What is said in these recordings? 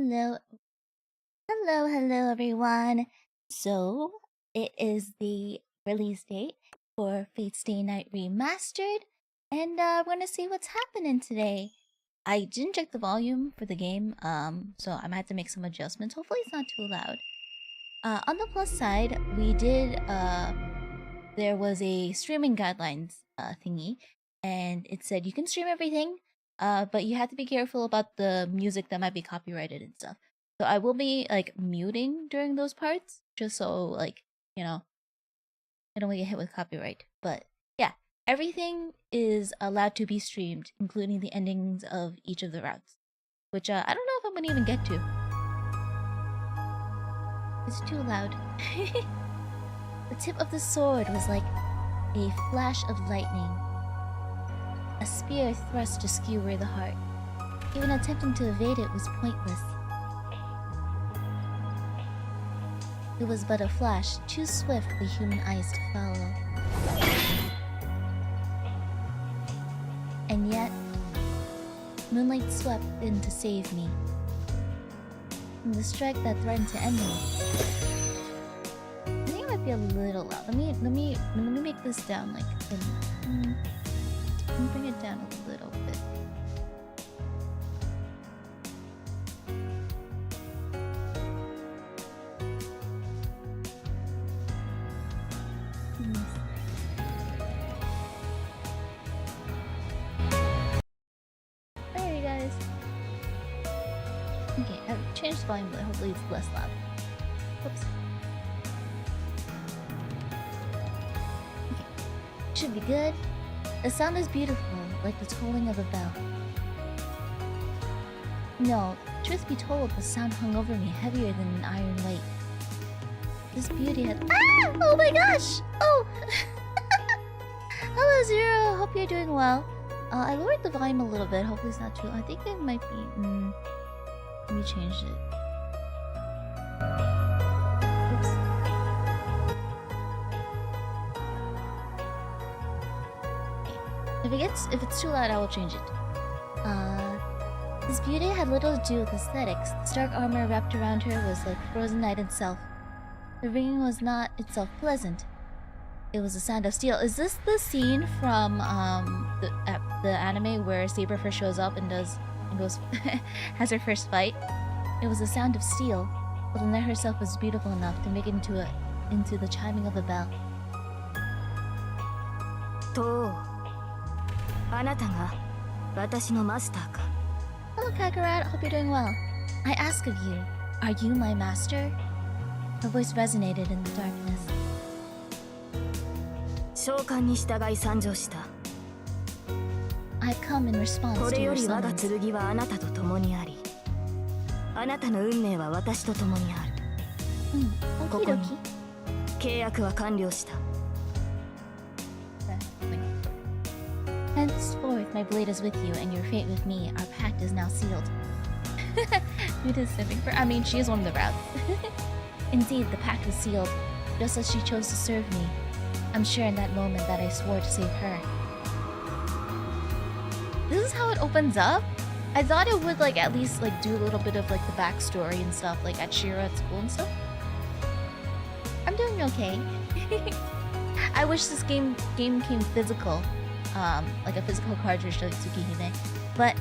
Hello, hello everyone. So, it is the release date for Fate's Day Night Remastered, and we're gonna see what's happening today. I didn't check the volume for the game, so I might have to make some adjustments. Hopefully it's not too loud. On the plus side, we did, there was a streaming guidelines thingy, and it said you can stream everything, but you have to be careful about the music that might be copyrighted and stuff. So I will be like muting during those parts, just so like, you know, I don't want to get hit with copyright. But yeah, everything is allowed to be streamed, including the endings of each of the routes, which I don't know if I'm gonna even get to. It's too loud. The tip of the sword was like a flash of lightning. A spear thrust to skewer the heart. Even attempting to evade it was pointless. It was but a flash, too swift for human eyes to follow. And yet, moonlight swept in to save me. From the strike that threatened to end me. I think it might be a little loud. Let me make this down like let me bring it down a little bit. There you guys. Okay, I've changed the volume, but hopefully it's less loud. Whoops. Okay, should be good. The sound is beautiful, like the tolling of a bell. No, truth be told, the sound hung over me heavier than an iron weight. This beauty had— Ah! Oh my gosh! Oh! Hello, Zero! Hope you're doing well. I lowered the volume a little bit. Hopefully it's not too— I think it might be— let me change it. Oops. Okay. If it's too loud, I will change it. This beauty had little to do with aesthetics. The stark armor wrapped around her was like frozen night itself. The ringing was not itself pleasant. It was the sound of steel. Is this the scene from the anime where Saber first shows up and goes has her first fight? It was the sound of steel, but the night herself was beautiful enough to make it into the chiming of a bell. Hello, Kakarot. Hope you're doing well. I ask of you, are you my master? Her voice resonated in the darkness. I've come in response to your summons. Henceforth, my blade is with you, and your fate with me. Our pact is now sealed. Who does sipping for? I mean, she is one of the routes. Indeed, the pact was sealed, just as she chose to serve me. I'm sure in that moment that I swore to save her. This is how it opens up? I thought it would like at least like do a little bit of like the backstory and stuff, like at Shiro at school and stuff. I'm doing okay. I wish this game came physical. Like a physical cartridge like Tsukihime. But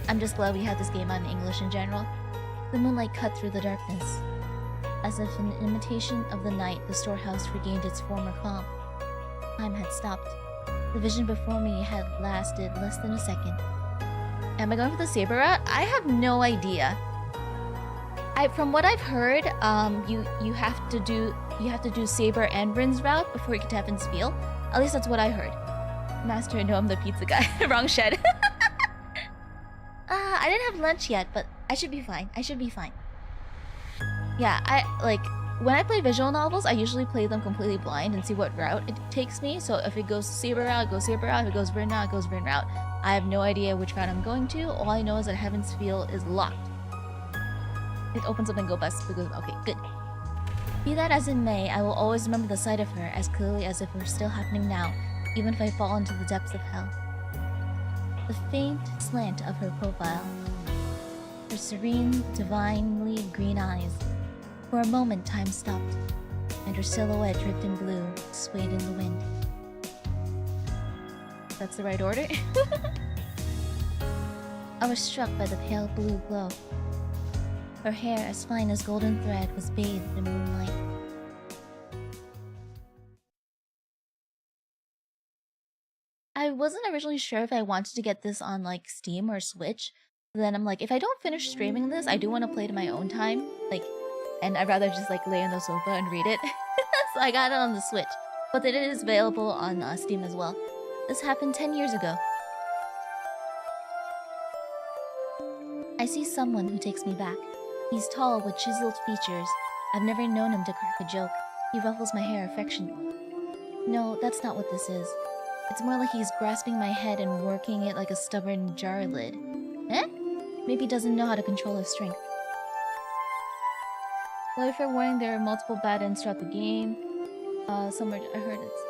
I'm just glad we had this game on English in general. The moonlight cut through the darkness. As if in imitation of the night, the storehouse regained its former calm. Time had stopped. The vision before me had lasted less than a second. Am I going for the saber route? I have no idea. From what I've heard, you have to do saber and Rin's route before you get to Heaven's Feel. At least that's what I heard. Master, no, I'm the pizza guy. Wrong shed. I didn't have lunch yet, but I should be fine. Yeah, when I play visual novels, I usually play them completely blind and see what route it takes me. So if it goes saber route, it goes saber route. If it goes Rin route, it goes Rin route. I have no idea which route I'm going to. All I know is that Heaven's Feel is locked. It opens up and goes best. Okay, good. Be that as it may, I will always remember the sight of her as clearly as if it were still happening now, even if I fall into the depths of hell. The faint slant of her profile. her serene, divinely green eyes. For a moment, time stopped, and her silhouette dripped in blue, swayed in the wind. That's the right order? I was struck by the pale blue glow. Her hair, as fine as golden thread, was bathed in moonlight. I wasn't originally sure if I wanted to get this on like Steam or Switch. Then I'm like, if I don't finish streaming this, I do want to play it in my own time. Like, and I'd rather just like lay on the sofa and read it. So I got it on the Switch. But it is available on Steam as well. This happened 10 years ago. I see someone who takes me back. He's tall with chiseled features. I've never known him to crack a joke. He ruffles my hair affectionately. No, that's not what this is. It's more like he's grasping my head and working it like a stubborn jar lid. Eh? Maybe he doesn't know how to control his strength. Well, fair warning, there are multiple bad ends throughout the game. Somewhere I heard it's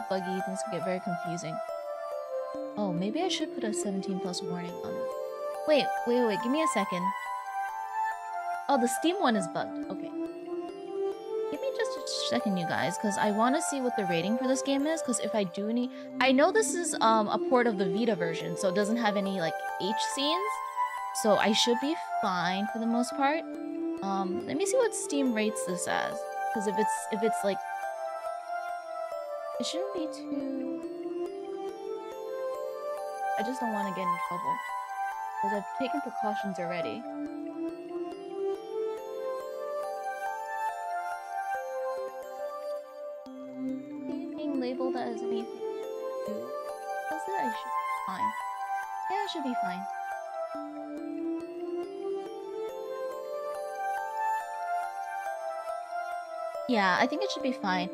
buggy, things can get very confusing. Oh, maybe I should put a 17+ warning on this. Wait, give me a second. Oh, the Steam one is bugged. Okay. Give me just a second, you guys, because I want to see what the rating for this game is, because if I do need... I know this is a port of the Vita version, so it doesn't have any, like, H scenes. So I should be fine for the most part. Let me see what Steam rates this as. Because if it's like... It shouldn't be too... I just don't want to get in trouble. Because I've taken precautions already. Being labeled as anything new. Does it? I should be fine. Yeah, I should be fine. Yeah, I think it should be fine.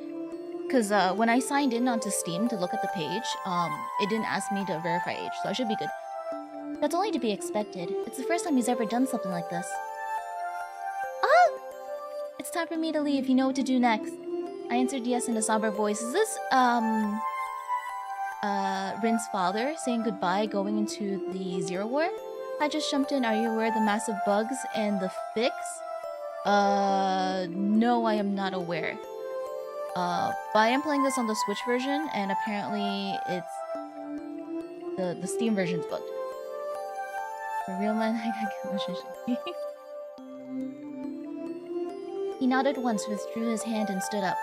Because when I signed in onto Steam to look at the page, it didn't ask me to verify age, so I should be good. That's only to be expected. It's the first time he's ever done something like this. Ah! It's time for me to leave. You know what to do next. I answered yes in a somber voice. Is this, Rin's father saying goodbye going into the Zero War? I just jumped in. Are you aware of the massive bugs and the fix? No, I am not aware. But I am playing this on the Switch version, and apparently it's... The Steam version's bugged. For real, man, I got commission. He nodded once, withdrew his hand, and stood up.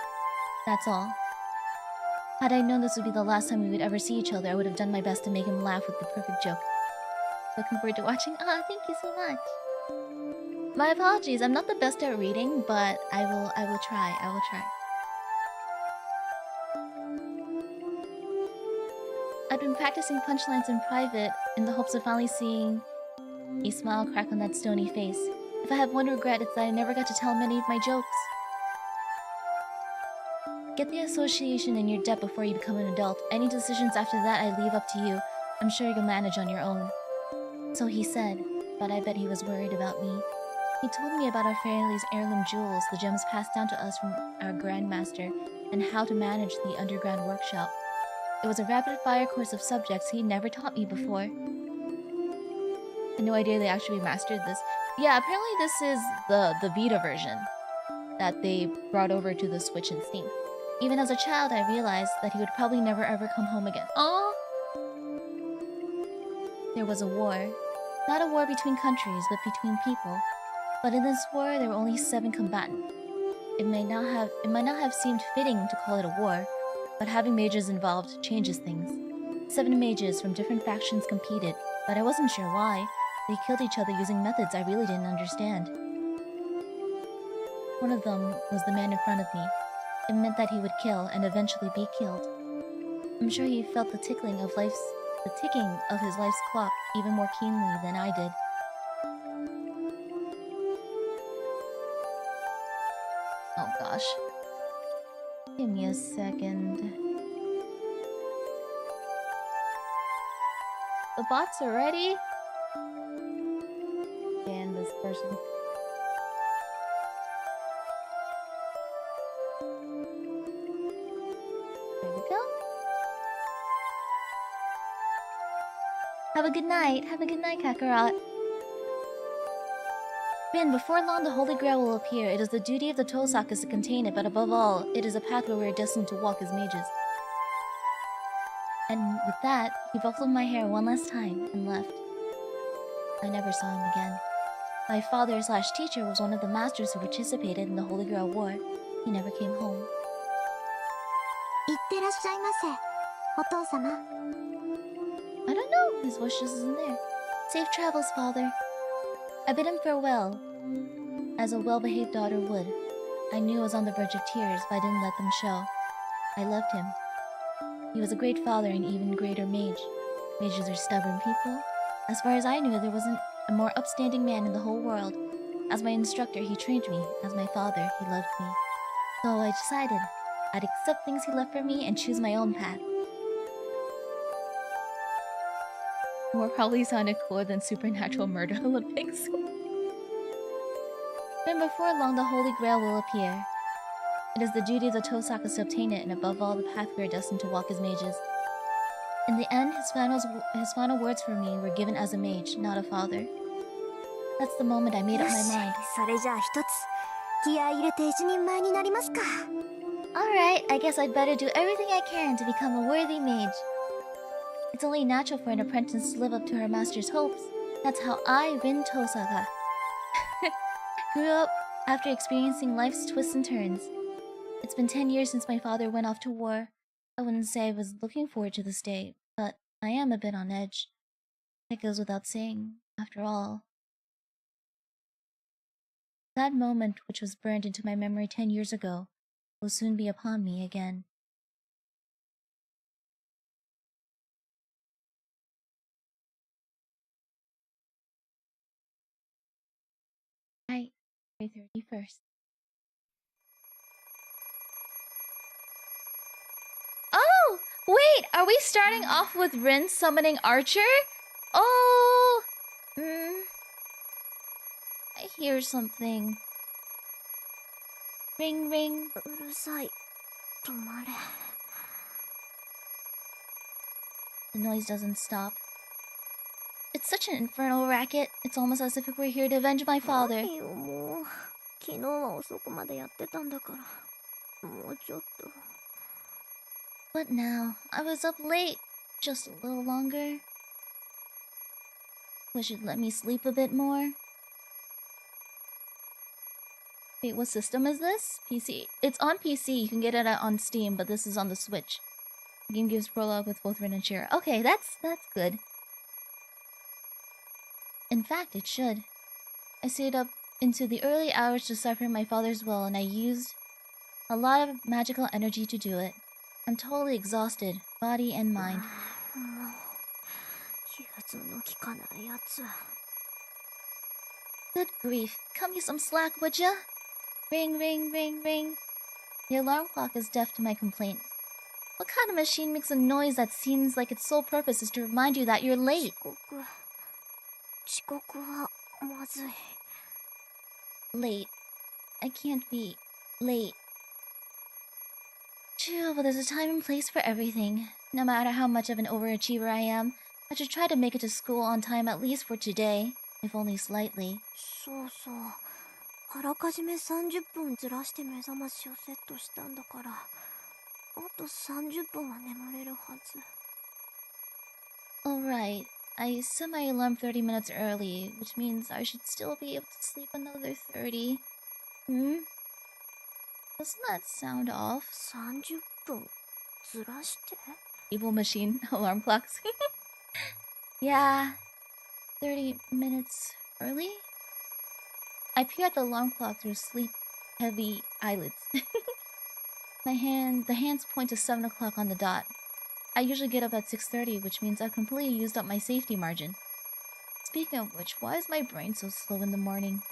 That's all. Had I known this would be the last time we would ever see each other, I would have done my best to make him laugh with the perfect joke. Looking forward to watching. Ah, thank you so much. My apologies, I'm not the best at reading, but I will try. I've been practicing punchlines in private in the hopes of finally seeing a smile crack on that stony face. If I have one regret, it's that I never got to tell many of my jokes. Get the association in your debt before you become an adult. Any decisions after that I leave up to you. I'm sure you'll manage on your own. So he said, but I bet he was worried about me. He told me about our family's heirloom jewels, the gems passed down to us from our grandmaster, and how to manage the underground workshop. It was a rapid-fire course of subjects he'd never taught me before. I had no idea they actually remastered this. Yeah, apparently this is the Vita version that they brought over to the Switch and Steam. Even as a child, I realized that he would probably never ever come home again. Aww! There was a war. Not a war between countries, but between people. But in this war, there were only 7 combatants. It might not have seemed fitting to call it a war, but having mages involved changes things. 7 mages from different factions competed, but I wasn't sure why. They killed each other using methods I really didn't understand. One of them was the man in front of me. It meant that he would kill and eventually be killed. I'm sure he felt the ticking of his life's clock even more keenly than I did. Oh gosh. Give me a second. The bots are ready? Ban this person. There we go. Have a good night. Have a good night, Kakarot. Rin, before long the Holy Grail will appear. It is the duty of the Tosakas to contain it, but above all, it is a path where we are destined to walk as mages. And with that, he ruffled my hair one last time and left. I never saw him again. My father/teacher was one of the masters who participated in the Holy Grail War. He never came home. いってらっしゃいませ、お父様。I don't know. His voice just isn't there. Safe travels, father. I bid him farewell, as a well-behaved daughter would. I knew I was on the verge of tears, but I didn't let them show. I loved him. He was a great father and even greater mage. Mages are stubborn people. As far as I knew, there wasn't a more upstanding man in the whole world. As my instructor, he trained me. As my father, he loved me. So I decided I'd accept things he left for me and choose my own path. More probably sounded cooler than supernatural murder Olympics. Then before long, the Holy Grail will appear. It is the duty of the Tosakas to obtain it, and above all, the path we are destined to walk as mages. In the end, his final words for me were given as a mage, not a father. That's the moment I made up my mind. それじゃあ一つ気合い入れて一人前になりますか。Alright, I guess I'd better do everything I can to become a worthy mage. It's only natural for an apprentice to live up to her master's hopes. That's how I, Rin Tosaka, grew up after experiencing life's twists and turns. It's been 10 years since my father went off to war. I wouldn't say I was looking forward to this day, but I am a bit on edge. That goes without saying, after all. That moment, which was burned into my memory 10 years ago, will soon be upon me again. Right, February 31st. Oh! Wait, are we starting off with Rin summoning Archer? Oh! I hear something. Ring, ring. うるさい。止まれ。The noise doesn't stop. It's such an infernal racket. It's almost as if it were here to avenge my father. 何よもう。昨日は遅くまでやってたんだから。もうちょっと。But now, I was up late. Just a little longer. Wish you'd let me sleep a bit more. Wait, what system is this? PC. It's on PC. You can get it on Steam, but this is on the Switch. The game gives prologue with both Rin and Shira. Okay, that's good. In fact, it should. I stayed up into the early hours to decipher my father's will, and I used a lot of magical energy to do it. I'm totally exhausted, body and mind. もう融通の利かないやつ。 Good grief. Cut me some slack, would ya? Ring, ring, ring, ring. The alarm clock is deaf to my complaints. What kind of machine makes a noise that seems like its sole purpose is to remind you that you're late? 遅刻はまずい。 Late. I can't be late. Phew, but there's a time and place for everything. No matter how much of an overachiever I am, I should try to make it to school on time at least for today, if only slightly. そうそう。あらかじめ30分ずらして目覚ましをセットしたんだから、あと30分は眠れるはず。 Alright, I set my alarm 30 minutes early, which means I should still be able to sleep another 30. Hmm? Doesn't that sound off? 30分ずらして Evil machine alarm clocks. Yeah, 30 minutes early? I peer at the alarm clock through sleep-heavy eyelids. The hands point to 7 o'clock on the dot. I usually get up at 6:30, which means I've completely used up my safety margin. Speaking of which, why is my brain so slow in the morning?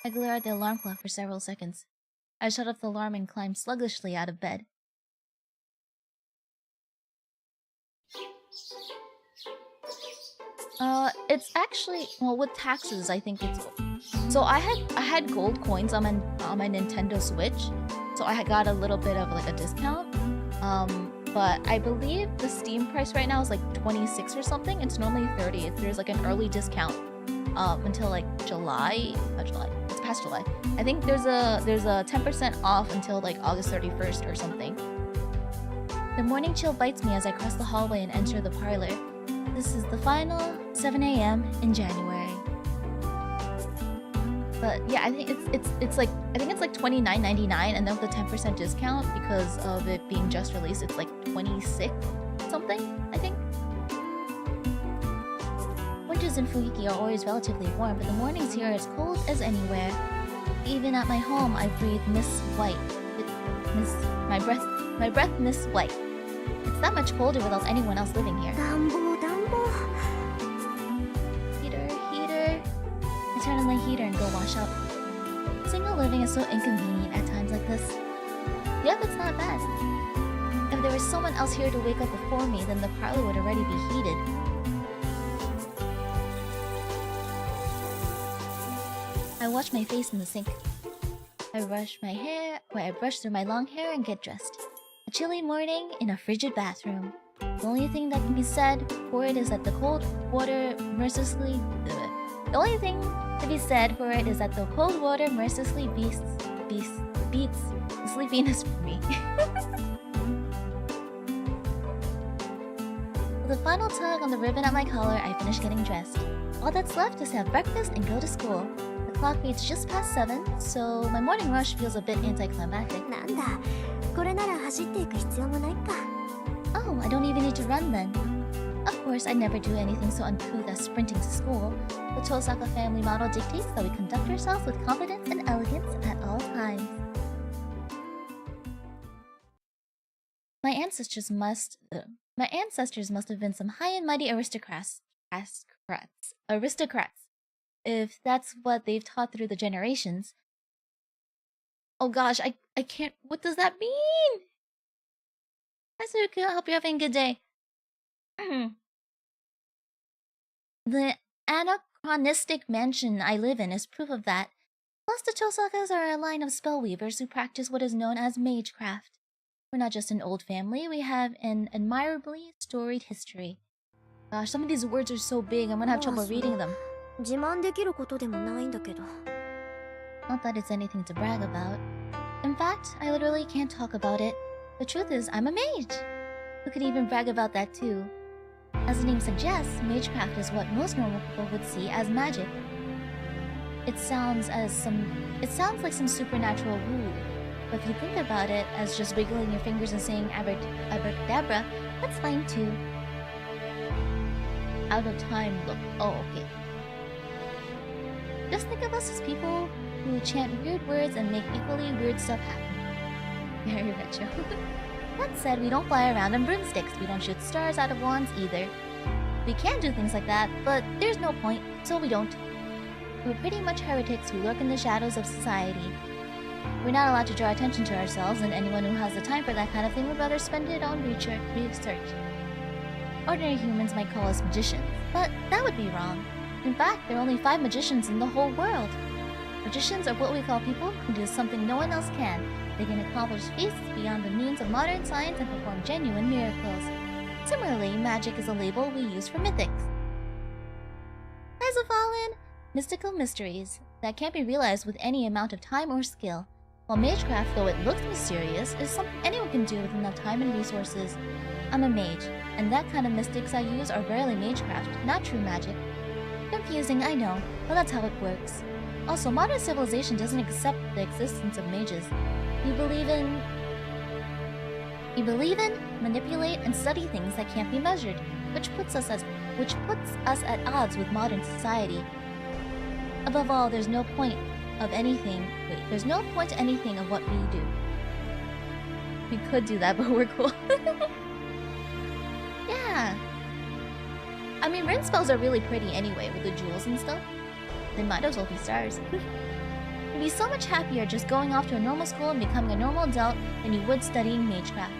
I glare at the alarm clock for several seconds. I shut off the alarm and climb sluggishly out of bed. It's actually, well, with taxes, I think it's... So I had gold coins on my Nintendo Switch, so I got a little bit of like a discount. but I believe the Steam price right now is like 26 or something. It's normally 30. There's like an early discount until like July. Not July. It's past July. I think there's a 10% off until like August 31st or something. The morning chill bites me as I cross the hallway and enter the parlor. This is the final 7 a.m. in January. But yeah, I think it's like $29.99, and then with the 10% discount because of it being just released, it's like 26 something, I think. Winters in Fuiki are always relatively warm, but the mornings here are as cold as anywhere. Even at my home, I breathe mist white. My breath mists white. It's that much colder without anyone else living here. Heater. I turn on the heater and go wash up. Single living is so inconvenient at times like this. Yep, it's not bad. If there was someone else here to wake up before me, then the parlor would already be heated. I wash my face in the sink. I brush through my long hair and get dressed. A chilly morning in a frigid bathroom. The only thing that can be said for it is that the cold water mercilessly beats the sleepiness for me. With a final tug on the ribbon at my collar, I finish getting dressed. All that's left is to have breakfast and go to school. The clock reads just past 7, so my morning rush feels a bit anticlimactic. Oh, I don't even need to run then. Of course, I never do anything so uncouth as sprinting to school. The Tosaka family model dictates that we conduct ourselves with confidence and elegance at all times. My ancestors must have been some high and mighty aristocrats, if that's what they've taught through the generations. Oh gosh, I can't. What does that mean? Asuka, I hope you're having a good day. The anachronistic mansion I live in is proof of that. Plus, the Tosakas are a line of spellweavers who practice what is known as magecraft. We're not just an old family, we have an admirably storied history. Gosh, some of these words are so big, I'm gonna have trouble reading them. Not that it's anything to brag about. In fact, I literally can't talk about it. The truth is, I'm a mage. Who could even brag about that too? As the name suggests, magecraft is what most normal people would see as magic. It sounds like some supernatural rule, but if you think about it as just wiggling your fingers and saying abracadabra, that's fine too. Out of time look. Oh, okay. Just think of us as people who chant weird words and make equally weird stuff happen. Very retro. That said, we don't fly around on broomsticks, we don't shoot stars out of wands either. We can do things like that, but there's no point, so we don't. We're pretty much heretics who lurk in the shadows of society. We're not allowed to draw attention to ourselves, and anyone who has the time for that kind of thing would rather spend it on research. Ordinary humans might call us magicians, but that would be wrong. In fact, there are only 5 magicians in the whole world. Magicians are what we call people who do something no one else can. They can accomplish feats beyond the means of modern science and perform genuine miracles. Similarly, magic is a label we use for mythics. Eyes of Fallen, mystical mysteries that can't be realized with any amount of time or skill. While magecraft, though it looks mysterious, is something anyone can do with enough time and resources. I'm a mage, and that kind of mystics I use are rarely magecraft, not true magic. Confusing, I know, but that's how it works. Also, modern civilization doesn't accept the existence of mages. You believe in, manipulate, and study things that can't be measured, which puts us at odds with modern society. Above all, there's no point to anything of what we do. We could do that, but we're cool. Yeah. I mean, rin spells are really pretty anyway, with the jewels and stuff. They might as well be stars. You'd be so much happier just going off to a normal school and becoming a normal adult than you would studying magecraft.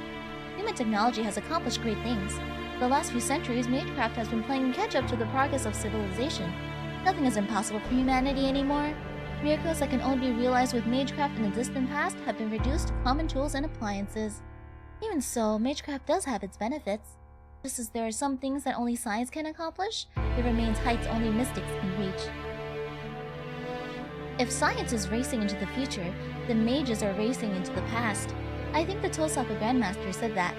Human technology has accomplished great things. For the last few centuries, magecraft has been playing catch-up to the progress of civilization. Nothing is impossible for humanity anymore. Miracles that can only be realized with magecraft in the distant past have been reduced to common tools and appliances. Even so, magecraft does have its benefits. Just as there are some things that only science can accomplish, there remains heights only mystics can reach. If science is racing into the future, then mages are racing into the past. I think the Tosaka Grandmaster said that.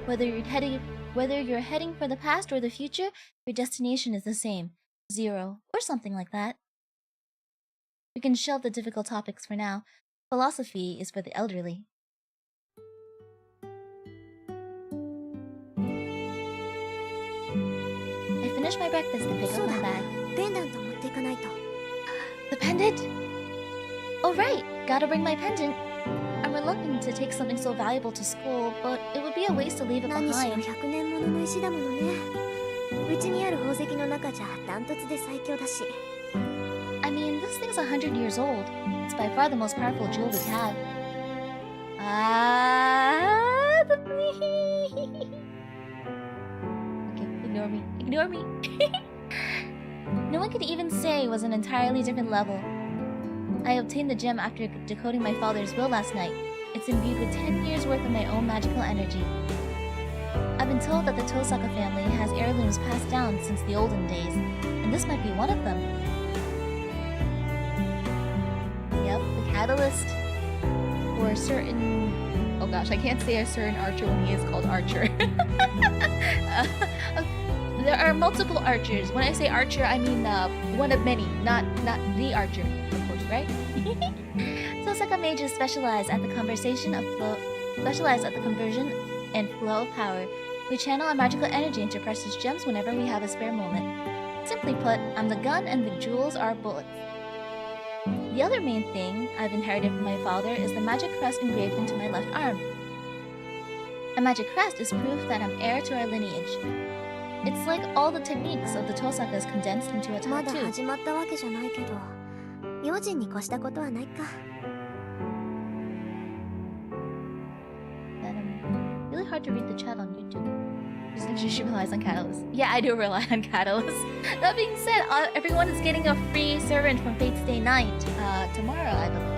Whether you're heading for the past or the future, your destination is the same. 0, or something like that. We can shelve the difficult topics for now. Philosophy is for the elderly. I finished my breakfast and picked up my bag. The pendant? Oh right, gotta bring my pendant. I'm reluctant to take something so valuable to school, but it would be a waste to leave it behind. I mean, this thing's 100 years old. It's by far the most powerful jewel we have. The Okay, ignore me. Ignore me. No one could even say it was an entirely different level. I obtained the gem after decoding my father's will last night. It's imbued with 10 years worth of my own magical energy. I've been told that the Tosaka family has heirlooms passed down since the olden days, and this might be one of them. Yep, the catalyst. For a certain... Oh gosh, I can't say a certain archer when he is called Archer. There are multiple archers. When I say archer, I mean one of many, not the archer, of course, right? Tosaka mages specialize at the conversion and flow of power. We channel our magical energy into precious gems whenever we have a spare moment. Simply put, I'm the gun and the jewels are bullets. The other main thing I've inherited from my father is the magic crest engraved into my left arm. A magic crest is proof that I'm heir to our lineage. It's like all the techniques of the Tosakas condensed into a tattoo. Really hard to read the chat on YouTube. She relies on Catalyst. Yeah, I do rely on Catalyst. That being said, everyone is getting a free servant from Fate's Day Night. Tomorrow, I believe.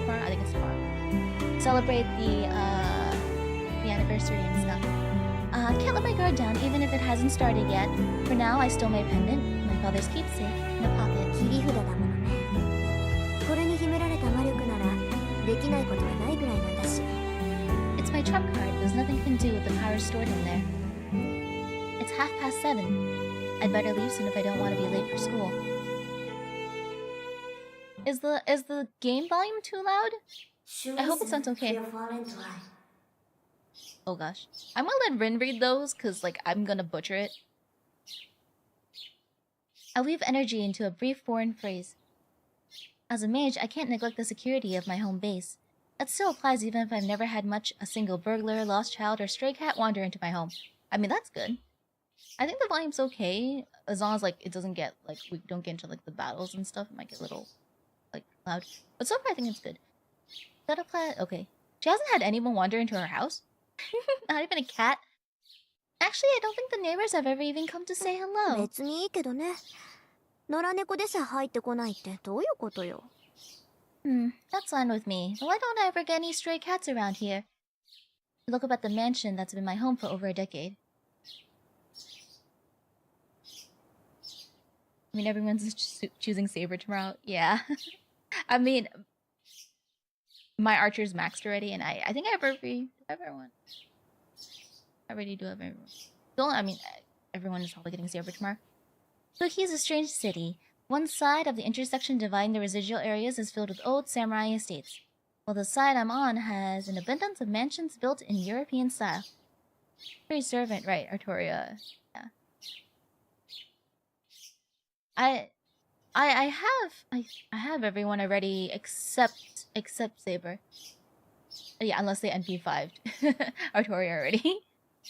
Tomorrow? I think it's tomorrow. Celebrate the anniversary and stuff. Can't let my guard down even if it hasn't started yet. For now, I stole my pendant, my father's keepsake, in the pocket. It's my trump card. There's nothing you can do with the power stored in there. It's 7:30. I'd better leave soon if I don't want to be late for school. Is the game volume too loud? I hope it sounds okay. Oh gosh. I'm gonna let Rin read those, cause like I'm gonna butcher it. I'll weave energy into a brief foreign phrase. As a mage, I can't neglect the security of my home base. That still applies even if I've never had a single burglar, lost child, or stray cat wander into my home. I mean, that's good. I think the volume's okay, as long as like it doesn't get like we don't get into like the battles and stuff. It might get a little like loud, but so far I think it's good. That apply? Okay. She hasn't had anyone wander into her house. Not even a cat. Actually, I don't think the neighbors have ever even come to say hello. That's fine with me. But why don't I ever get any stray cats around here? Look about the mansion that's been my home for over a decade. I mean, everyone's choosing Saber tomorrow. Yeah. I mean, my archer's maxed already, and I think I have everyone. I already do have everyone. I mean, everyone is probably getting Saber tomorrow. Toki is a strange city. One side of the intersection dividing the residual areas is filled with old samurai estates, while the side I'm on has an abundance of mansions built in European style. Very servant, right, Artoria? Yeah. I have everyone already except Saber. Yeah, unless they NP5'd Artoria already.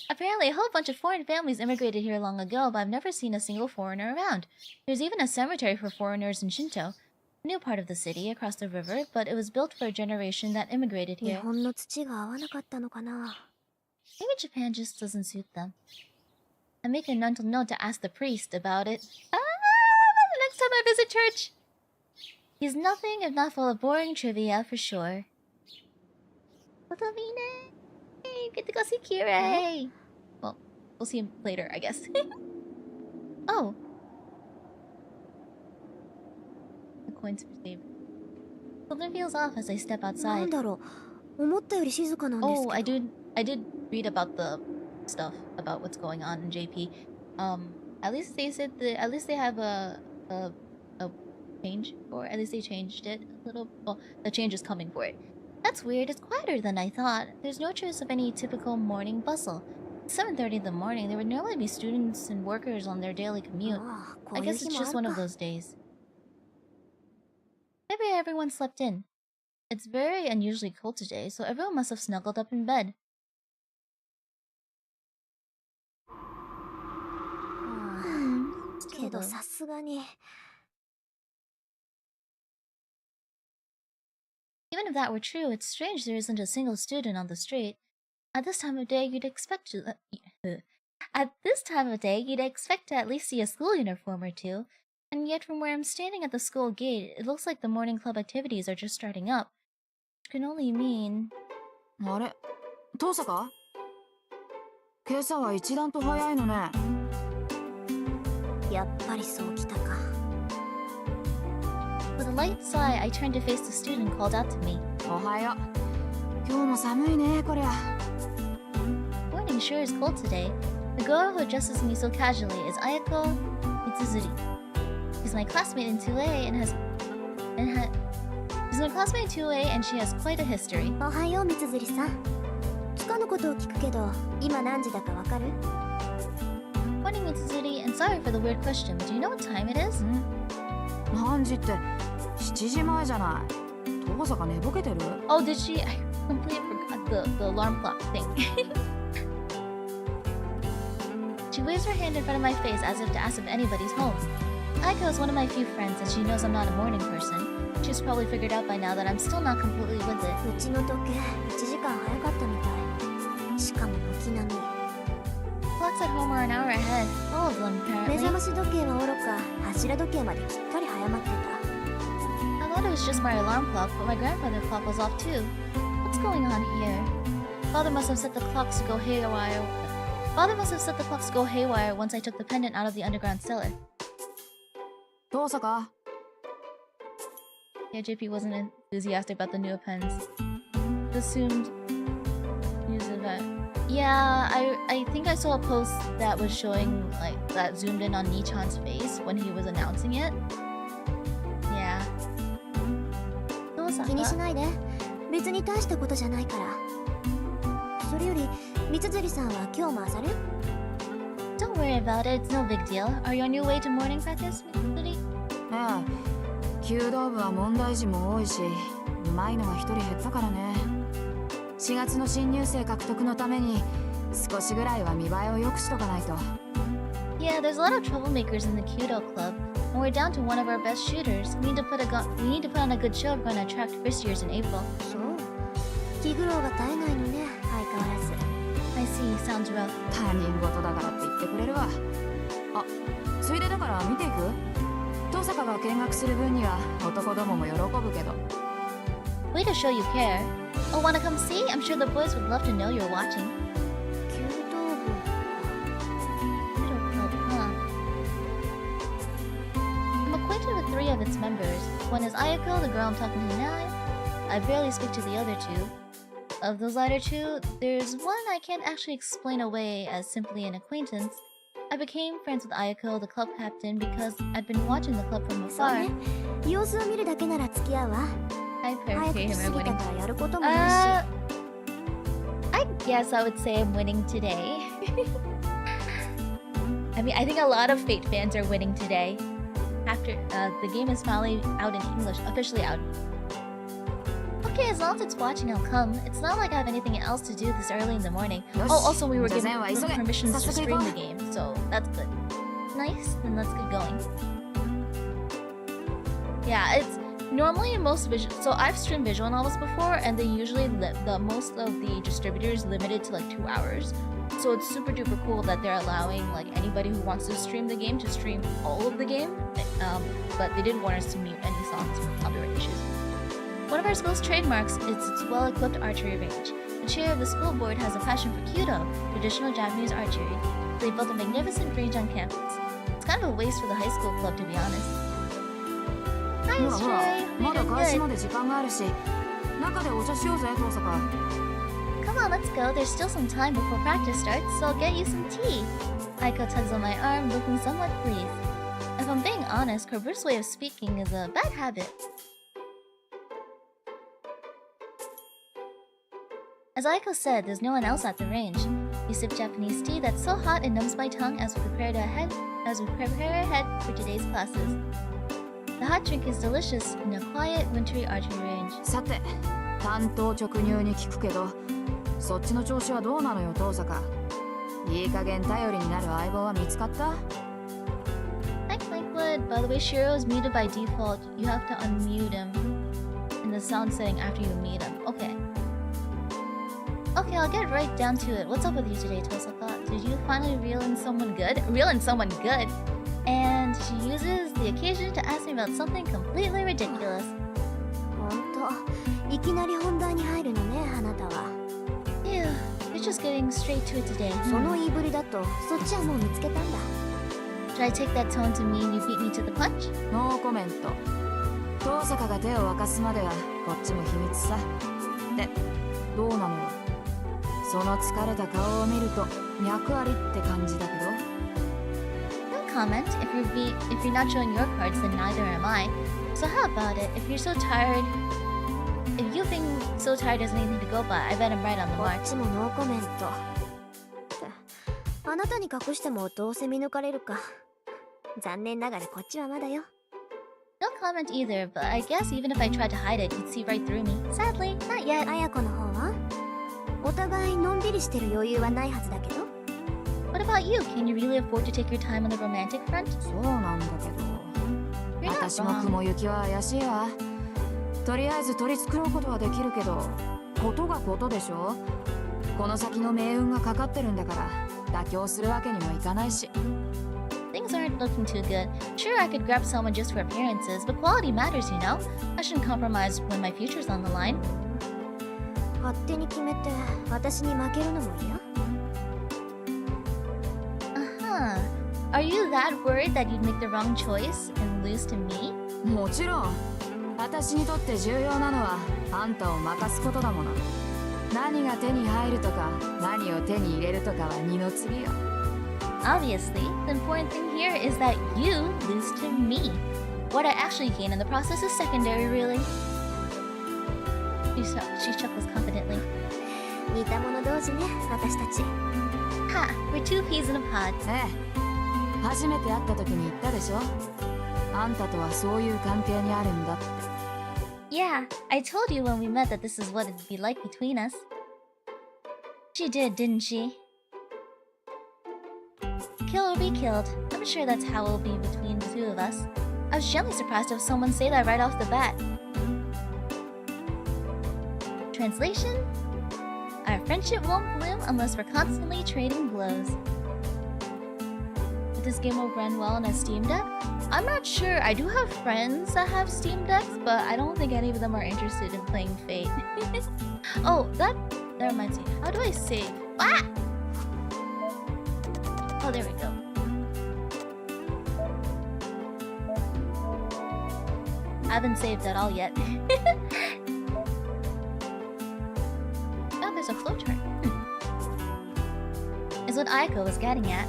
Apparently, a whole bunch of foreign families immigrated here long ago, but I've never seen a single foreigner around. There's even a cemetery for foreigners in Shinto, a new part of the city across the river, but it was built for a generation that immigrated here. Maybe Japan just doesn't suit them. I make a mental note to ask the priest about it. The next time I visit church! He's nothing if not full of boring trivia, for sure. Otabine! Get to go see Kirei! Well, we'll see him later, I guess. Oh. The coins were saved. Something feels off as I step なん outside. だろう、思ったより静かなんですけ Oh, ど。 I did read about the stuff about what's going on in JP. At least they said at least they have a change, or at least they changed it a little. Well, the change is coming for it. That's weird. It's quieter than I thought. There's no trace of any typical morning bustle. It's 7:30 in the morning. There would normally be students and workers on their daily commute. ああ、こ I ういう guess 日 it's もあ just る one of か。 those days. Maybe everyone slept in. It's very unusually cold today, so everyone must have snuggled up in bed. ああ、けどさすがに。 Even if that were true, it's strange there isn't a single student on the street. At this time of day, you'd expect to at this time of day, you'd expect to at least see a school uniform or two. And yet from where I'm standing at the school gate, it looks like the morning club activities are just starting up. Which can only mean... あれ、父さか？今朝は一段と早いのね。やっぱりそうきたか。 With a light sigh, I turned to face the student called out to me. おはよう。今日も寒いね、こりゃ。 Morning sure is cold today. The girl who addresses me so casually is Ayako Mitsuzuri. She's my classmate in 2A She's my classmate in 2A and she has quite a history. おはよう、みつづりさん。つかぬことを聞くけど、今何時だかわかる？ Morning Mitsuzuri, and sorry for the weird question, but do you know what time it is? 何時って7時前じゃない。父さが寝ぼけてる？ Oh, did she? I completely forgot the alarm clock thing. She waves her hand in front of my face as if to ask if anybody's home. Aiko is one of my few friends and she knows I'm not a morning person. She's probably figured out by now that I'm still not completely with it. うちの時計、1時間早かったみたい。しかも軒並み。 Clocks at home are an hour ahead, all of them 目 apparently. 覚まし時計はおろか、柱時計まできっかり早まってた。 I thought it was just my alarm clock, but my grandfather's clock was off too. What's going on here? Father must have set the clocks to go haywire. Father must have set the clocks to go haywire once I took the pendant out of the underground cellar. 父さか？ Yeah, JP wasn't enthusiastic about the new pens. Assumed news event. Yeah, I think I saw a post that was showing like that zoomed in on Nichan's face when he was announcing it. Yeah. 気にしないで。別に大したことじゃないから。それより、みつづりさんは今日も朝練？ Don't worry about it, it's no big deal. Are you on your way to morning practice, Mitsuri? ええ。弓道部は問題児も多いし、うまいのが一人減ったからね。4月の新入生獲得のために少しぐらいは見栄えを良くしとかないと。 Yeah, there's a lot of troublemakers in the Kyudo club, and we're down to one of our best shooters. We need to put on a good show if we're gonna attract first years in April. そう。気苦労が絶えないのね、相変わらず。 I see, sounds rough. 他人事だからって言ってくれるわ。あ、ついでだから見ていく？父さが見学する分には男どもも喜ぶけど。 Way to show you care. Oh, wanna come see? I'm sure the boys would love to know you're watching. 弓道部。 Kyudo club, huh? I'm acquainted with 3 of its members. One is Ayako, the girl I'm talking to now. I barely speak to the other 2. Of those latter 2, there's one I can't actually explain away as simply an acquaintance. I became friends with Ayako, the club captain, because I'd been watching the club from そう afar. ね。様子を見るだけなら付き合うわ。 I 早く appreciate 来 him すぎ winning. たからやることもないし。 I guess I would say I'm winning today. I mean, I think a lot of Fate fans are winning today. After the game is finally out in English, officially out. Okay, as long as it's watching, I'll come. It's not like I have anything else to do this early in the morning. Oh, also we were given permissions to stream the game, so that's good. Nice, then let's get going. Yeah, it's normally in most visual. So I've streamed visual novels before, and they usually most of the distributors limited to like 2 hours. So it's super duper cool that they're allowing like anybody who wants to stream the game to stream all of the game. But they didn't want us to mute any songs for copyright issues. One of our school's trademarks is its well-equipped archery range. The chair of the school board has a passion for Kyudo, traditional Japanese archery. They built a magnificent range on campus. It's kind of a waste for the high school club, to be honest. Hi, ほらほら Stray. ま We're だ doing 開始 good. まで時間があるし中でお茶しようぜ遠坂 Come on, let's go. There's still some time before practice starts, so I'll get you some tea. Aiko tugs on my arm, looking somewhat pleased. If I'm being honest, her Bruce way of speaking is a bad habit. As Aiko said, there's no one else at the range. We sip Japanese tea that's so hot it numbs my tongue as we prepare ahead for today's classes. The hot drink is delicious in a quiet, wintry archery range. さて単刀直入に聞くけどそっちの調子はどうなのよ遠坂いい加減頼りになる相棒は見つかった Hi, Blankwood. By the way, Shiro is muted by default. You have to unmute him in the sound setting after you meet him. Okay. Okay, I'll get right down to it. What's up with you today, Tosaka? Did you finally reel in someone good? Reel in someone good? And she uses the occasion to ask me about something completely ridiculous. ほんといきなり本題に入るのねあなたは Phew, you're just getting straight to it today. その言いぶりだとそっちはもう見つけたんだ Should I take that tone to mean you beat me to the punch? ノーコメント遠坂が手を沸かすまではこっちも秘密さでどうなのよその疲れた顔を見ると脈ありって感じだけど No comment. If you're not showing your cards, then neither am I. So how about it? If you being so tired isn't anything to go by, I bet I'm right on the こ mark. っちもノーコメントってあなたに隠してもどうせ見抜かれるか残念ながらこっちはまだよ No comment either, but I guess even if I tried to hide it, you'd see right through me. Sadly, not yet. 綾子の方はお互いのんびりしてる余裕はないはずだけど What about you? Can you really afford to take your time on the romantic front? そうなんだけど You're not 私も wrong. 雲行きは怪しいわとりあえず取り繕うことはできるけどことがことでしょこの先の命運がかかってるんだから妥協するわけにもいかないし Things aren't looking too good. Sure, I could grab someone just for appearances, but quality matters, you know? I shouldn't compromise when my future's on the line. 勝手に決めて私に負けるのも嫌 Uh-huh. Are you that worried that you'd make the wrong choice and lose to me? もちろん私にとって重要なのはあんたを任すことだもの何が手に入るとか何を手に入れるとかは二の次よ Obviously, the important thing here is that you lose to me. What I actually gain in the process is secondary, really. She chuckles confidently. 似た者同士ね私たち Ha! We're two peas in a pod. ええ初めて会った時に言ったでしょあんたとはそういう関係にあるんだって Yeah, I told you when we met that this is what it'd be like between us. She did, didn't she? Kill or be killed. I'm sure that's how it'll be between the two of us. I was gently surprised to have someone say that right off the bat. Translation? Our friendship won't bloom unless we're constantly trading blows. Did this game will run well on a Steam Deck? I'm not sure. I do have friends that have Steam Decks, but I don't think any of them are interested in playing Fate. Oh, that reminds me. How do I save? Ah! Oh, there we go. I haven't saved at all yet. Oh, there's a flowchart. Is what Aiko was getting at.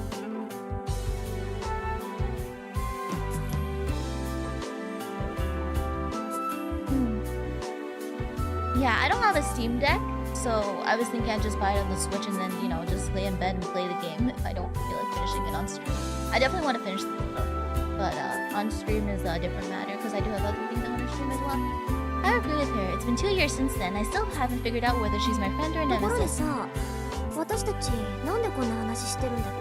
Yeah, I don't have a Steam Deck, so I was thinking I'd just buy it on the Switch and then, you know, just lay in bed and play the game if I don't feel like finishing it on stream. I definitely want to finish this though, but on stream is a different matter because I do have other things I want to stream as well. I agree with her. It's been 2 years since then. I still haven't figured out whether she's my friend or ところで nemesis. さ私たちなんでこんな話してるんだっ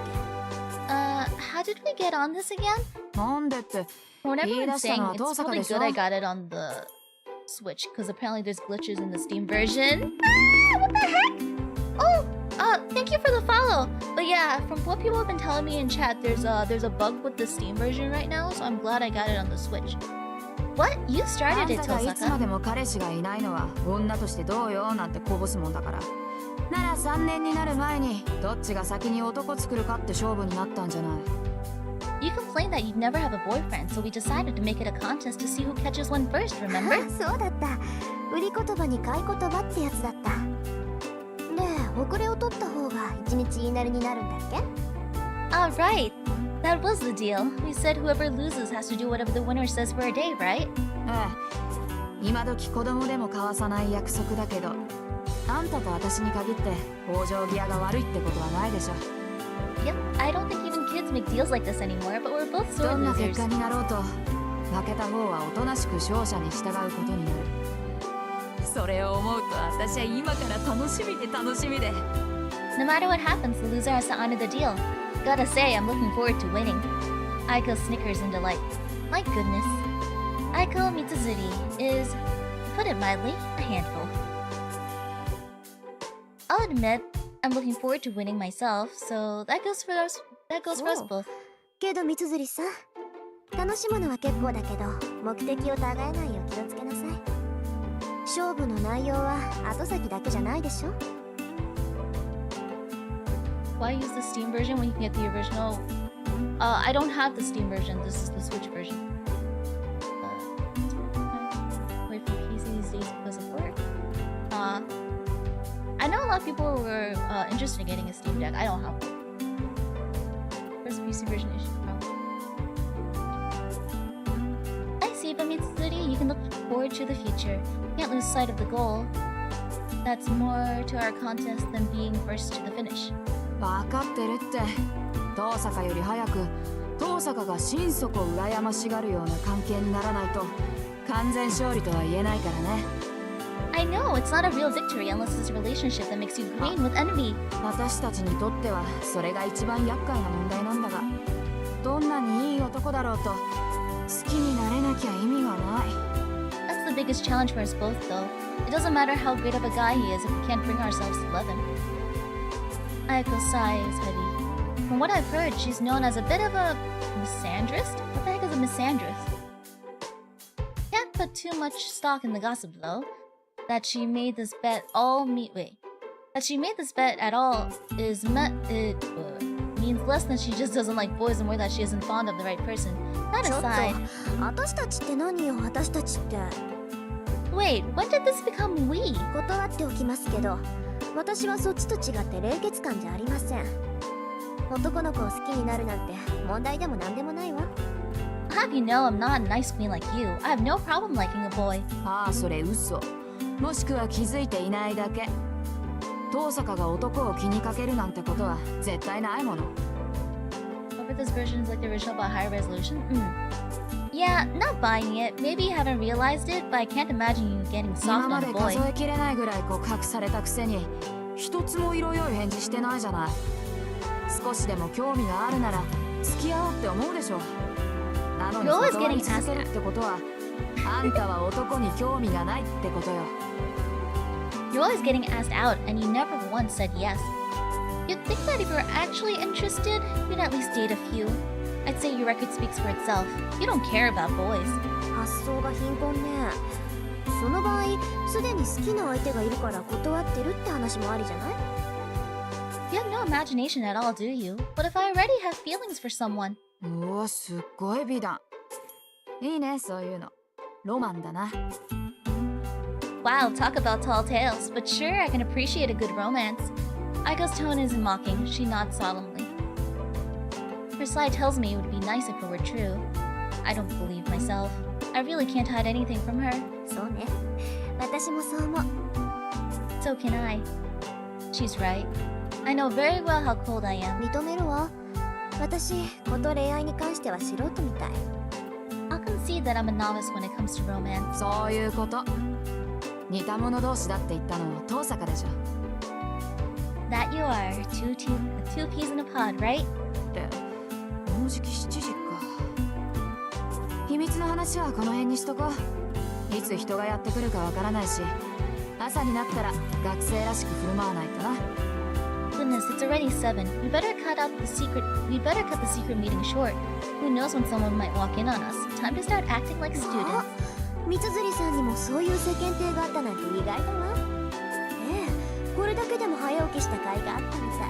How did we get on this again? なんでって From what 言い出 everyone's したの saying, は it's 遠坂 probably でしょ good I got it on the Switch because apparently there's glitches in the Steam version. Ah, what the heck? Oh, thank you for the follow. But yeah, from what people have been telling me in chat, there's a bug with the Steam version right now, so I'm glad I got it on the Switch. What? You あ started ん it, たがいつま Tosaka. でも彼氏がいないのは女としてどうよなんてこぼすもんだから。なら3年になる前にどっちが先に男作るかって勝負になったんじゃない。You complained that you'd never have a boyfriend, so we decided to make it a contest to see who catches one first, remember? そうだった。売り言葉に買い言葉ってやつだった。で、遅れを取った方が一日言いなりになるんだっけ？ Ah, right. That was the deal. We said whoever loses has to do whatever the winner says for a day, right? 今時子供でも交わさない約束だけど、あんたと私に限って往生際が悪いってことはないでしょ。Yep, I don't think even kids make deals like this anymore, but we're both ど sore んな losers. 結果になろうと負けた方はおとなしく勝者に従うことになる。それを思うと私は今から楽しみで楽しみで。 No matter what happens, the loser has to honor the deal. Gotta say, I'm looking forward to winning. Aiko snickers in delight. My goodness. Aiko Mitsuzuri is, to put it mildly, a handful. I'll admit, I'm looking forward to winning myself, so that goes for us. That goes for us both. けど三辻さん、楽しむのは結構だけど目的をたがえないよう気をつけなさい。勝負の内容は後先だけじゃないでしょ。Why use the Steam version when you can get the original? I don't have the Steam version. This is the Switch version. Wait for PC these days because of work. I know a lot of people were interested in getting a Steam Deck. I don't have one. First PC version issue problem. I see, but Mitsuri, you can look forward to the future. Can't lose sight of the goal. That's more to our contest than being first to the finish. 分かってるって。遠坂より早く遠坂が心底羨ましがるような関係にならないと完全勝利とは言えないからね。I know, it's not a real victory unless it's a relationship that makes you green with envy. 私たちにとってはそれが一番厄介な問題なんだが、どんなにいい男だろうと好きになれなきゃ意味がない。 That's the biggest challenge for us both, though. It doesn't matter how great of a guy he is if we can't bring ourselves to love him. Aiko's sigh is heavy. From what I've heard, she's known as a bit of a misandrist? What the heck is a misandrist? Can't put too much stock in the gossip, though. That she made this bet That she made this bet at all is means less than she just doesn't like boys and more that she isn't fond of the right person. That ちょっと aside, 私たちって何よ。私たちって wait, when did this become we? 断っておきますけど、私はそっちと違って冷血感じゃありません。男の子を好きになるなんて問題でも何でもないわ。 I'll have you know I'm not a nice queen like you. I have no problem liking a boy. ああ、それ嘘。もしくは気づいていないだけ。遠坂が男を気にかけるなんてことは絶対ないもの。 However, this version is like the original but higher resolution. Yeah, not buying it. Maybe you haven't realized it, but I can't imagine you getting 今 soft ま on で a boy. 数えきれないぐらい告白されたくせに一つも色々返事してないじゃない。少しでも興味があるなら付き合おうって思うでしょ。なのに You're always 断り getting 続けるってことはあんたは男に興味がないってことよ。 You're always getting asked out, and you never once said yes. You'd think that if you were actually interested, you'd at least date a few. I'd say your record speaks for itself. You don't care about boys. 発想が貧困ね。その場合、すでに好きな相手がいるから断ってるって話もありじゃない？ You have no imagination at all, do you? What if I already have feelings for someone? おお、すっごい美談。いいね、そういうの。ロマンだな。 Wow, talk about tall tales, but sure, I can appreciate a good romance. Aiko's tone isn't mocking, she nods solemnly. Her sigh tells me it would be nice if it were true. I don't believe myself. I really can't hide anything from her. そうね。私もそう思う。 So can I. She's right. I know very well how cold I am. 認めるわ。私、こと恋愛に関しては素人みたい。I'll concede that I'm a novice when it comes to romance. そういうこと。似た者同士だって言ったのは遠坂でしょ。 That you are. Two peas in a pod, right? ってもうじき7時か。秘密の話はこの辺にしとこう。いつ人がやってくるかわからないし、朝になったら学生らしく振る舞わないとな。goodness, it's already 7. We better cut the secret meeting short. Who knows when someone might walk in on us? Time to start acting like students. 三辻さんにもそういう世間体があったなんて意外だわ。これだけでも早起きした甲斐があったみたい。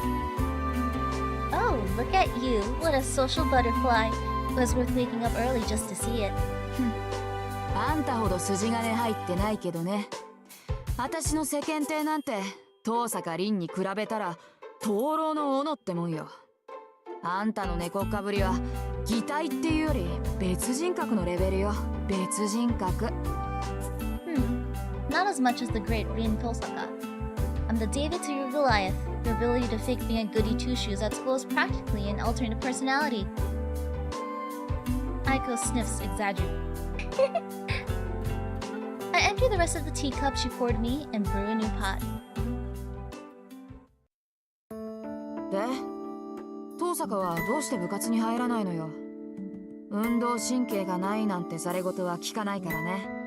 Oh, look at you. What a social butterfly. It was worth waking up early just to see it. あんたほど筋金入ってないけどね。私の世間体なんて遠坂凛に比べたら灯籠の斧ってもんよ。あんたの猫っかぶりは擬態っていうより別人格のレベルよ。別人格。Not as much as the great Rin Tosaka. I'm the David to your Goliath. The ability to fake being a goody two-shoes at school is practically an alternate personality. Aiko sniffs exaggerate. I empty the rest of the teacup she poured me and brew a new pot. で、遠坂はどうして部活に入らないのよ。運動神経がないなんてざれ言は聞かないからね。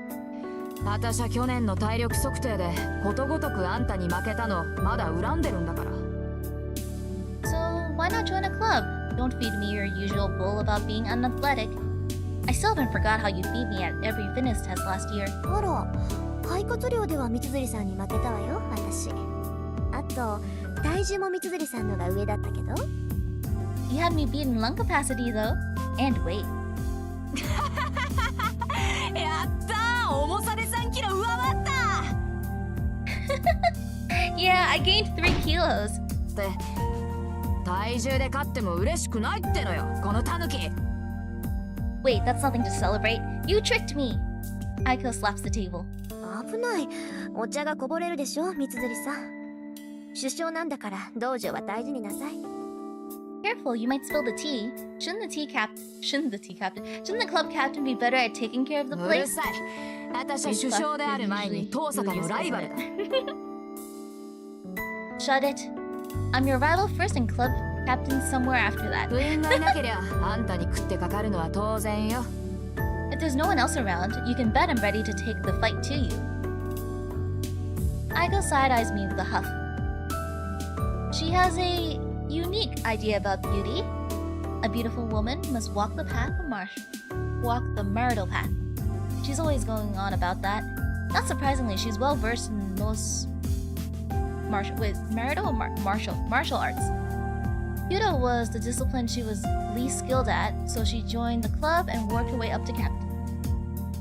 私は去年の体力測定でことごとくあんたに負けたのまだ恨んでるんだから。So why not join a club? Don't feed me your usual bull about being unathletic. I still haven't forgot how you beat me at every fitness test last year. あら、肺活量では三辻さんに負けたわよ、私。あと、体重も三辻さんのが上だったけど。You had me beat in lung capacity though, and weight. やったー、重さで3キロ上回った。Yeah, I gained 3 kilos. って体重で勝っても嬉しくないってのよ、このタヌキ。Wait, that's nothing to celebrate. You tricked me. Aiko slaps the table. 危ない。お茶がこぼれるでしょ、三辻さん。首相なんだから道場は大事になさい。Careful, you might spill the tea. Shouldn't the club captain be better at taking care of the うる place? さい。私は首相である前に遠坂のライバルだ。Shut it. I'm your rival first and club captain somewhere after that. 部員がいなけりゃあんたに食ってかかるのは当然よ。If there's no one else around, you can bet I'm ready to take the fight to you. Aiko side-eyes me with a huff. She has a unique idea about beauty. A beautiful woman must walk the marital path. She's always going on about that. Not surprisingly, she's well versed in most martial arts. Judo was the discipline she was least skilled at, so she joined the club and worked her way up to captain.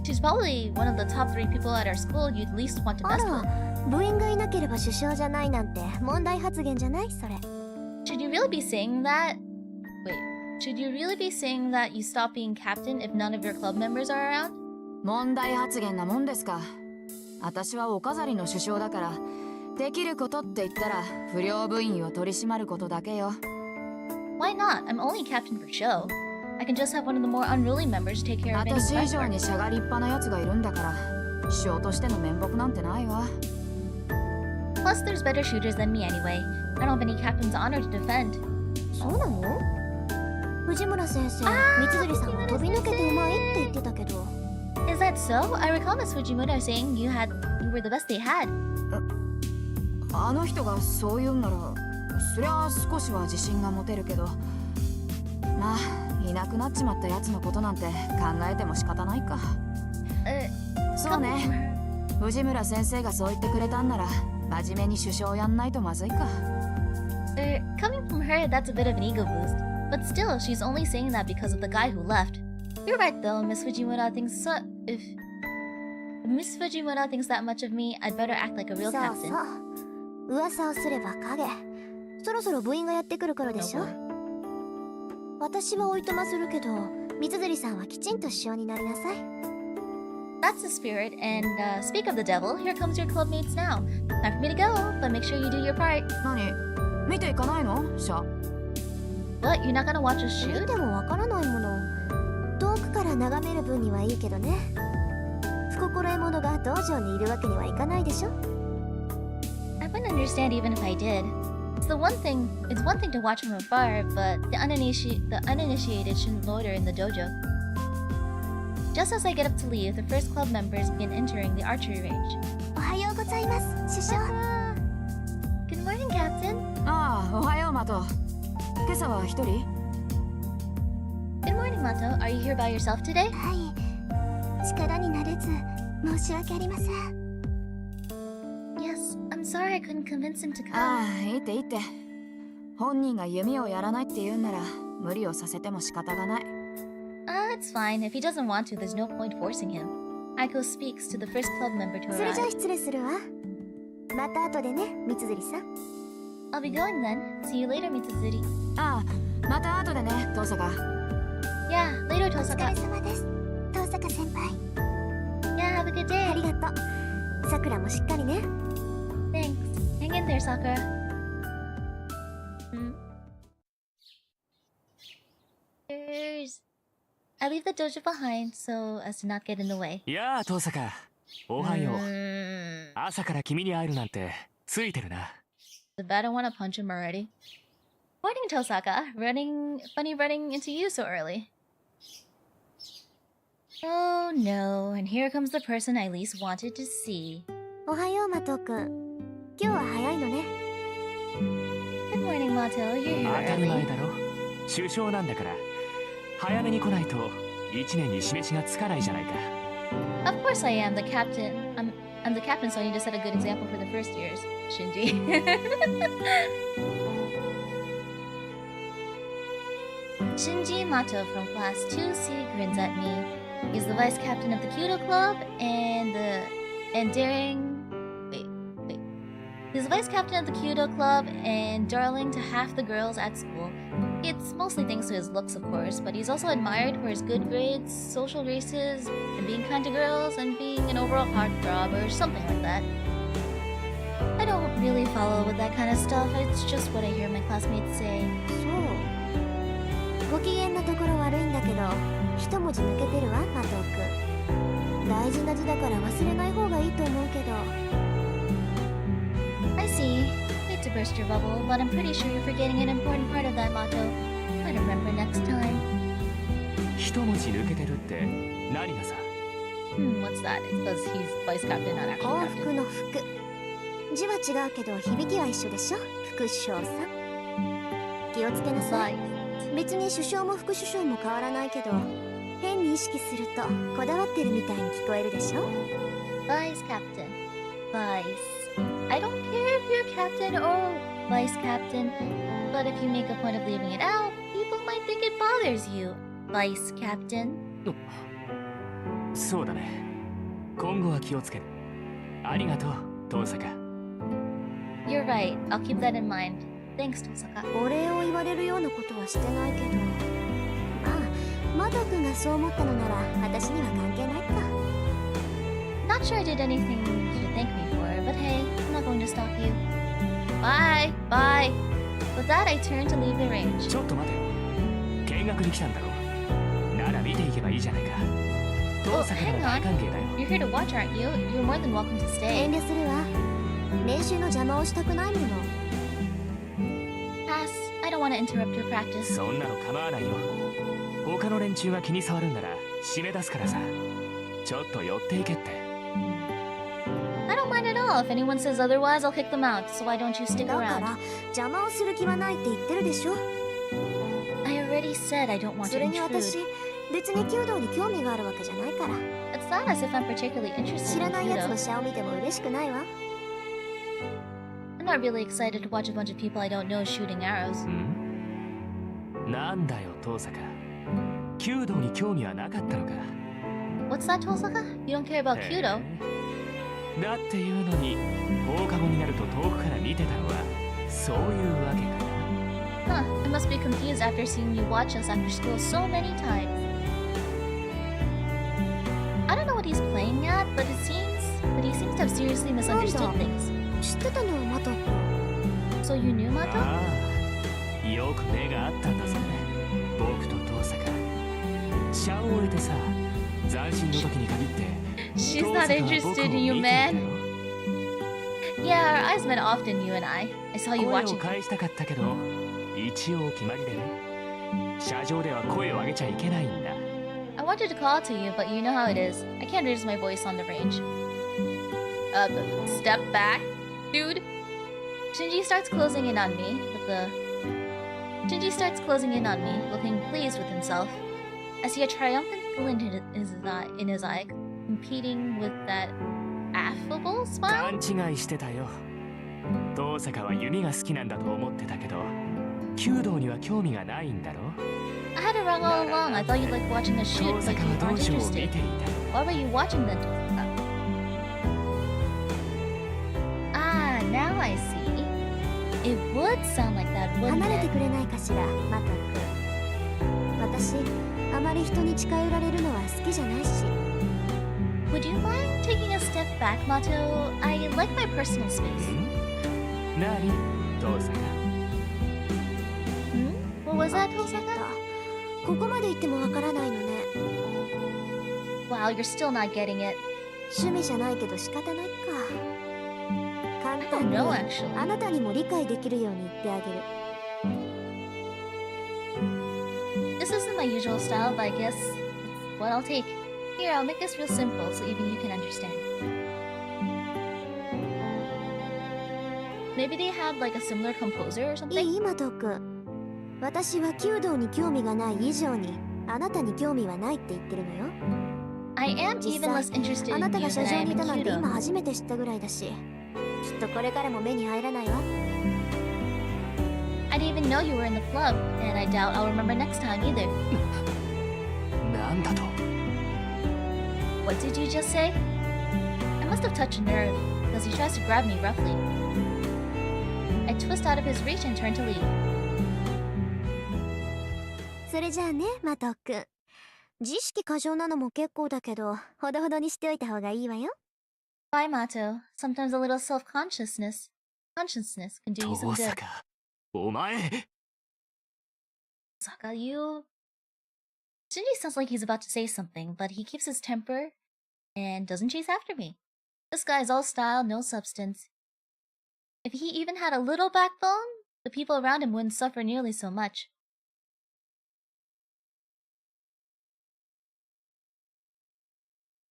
She's probably one of the top 3 people at our school you'd least want to あ mess ら、 with. 部員がいなければ首相じゃないなんて問題発言じゃないそれ。Should you really be saying that? Wait, should you really be saying that you stop being captain if none of your club members are around? 問題発言なもんですか。私はお飾りの首相だから、できることって言ったら不良部員を取り締まることだけよ。Why not? I'm only captain for show. I can just have one of the more unruly members take care of any 私以 fight 上 work. にしゃがりっぱなやつがいるんだから、首相としての面目なんてないわ。Plus, there's better shooters than me anyway. I don't have any captain's honor to defend. そうなの？藤村先生、三辻さんは飛び抜けてうまいって言ってたけど。Is that so? I recall Miss Fujimura saying you were the best they had. あの人がそう言うんなら、そりゃ少しは自信が持てるけど、まあいなくなっちまったやつのことなんて考えても仕方ないか。そうね。藤村先生がそう言ってくれたんなら、真面目に首相やんないとまずいか。Coming from her, that's a bit of an ego boost. But still, she's only saying that because of the guy who left. You're right though, Miss Fujimura thinks if Miss Fujimura thinks that much of me, I'd better act like a real そう captain. そう。噂をすれば影。そろそろ部員がやってくる頃でしょ。私はおいとまするけど、三辻さんはきちんと首相になりなさい。That's the spirit, and speak of the devil, here comes your club mates now. Time for me to go, but make sure you do your part. 何？見ていかないの？シャ。What, you're not gonna watch us 見 shoot? てもわからないもの。遠くから眺める分にはいいけどね。不心得者が道場にいるわけにはいかないでしょ。I wouldn't understand even if I did. It's one thing to watch from afar, but the uninitiated shouldn't loiter in the dojo. Just as I get up to leave, the first club members begin entering the archery range. おはようございます、首相。Good Good morning, Captain. ああ、おはようマト。今朝は一人？ Good morning, Mato. Are you here by yourself today? はい。力になれず申し訳ありません。 Yes. I'm sorry I couldn't convince him to come. ああ、いいっていいって。本人が弓をやらないって言うんなら無理をさせても仕方がない。It's fine. If he doesn't want to, there's no point forcing him. Aiko speaks to the first club member to それじゃあ arrive. 失礼するわ。また後でね、三辻さん。 I'll be going then. See you later, Mitsuzuri. ああ、また後でね、遠坂。Yeah, later, お疲 Tosaka. れ様です。遠坂先輩。 Yeah, have a good あ day. りがとう。さくらもしっかりね。 Thanks. Hang in there, Sakura. Cheers. I leave the dojo behind so as to not get in the way. やあ、遠坂。おはよう。朝から君に会えるなんてついてるな。The bad I want to punch him already. Morning, Tosaka. Funny running into you so early. Oh no, and here comes the person I least wanted to see. おはよう、マトくん。今日は早いのね。 Good morning, Mato. You're 当 here たり前 early. だろ。首相なんだから早めに来ないと一年に示しがつかないじゃないか。Of course I am the captain. I'm the captain, so I need to set a good example for the first years. Shinji. Shinji Mato from class 2C grins at me. He's the vice captain of the Kyudo club He's the vice captain of the Kyudo club and darling to half the girls at school. It's mostly thanks to his looks, of course, but he's also admired for his good grades, social graces, and being kind to girls, and being an overall heartthrob or something like that. I don't really follow with that kind of stuff. It's just what I hear my classmates say. そう。ご機嫌なところ悪いんだけど、一文字抜けてるわ、マトくん。大事な字だから忘れない方がいいと思うけど。I see. Hate to burst your bubble, but I'm pretty sure you're forgetting an important part of that motto. Might remember next time. 一文字抜けてるって何がさ。What's that? It's because he's vice captain, not actually 幸 captain. 福の福。字は違うけど響きは一緒でしょ、副首相さん。気をつけなさい。別に首相も副首相も変わらないけど、変に意識するとこだわってるみたいに聞こえるでしょ。 Vice captain. Vice. I don't care if you're captain or vice captain, but if you make a point of leaving it out, people might think it bothers you. Vice captain. そうだね。今後は気をつける。ありがとう、遠坂。You're right. I'll keep that in mind. Thanks, Tosaka. お礼を言われるようなことはしてないけど、まあ、マト君がそう思ったのなら私には関係ないか。 Not sure I did anything you should thank me for, but hey, I'm not going to stop you. Bye, bye. With that, I turn to leave the range. ちょっと待てよ。見学に来たんだろう。なら見ていけばいいじゃないか。遠坂なら大歓迎だよ。 You're here to watch, aren't you? You're more than welcome to 遠 stay. 慮するわ。練習の邪魔をしたくないもの。 Pass. I don't want to interrupt your practice. そんなの構わないよ。他の連中が気に障るんなら締め出すからさ。ちょっと寄っていけって。I don't mind at all. If anyone says otherwise, I'll kick them out. So why don't you stick だか around? ら邪魔をする気はないって言ってるでしょ。 I already said I don't want そ to れに私 intrude. 別に弓道に興味があるわけじゃないから。 It's not as if I'm particularly interested 知 in らないやつの judo. シャを見ても嬉しくないわ。 I'm not really excited to watch a bunch of people I don't know shooting arrows. なんだよ、遠坂。弓道に興味はなかったのか。 What's that, Tosaka? You don't care about へ Kyudo? えだっていうのに放課後になると遠くから見てたのはそういうわけかな。 Huh, I must be confused after seeing you watch us after school so many times. I don't know what he's playing at, but he seems to have seriously misunderstood Wanda. things. 知ってたのマト君。 So you knew Mato? ああ、よく目があったんだぜ。僕と遠坂。シャを終えてさ、斬新の時に限って She's 遠 not 坂は僕を interested 見 in you, ていた man. よ。 Yeah, our eyes met often, you and I. I saw you 声を watching. 返したかったけど、一応決まりでね。車上では声を上げちゃいけないんだ。I wanted to call to you, but you know how it is. I can't raise my voice on the range. Step back, dude. Shinji starts closing in on me with the... Shinji starts closing in on me, looking pleased with himself. I see a triumphant glint in his eye, competing with that affable smile. 勘違いしてたよ。遠坂は弓が好きなんだと思ってたけど、弓道には興味がないんだろ。I had it wrong all along. I thought you liked watching us shoot, 遠 but 坂 you は aren't 道場を見 interested. ていた。 Why were you watching then, Tosaka? Ah, now I see. It would sound like that, wouldn't 離れて it? くれないかしら、マト君。私、あまり人に近寄られるのは好きじゃないし。Would you mind taking a step back, Mato? I like my personal space. なに、遠坂。What was that, あ、消え Tosaka? た。ここまで言ってもわからないのね。 Wow, you're still not getting it. 趣味じゃないけど仕方ないか。簡 I 単 don't に know, actually. あなたにも理解できるように言ってあげる。This isn't my usual style, but I guess it's what I'll take. Here, I'll make this real simple so even you can understand. Maybe they had like a similar composer or い something? い、マト君。私は弓道に興味がない以上に、あなたに興味はないって言ってるのよ。 I am 実 even 際 less interested あ in な you たが than 車 I 上 am にい in たなんて今 Kyudo. 初めて知ったぐらいだし、きっとこれからも目に入らないわ。 I didn't even know you were in the club, and I doubt I'll remember next time either. なんだと。 What did you just say? I must have touched a nerve, because he tries to grab me roughly. I twist out of his reach and turn to leave. それじゃあね、マト君。自意識過剰なのも結構だけど、ほどほどにしておいた方がいいわよ。 Bye, Mato. Sometimes a little self-consciousness can do you some 遠 good. 坂。お前。 Saka, you... Shinji sounds like he's about to say something, but he keeps his temper and doesn't chase after me. This guy's all style, no substance. If he even had a little backbone, the people around him wouldn't suffer nearly so much.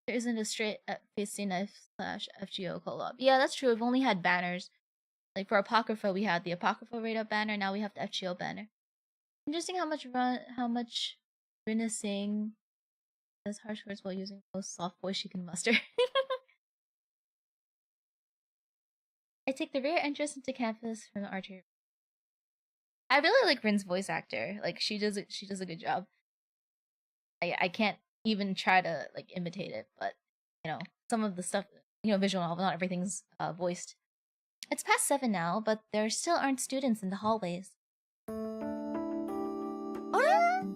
There isn't a straight facing knife / FGO collab. Yeah, that's true. We've only had banners. Like for Apocrypha, we had the Apocrypha Radar banner. Now we have the FGO banner. Interesting how much Rin is saying says harsh words while using the most soft voice she can muster. I take the rare entrance into campus from the Archery. I really like Rin's voice actor. Like she does a good job. I can't even try to like imitate it, but you know, some of the stuff, you know, visual novel, not everything's voiced. It's past 7 now, but there still aren't students in the hallways.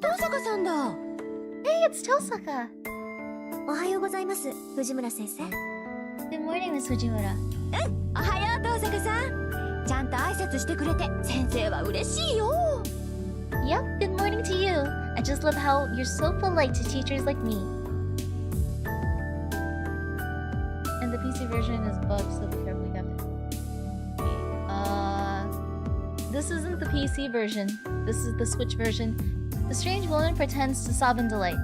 遠坂さんだ。 Hey, it's Tosaka! おはようございます、藤村先生。 Good morning, Miss Fujimura. おはよう、遠坂さん。ちゃんと挨拶してくれて、先生は嬉しいよ。 Yep, good morning to you. I just love how you're so polite to teachers like me. And the PC version is bugged, so be careful. You have to... This isn't the PC version. This is the Switch version. The strange woman pretends to sob in delight.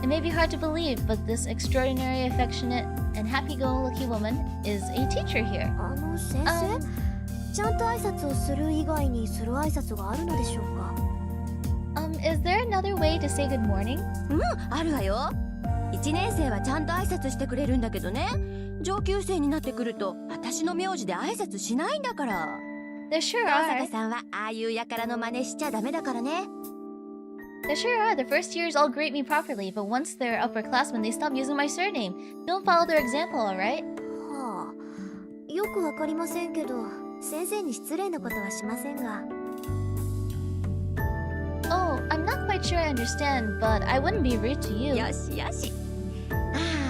It may be hard to believe, but this extraordinary, affectionate, and happy-go-lucky woman is a teacher here. 先生、ちゃんと挨拶をする以外にする挨拶があるのでしょうか。Is there another way to say good morning? あるわよ。1年生はちゃんと挨拶してくれるんだけどね、上級生になってくると私の名字で挨拶しないんだから。 There sure 遠 are. 坂さんはああいう輩の真似しちゃダメだからね。 There sure are. The first years all greet me properly, but once they're upperclassmen, they stop using my surname. Don't follow their example, alright? はあ、よくわかりませんけど、先生に失礼なことはしませんが。 Oh, I'm not quite sure I understand, but I wouldn't be rude to you. よしよし。あ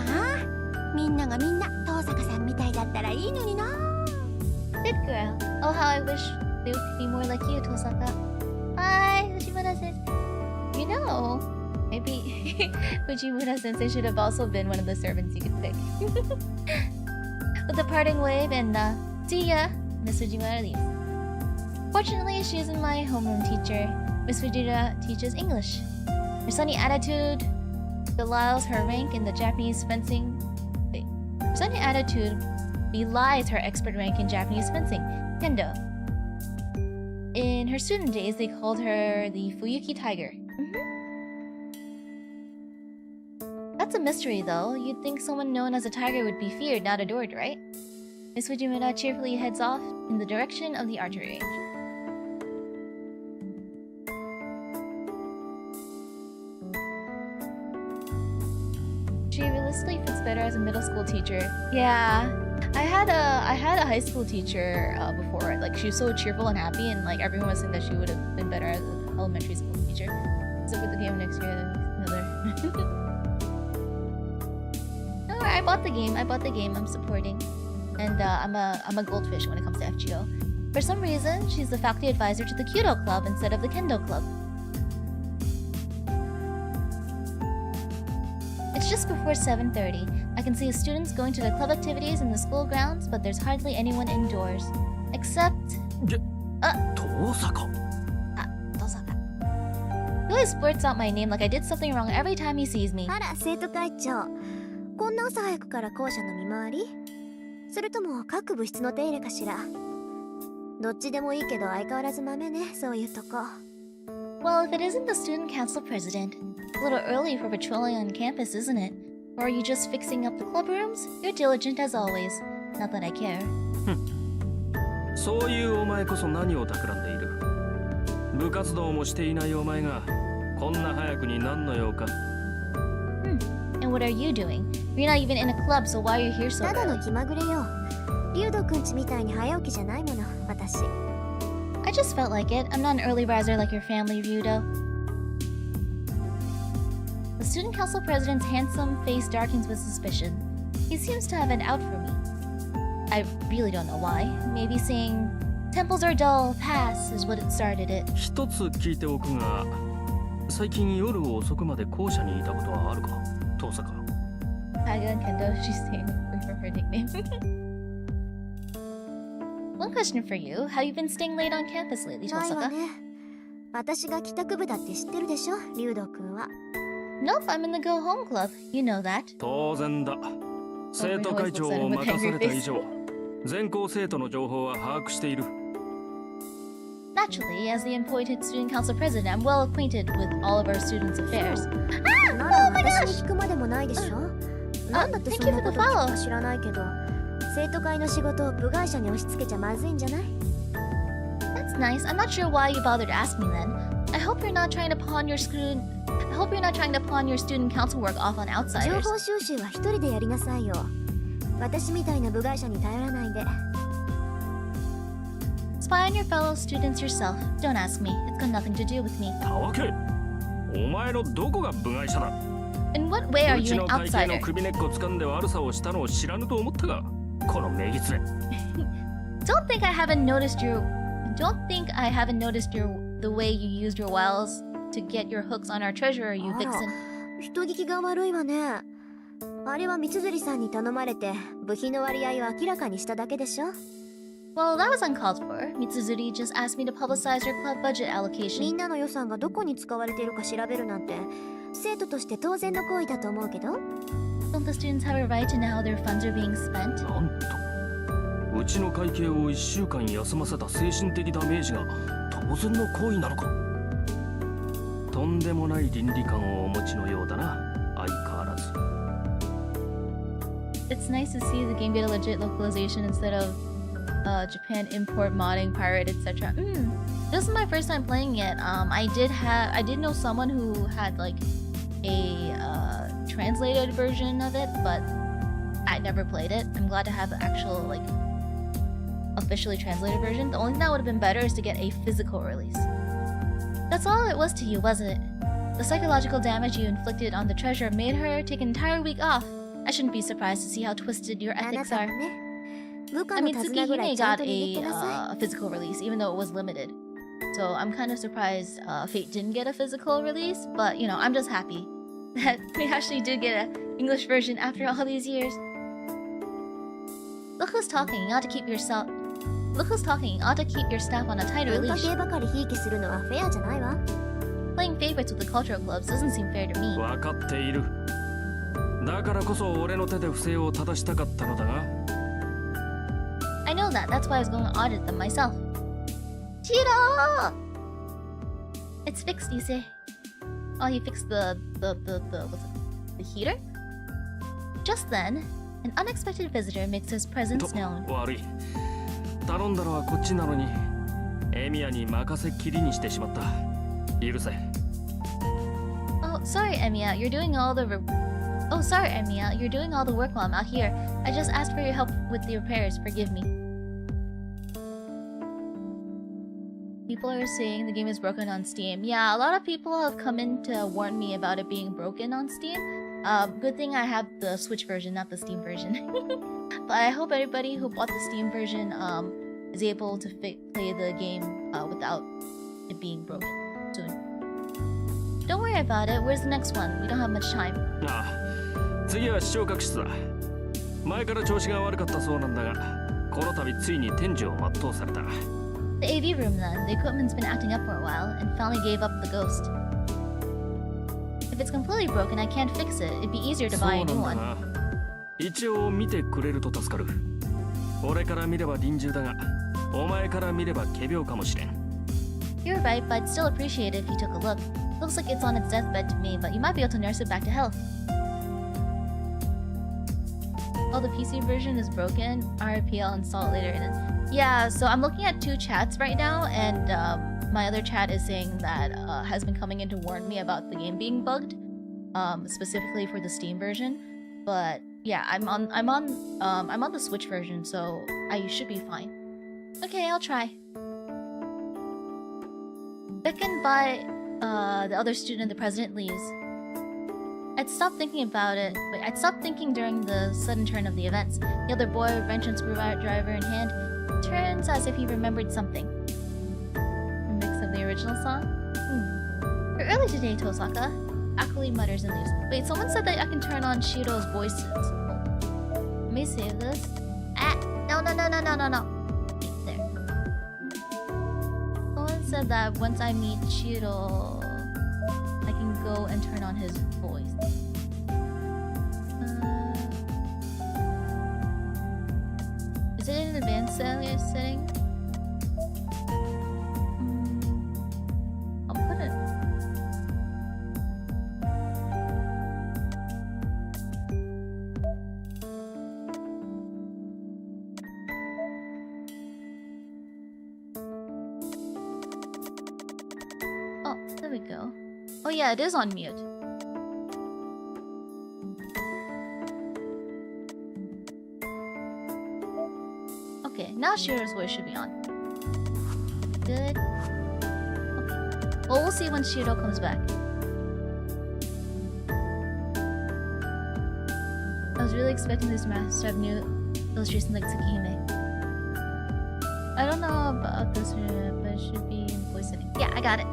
あ、みんながみんな遠坂さんみたいだったらいいのにな。 Good girl. Oh, how I wish they would be more like you, Tosaka. Hi, Fujimura-sensei. You know, maybe Fujimura-sensei should have also been one of the servants you could pick. With a parting wave and see ya, Miss Fujimura leaves. Fortunately, she isn't my homeroom teacher. Miss Fujimura teaches English. Her sunny attitude belies her rank in the Japanese fencing. Wait, her sunny attitude belies her expert rank in Japanese fencing, kendo. In her student days, they called her the Fuyuki Tiger. That's a mystery, though. You'd think someone known as a tiger would be feared, not adored, right? Miss Fujimura cheerfully heads off in the direction of the archery range. She realistically fits better as a middle school teacher. Yeah, I had a high school teacher before. Like, she was so cheerful and happy, and like everyone was saying that she would have been better as an elementary school teacher. So with the game next year, another. No, I bought the game. I'm supporting, and I'm a goldfish when it comes to FGO. For some reason, she's the faculty advisor to the Kyudo Club instead of the Kendo Club. It's just before 7:30. I can see students going to the club activities in the school grounds, but there's hardly anyone indoors. Except... Tosaka. Tosaka. He always blurts out my name like I did something wrong every time he sees me. あら、生徒会長。こんな朝早くから校舎の見回り？それとも各部室の手入れかしら？どっちでもいいけど相変わらず豆ね、そういうとこ。Well, if it isn't the student council president, a little early for patrolling on campus, isn't it? Or are you just fixing up the club rooms? You're diligent as always. Not that I care. そういうお前こそ何を企んでいる。部活動もしていないお前がこんな早くに何の用か。And what are you doing? You're not even in a club, so why are you here so ただの early? 気まぐれよ。リュウドくんちみたいに早起きじゃないもの、私。I just felt like it. I'm not an early riser like your family, Ryudo. The student council president's handsome face darkens with suspicion. He seems to have an out for me. I really don't know why. Maybe saying, temples are dull, pass, is what it started it. 一つ聞いておくが、最近夜遅くまで校舎にいたことはあるか、遠坂。Taga and Kendo, she's staying away from her nickname. One question for you. Have you been staying late on campus lately, ないわ Tosaka? ね。私が帰宅部だって知ってるでしょ、リュウドくんは。Nope, I'm in the Go Home Club. You know that. 当然だ。生徒会長を任された以上、全校生徒の情報は把握している。Naturally, as the appointed student council president, I'm well acquainted with all of our students' affairs. なら私に聞くまでもないでしょ。なんだってそんな thank you こ for と the 聞く follow. か知らないけど、生徒会の仕事を部外者に押し付けちゃまずいんじゃない？ That's nice. I'm not sure why you bothered to ask me then. I hope you're not trying to pawn your student council work off on 情 outsiders. 報収集は一人でやりなさいよ。私みたいな部外者に頼らないで。 Spy on your fellow students yourself. Don't ask me. It's got nothing to do with me. たわけ。お前のどこが部外者だ。 In what way are う you ち an の会計の outsider? 首根っこ掴んで悪さをしたのを知らぬと思ったが、このめぎつれ。Don't think I haven't noticed the way you used your wiles to get your hooks on our treasurer, you あら、 vixen. 人聞きが悪いわね。あれは三辻さんに頼まれて部費の割合を明らかにしただけでしょ。 Well, that was uncalled for. Mitsuzuri just asked me to publicize your club budget み allocation. んなの予算がどこに使われているか調べるなんて生徒として当然の行為だと思うけど。 Don't the students have a right to know how their funds are being spent? なんと、うちの会計を1週間休ませた精神的ダメージが当然の行為なのか。とんでもない倫理観をお持ちのようだな、相変わらず。 It's nice to see the game get a legit localization instead of Japan import modding, pirate, etc. This is my first time playing it. I did know someone who had like a translated version of it, but I never played it. I'm glad to have the actual like officially translated version. The only thing that would have been better is to get a physical release. That's all it was to you, wasn't it? The psychological damage you inflicted on the treasurer made her take an entire week off. I shouldn't be surprised to see how twisted your あな ethics た are. もね、部下 I の mean, 手綱ぐらい Tsukihime ちゃん got と握ってなさ a physical release, even though it was limited. So I'm kind of surprised Fate didn't get a physical release, but you know, I'm just happy that we actually did get an English version after all these years. Look who's talking. You ought to keep yourself. Look who's talking. You ought to keep your staff on a い。 tighter 文化 leash. 系ばかりひいきするのはフェアじゃないわ。 Playing favorites with the cultural clubs doesn't seem fair to me. 分かっている。だからこそ俺の手で不正を正したかったのだが、that. That's why I was going to audit them myself. Cheeto! It's fixed, you say. Oh, he fixed the what's it? The heater? Just then, an unexpected visitor makes his presence known. 悪い。頼んだのはこっちなのに、エミヤに任せっきりにしてしまった。許せ。Oh, sorry, Emiya. You're doing all the work while I'm out here. I just asked for your help with the repairs. Forgive me. People are saying the game is broken on Steam. Yeah, a lot of people have come in to warn me about it being broken on Steam. Good thing I have the Switch version, not the Steam version. But I hope everybody who bought the Steam version is able to play the game without it being broken soon. Don't worry about it. Where's the next one? We don't have much time. ああ、次は視聴覚室だ。前から調子が悪かったそうなんだが、この度ついに天寿を全うされた。The AV room then. The equipment's been acting up for a while and finally gave up the ghost. If it's completely broken, I can't fix it. It'd be easier to buy a new one. 一応見てくれると助かる。俺から見れば臨終だが、お前から見れば仮病かもしれん。You're right, but I'd still appreciate it if you took a look. Looks like it's on its deathbed to me, but you might be able to nurse it back to health. Oh, the PC version is broken. RPL install it later. Yeah, so I'm looking at two chats right now, and my other chat is saying that has been coming in to warn me about the game being bugged, specifically for the Steam version. But yeah, I'm on the Switch version, so I should be fine. Okay, I'll try. Beckoned by the other student, the president leaves. I'd stopped thinking about it. Wait, I'd stopped thinking during the sudden turn of the events. The other boy, wrench and screwdriver in hand, turns as if he remembered something. Remix of the original song? You're early today, Tosaka. Archery mutters and leaves. Wait, someone said that I can turn on Shiro's voices. Let me save this. Ah! No. There. Someone said that once I meet Shiro, I can go and turn on his voice. Is it in advanced setting? I'll put it. Oh, there we go. Oh yeah, it is on mute. Okay, now Shiro's voice should be on. Good. Okay. Well, we'll see when Shiro comes back. I was really expecting this master to have new illustration like Tsukihime. I don't know about this, but it should be in voice setting. Yeah, I got it.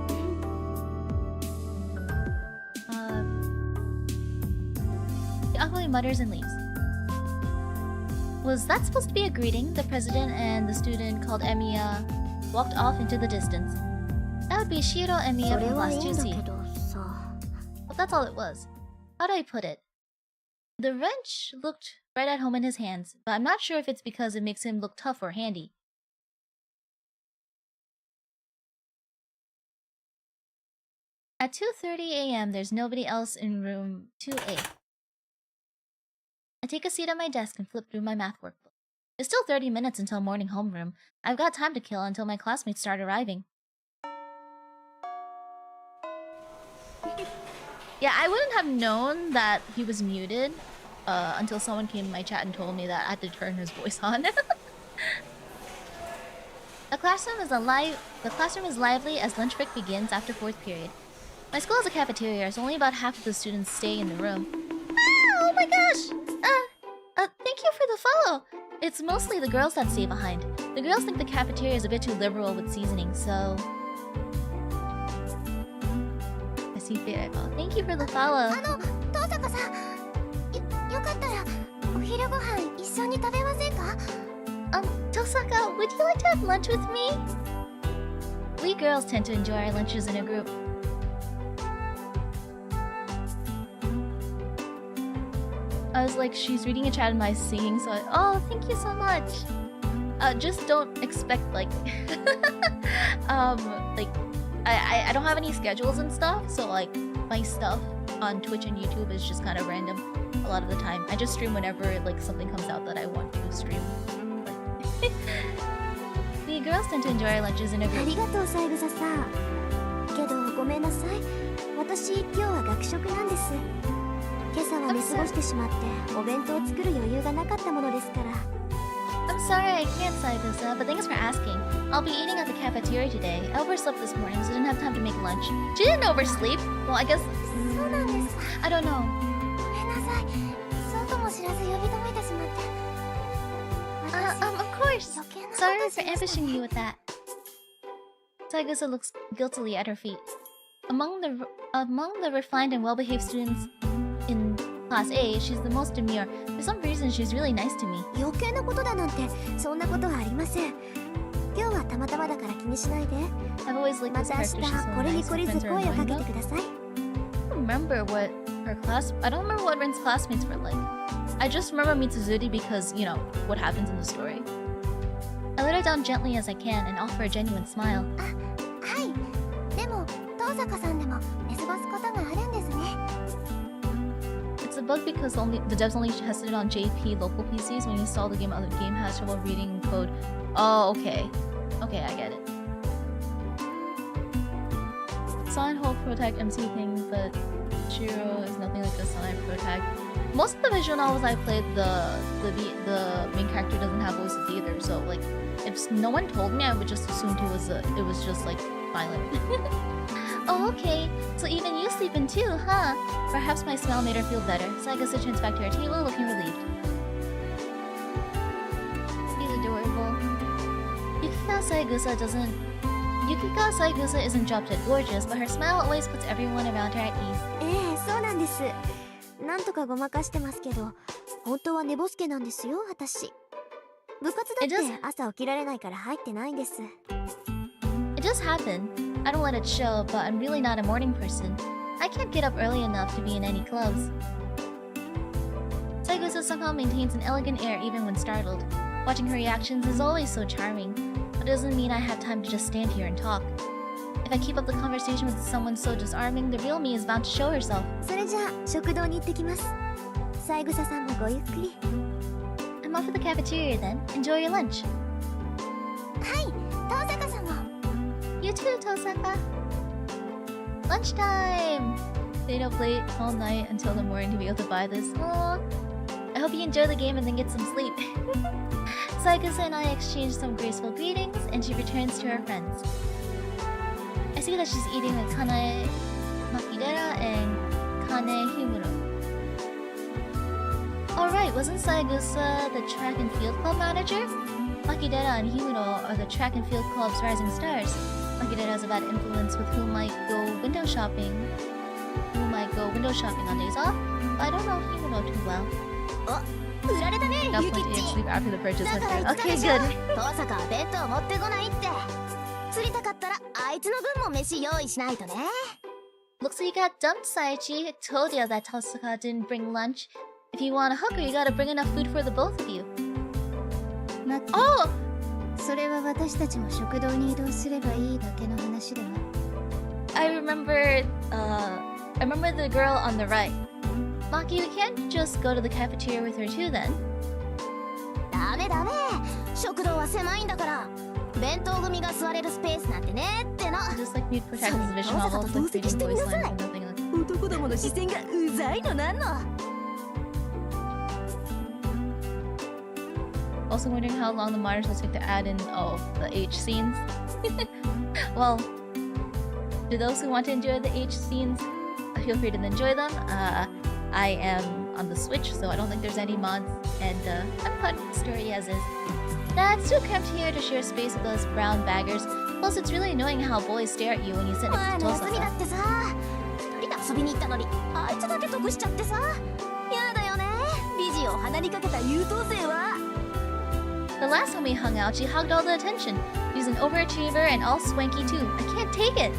The uncle mutters and leaves. Was that supposed to be a greeting? The president and the student called Emiya walked off into the distance. That would be Shiro Emiya from last Tuesday. But that's all it was. How do I put it? The wrench looked right at home in his hands, but I'm not sure if it's because it makes him look tough or handy. At 2:30 a.m., there's nobody else in room 2A. I take a seat at my desk and flip through my math workbook. It's still 30 minutes until morning homeroom. I've got time to kill until my classmates start arriving. Yeah, I wouldn't have known that he was muted until someone came in my chat and told me that I had to turn his voice on. The classroom is lively as lunch break begins after 4th period. My school has a cafeteria, so only about half of the students stay in the room. Ah, oh my gosh! Thank you for the follow! It's mostly the girls that stay behind. The girls think the cafeteria is a bit too liberal with seasoning, so... I see fair. Thank you for the follow. Tosaka, would you like to have lunch with me? We girls tend to enjoy our lunches in a group. I was like, she's reading a chat in my singing, so oh, thank you so much. just don't expect like like I don't have any schedules and stuff, so like my stuff on Twitch and YouTube is just kind of random a lot of the time. I just stream whenever like something comes out that I want to stream. The girls tend to enjoy our lunches in a あ group. りがとう三枝さん。けどごめんなさい。私今日は学食なんです。今朝は寝過ごしてしまってお弁当を作る余裕がなかったものですから。I'm sorry I can't say this, but thanks for asking. I'll be eating at the cafeteria today. I overslept this morning, so I didn't have time to make lunch. She didn't oversleep. Well, I guess そうなんですか。 I don't know. ごめんなさい。そうとも知らず呼び止めてしまって。Of course. 余計なこと Sorry し for ました ambushing you with that. Saigusa looks guiltily at her feet. Among the refined and well-behaved students in Class A, she's the most demure. For some reason, she's really nice to me. 余計なことだなんてそんなことはありません。今日はたまたまだから気にしないで。 I've always liked ま this た明 character. 日 She's so これに nice. 懲 Her りず friends are 声をか annoying け though. てください。 I don't remember what her class. I don't remember what Ren's classmates were like. I just remember Mitsuzuri because, you know, what happens in the story. I let her down gently as I can and offer a genuine smile. はい。でも遠坂さんでも寝過ごすことがあるんですね。 It's a bug because the devs only tested it on JP local PCs. When you install the game, other game has trouble reading code. Oh, okay. Okay, I get it. Silent Hole Protag MC thing, but Shiro is nothing like the Silent Protag. Most of the visual novels I played, the main character doesn't have voices either. So like, if no one told me, I would just assume it was just like silent. Oh, okay. So even you sleep in too, huh? Perhaps my smile made her feel better. Saigusa turns back to her table, looking relieved. He's adorable. Yukika Saigusa isn't dropped dead gorgeous, but her smile always puts everyone around her at ease. ええ、そうなんです。なんとかごまかしてますけど、本当は寝ぼすけなんですよ、私。部活だって朝起きられないから入ってないんです。It does happen. I don't let it show, but I'm really not a morning person. I can't get up early enough to be in any clubs. Saigusa somehow maintains an elegant air even when startled. Watching her reactions is always so charming, but it doesn't mean I have time to just stand here and talk. If I keep up the conversation with someone so disarming, the real me is bound to show herself. それじゃあ食堂に行ってきます。三枝さんもごゆっくり。I'm off to the cafeteria then. Enjoy your lunch. はい、遠坂さんも。You too, Tosaka. Lunchtime! Stayed up late all night until the morning to be able to buy this. Aww. I hope you enjoy the game and then get some sleep. Saigusa and I exchange some graceful greetings, and she returns to her friends. I see that she's eating with Kanae Makidera and Kane Himuro. Alright, wasn't Saigusa the track and field club manager? Makidera and Himuro are the track and field club's rising stars. Makidera has a bad influence with who might go window shopping on days off, but I don't know Himuro too well. 売られたね、 Got ゆき plenty っ of ち。 sleep after the purchase だ went から through. 言った Okay, でしょ。 good. 遠坂は弁当持ってこないって。釣りたかったらあいつの分も飯用意しないとね。Looks like you got dumped, Saichi. Told you that Tosaka didn't bring lunch. If you want a hooker, you gotta bring enough food for the both of you. 待って。Oh! それは私たちも食堂に移動すればいいだけの話では。I remember the girl on the right. Maki, you can't just go to the cafeteria with her too then. ダメダメ。食堂は狭いんだから。弁当組が座れるスペースなんてねっての。 Just like mute protagonist visual novels, like reading voice lines and nothing like 男どもの視線がうざいのなんの。Also wondering how long the monitors will take to add in the H scenes. Well, to those who want to enjoy the H scenes, feel free to enjoy them. I am on the Switch, so I don't think there's any mods, and I'm caught in the story as is. Nah, it's too cramped here to share space with those brown baggers. Plus, it's really annoying how boys stare at you when you sit 前 next の to 休みだ Tosaka. ってさ。一人で遊びに行ったのに、あいつだけ得しちゃってさ。やだよね。美人を鼻にかけた優等生は。The last time we hung out, she hogged all the attention. She's an overachiever and all swanky too. I can't take it!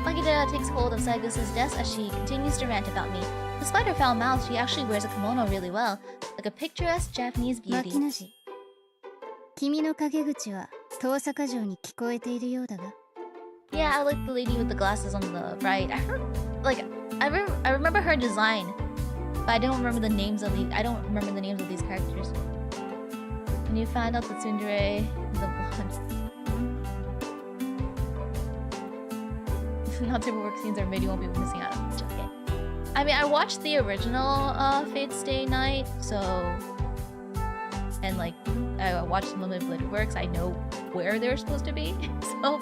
Makidera takes hold of Saigusa's desk as she continues to rant about me. Despite her foul mouth, she actually wears a kimono really well, like a picturesque Japanese 巻 beauty. きなし。君の陰口は遠坂城に聞こえているようだが。 Yeah, I like the lady with the glasses on the right. I remember her design, but I don't remember the names of I don't remember the names of these characters. When you find out that Tsundere is a blonde. Not super work scenes are made, you won't be missing out on much. Okay. I mean, I watched the original Fate Stay Night, so... And like, I watched Limited Blade Works, I know where they're supposed to be. So,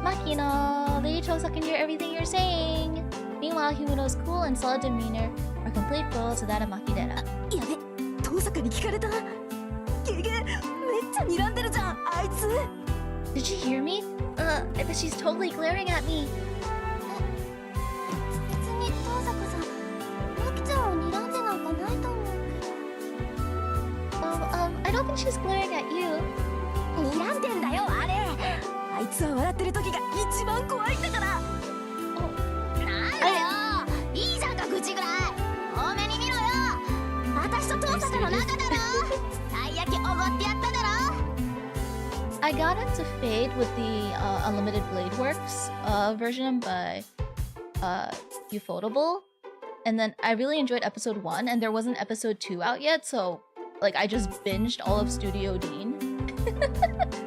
Makino, the Chosa can hear everything you're saying. Meanwhile, Humuno's cool and solid demeanor are complete foils to that of Makidera. やべ、遠坂に聞かれた。ゲゲ、めっちゃ睨んでるじゃん、あいつ。Did you hear me? I bet she's totally glaring at me. 別に遠坂さん、マキちゃんを睨んでなんかないと思うけど。I don't think she's glaring at you. 睨んでんだよ、あれ。あいつは笑ってる時が一番怖いんだから。なんだよ、いいじゃんか口ぐらい。多めに見ろよ。私と遠坂の仲だろ。たい焼きおごってやっただろ。I got into Fade with the Unlimited Blade Works version by Ufotable, and then I really enjoyed episode 1, and there wasn't episode 2 out yet, so like I just binged all of Studio Dean.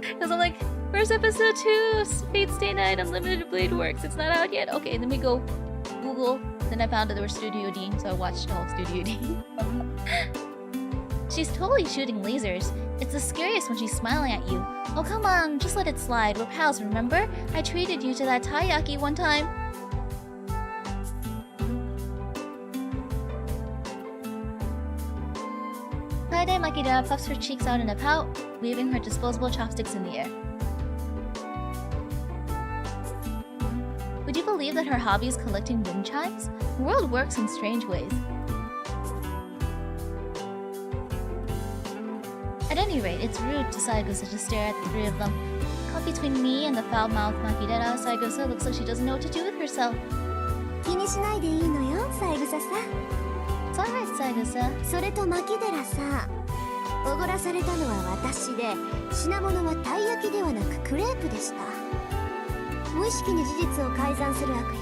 Because I'm like, where's episode 2? Fate Stay Night Unlimited Blade Works. It's not out yet. Okay, then we go Google. Then I found that there was Studio Dean, so I watched all of Studio Dean. She's totally shooting lasers. It's the scariest when she's smiling at you. Oh, come on, just let it slide. We're pals, remember? I treated you to that taiyaki one time. Kaede Makidera puffs her cheeks out in a pout, waving her disposable chopsticks in the air. Would you believe that her hobby is collecting wind chimes? The world works in strange ways. At any rate, it's rude to Saigosa to stare at the three of them. Caught between me and the foul-mouthed Makidera, Saigosa looks like she doesn't know what to do with herself. 気にしないでいいのよ、三枝さん。 It's alright, Saigosa. それと牧寺さん、おごらされたのは私で、品物はたい焼きではなくクレープでした。無意識に事実を改ざんする悪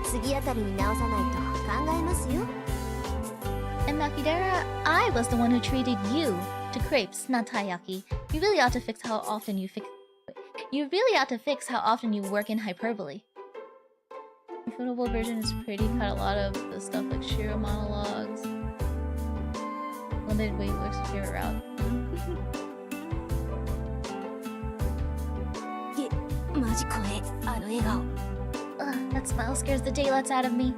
癖、次あたりに直さないと考えますよ。 And Makidera, I was the one who treated you to crepes, not taiyaki. You really ought to fix how often you work in hyperbole. The footable version is pretty. Cut a lot of the stuff like Shiro monologues. Limited weight works your favorite route. マジ怖え、あの笑顔。That smile scares the daylights out of me.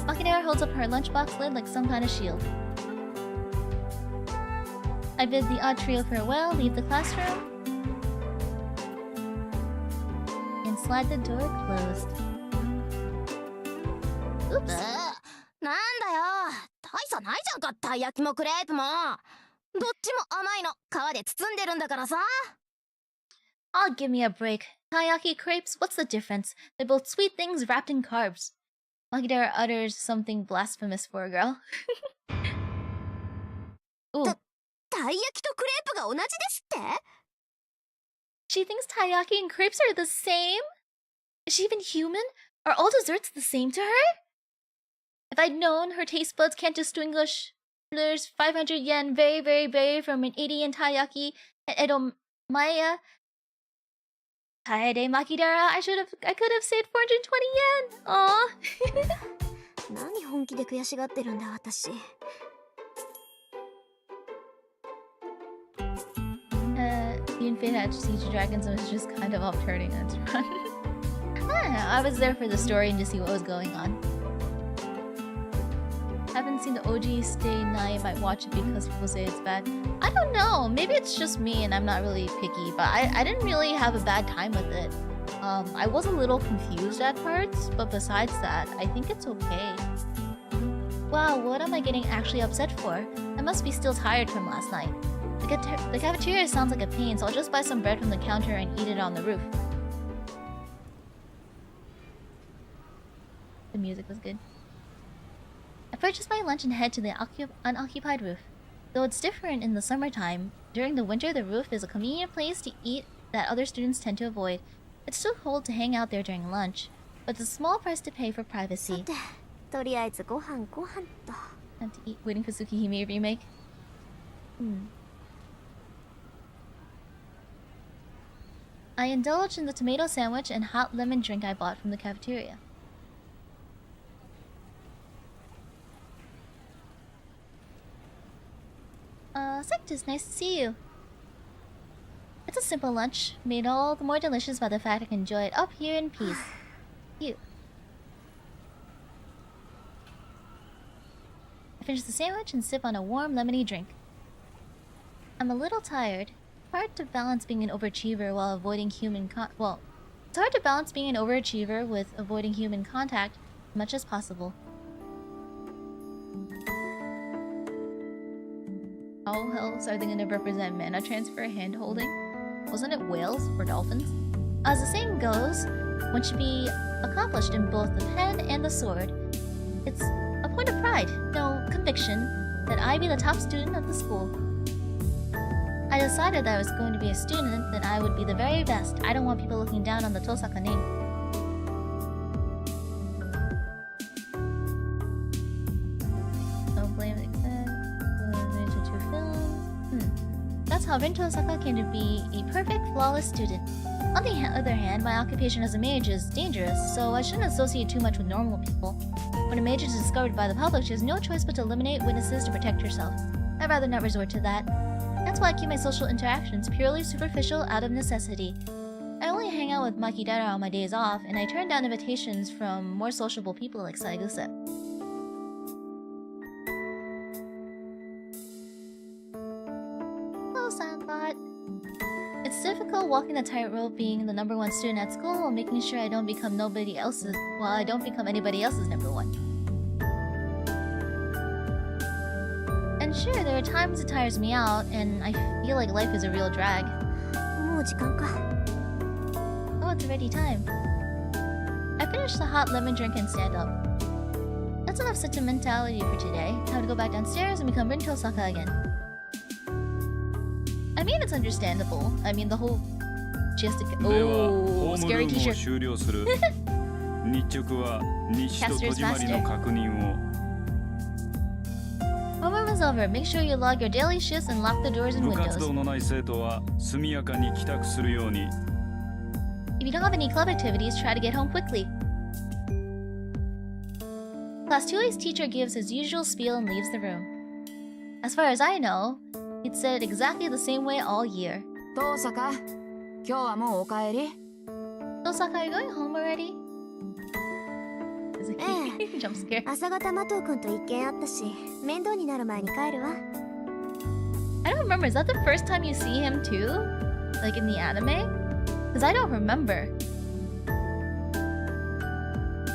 Makidera holds up her lunchbox lid like some kind of shield. I bid the odd trio farewell, leave the classroom, and slide the door closed. Oops. なんだよ、大差ないじゃんか、たい焼きもクレープも。どっちも甘いの、皮で包んでるんだからさ。Oh, give me a break. Taiyaki crepes, what's the difference? They're both sweet things wrapped in carbs. Makidera utters something blasphemous for a girl. Ooh. たい焼きとクレープが同じですって？ She thinks taiyaki and crepes are the same? Is she even human? Are all desserts the same to her? If I'd known her taste buds can't distinguish Fleurs 500 yen very, very, very from an 80 yen taiyaki at Edomaya Kaede Makidera, I could have saved 420 yen. Aw. 何本気で悔しがってるんだ私。Being Fate had Siege Dragons was just kind of off turning on its run. I don't know, I was there for the story and to see what was going on. Haven't seen the OG Stay Night, might watch it because people say it's bad. I don't know, maybe it's just me and I'm not really picky, but I didn't really have a bad time with it. I was a little confused at parts, but besides that, I think it's okay. Wow, what am I getting actually upset for? I must be still tired from last night. The cafeteria sounds like a pain, so I'll just buy some bread from the counter and eat it on the roof. The music was good. I purchased my lunch and head to the unoccupied roof. Though it's different in the summertime, during the winter the roof is a convenient place to eat that other students tend to avoid. It's still cold to hang out there during lunch, but it's a small price to pay for さ privacy. てとりあえずご飯と Time to eat, waiting for Tsukihime remake. I indulged in the tomato sandwich and hot lemon drink I bought from the cafeteria. Sectus, nice to see you. It's a simple lunch, made all the more delicious by the fact I can enjoy it up here in peace. You. I finish the sandwich and sip on a warm lemony drink. I'm a little tired. Hard to balance being an overachiever while avoiding human it's hard to balance being an overachiever with avoiding human contact as much as possible. How else are they gonna represent mana transfer hand holding? Wasn't it whales or dolphins? As the saying goes, one should be accomplished in both the pen and the sword. It's a point of pride, no conviction, that I be the top student of the school. I decided that I was going to be a student, then I would be the very best. I don't want people looking down on the Tosaka name. Don't blame the two films. That's how Rin Tosaka came to be a perfect, flawless student. On the other hand, my occupation as a mage is dangerous, so I shouldn't associate too much with normal people. When a mage is discovered by the public, she has no choice but to eliminate witnesses to protect herself. I'd rather not resort to that. That's why I keep my social interactions purely superficial out of necessity. I only hang out with Makidara on my days off, and I turn down invitations from more sociable people like Saiguse. Hello, Sandbot. It's difficult walking the tightrope being the #1 student at school while making sure I don't become anybody else's #1. And sure, there are times it tires me out, and I feel like life is a real drag. もう時間か Oh, it's already time. I finished the hot lemon drink and stand up. That's enough sentimentality for today. Time to go back downstairs and become Rin Tosaka again. I mean, it's understandable. I mean, the whole... She has to... では Oh, ホームル scary ームを t-shirt. 終了する日直は日誌と戸締まりの確認を Homeroom is over. Make sure you log your daily shifts and lock the doors and 部活 windows. 動のない生徒は速やかに帰宅するように If you don't have any club activities, try to get home quickly. Class 2A's teacher gives his usual spiel and leaves the room. As far as I know, he'd said it exactly the same way all year. 遠坂、今日はもうお帰り Tosaka, are you going home already? Jump scare. 朝方麻藤君と一見あったし面倒になる前に帰るわ I don't remember. Is that the first time you see him too? Like in the anime? Because I don't remember.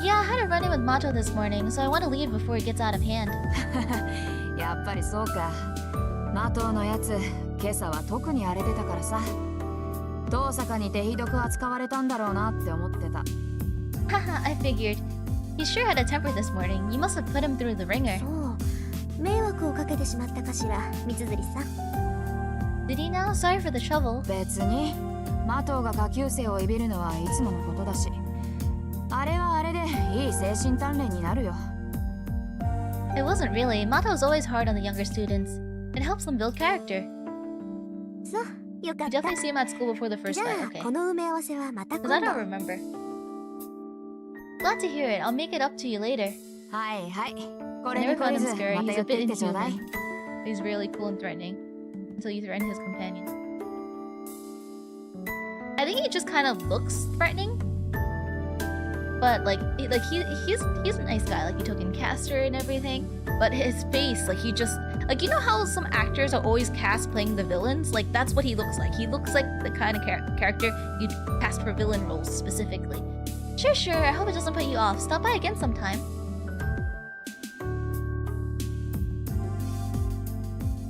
Yeah, I had a run-in with Mato this morning, so I want to leave before it gets out of hand. やっぱりそうかマトウのやつ今朝は特に荒れてたからさ遠坂にてひどく扱われたんだろうなって思ってた Haha, I figured. He sure had a temper this morning. You must have put him through the ringer. そう迷惑をかけてしまったかしら三辻さん Did he now? Sorry for the trouble. 別にマトウが下級生をいびるのはいつものことだしあれはあれでいい精神鍛錬になるよ It wasn't really. Mato's always hard on the younger students. It helps them build character. そうよか You った definitely see him at school before the first じゃ night. あ Okay. この埋め合わせはまた Because I 今 don't 度 remember. Glad to hear it. I'll make it up to you later. はいはいこ I れ never に懲 found り him ず scary. また He's 寄 a って bit きてちょうだい inhuman. He's really cool and threatening. Until you threaten his companion. I think he just kind of looks threatening. But he's a nice guy. Like he took in caster and everything. But his face, like he just like you know how some actors are always cast playing the villains? Like that's what he looks like. He looks like the kind of character you'd cast for villain roles specifically. Sure. I hope it doesn't put you off. Stop by again sometime.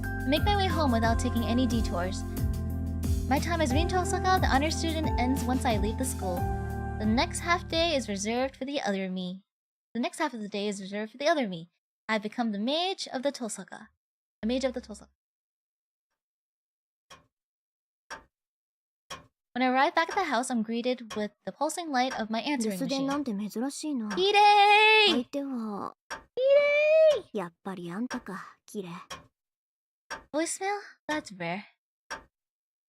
I make my way home without taking any detours. My time as Rin Tosaka, the honor student, ends once I leave the school. The next half day is reserved for the other me. The next half of the day is reserved for the other me. I've become the mage of the Tosaka. A mage of the Tosaka. When I arrive back at the house, I'm greeted with the pulsing light of my 留 answering 守電 machine. なんて珍しいな。 Kirei! 相手はやっぱりあんたか、キレ。 Voicemail? That's rare.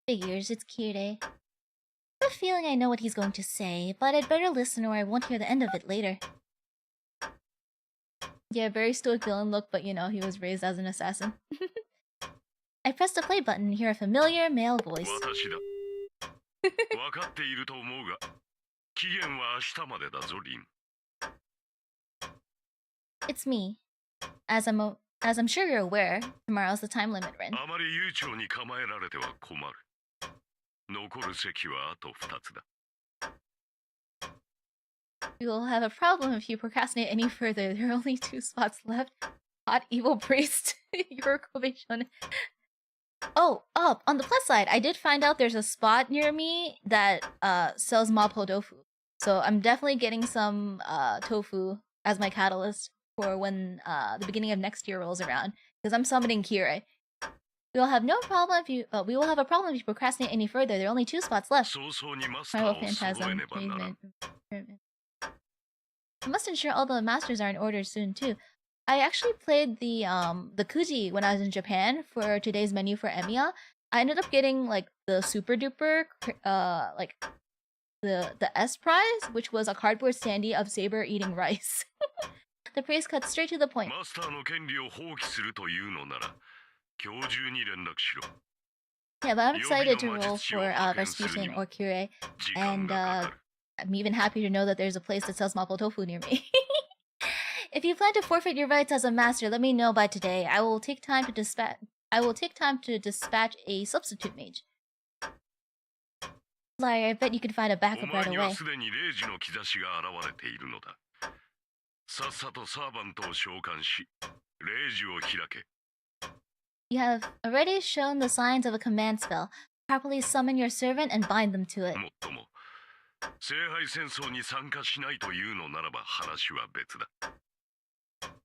Figures, it's Kirei. I have a feeling I know what he's going to say, but I'd better listen or I won't hear the end of it later. Yeah, very stoic villain look, but you know, he was raised as an assassin. I press the play button and hear a familiar male voice. 私だ。分かっていると思うが、期限は明日までだぞ、リン。It's me. As I'm sure you're aware, tomorrow's the time limit, Rin. あまり悠長に構えられては困る。残る席はあと2つだ。You'll have a problem if you procrastinate any further. There are only 2 spots left. Hot evil priest. You're Shonen. Oh, on the plus side, I did find out there's a spot near me that sells mapo tofu. So I'm definitely getting some tofu as my catalyst for when the beginning of next year rolls around. Because I'm summoning Kirei. We will have a problem if you procrastinate any further. There are only 2 spots left. 早々にマスタ Primal ーを揃え Phantasm, ねばならん。 Pavement. I must ensure all the masters are in order soon too. I actually played the Kuji when I was in Japan for today's menu for Emiya. I ended up getting like the super duper like the S prize, which was a cardboard standee of Saber eating rice. The priest cut straight to the point. マスターの権利を放棄するというのなら、今日中に連絡しろ。 Yeah, but I'm excited to roll for Rasputin or Kirei, 時間 and がかかる。 I'm even happy to know that there's a place that sells mapo tofu near me. If you plan to forfeit your rights as a master, let me know by today. I will take time to dispatch a substitute mage. Liar, I bet you can find a お backup 前 right には away. すでに0時の兆しが現れているのだ。さっさとサーバントを召喚し、0時を開け。 You have already shown the signs of a command spell. Properly summon your servant and bind them to it. もっとも、聖杯戦争に参加しないというのならば話は別だ。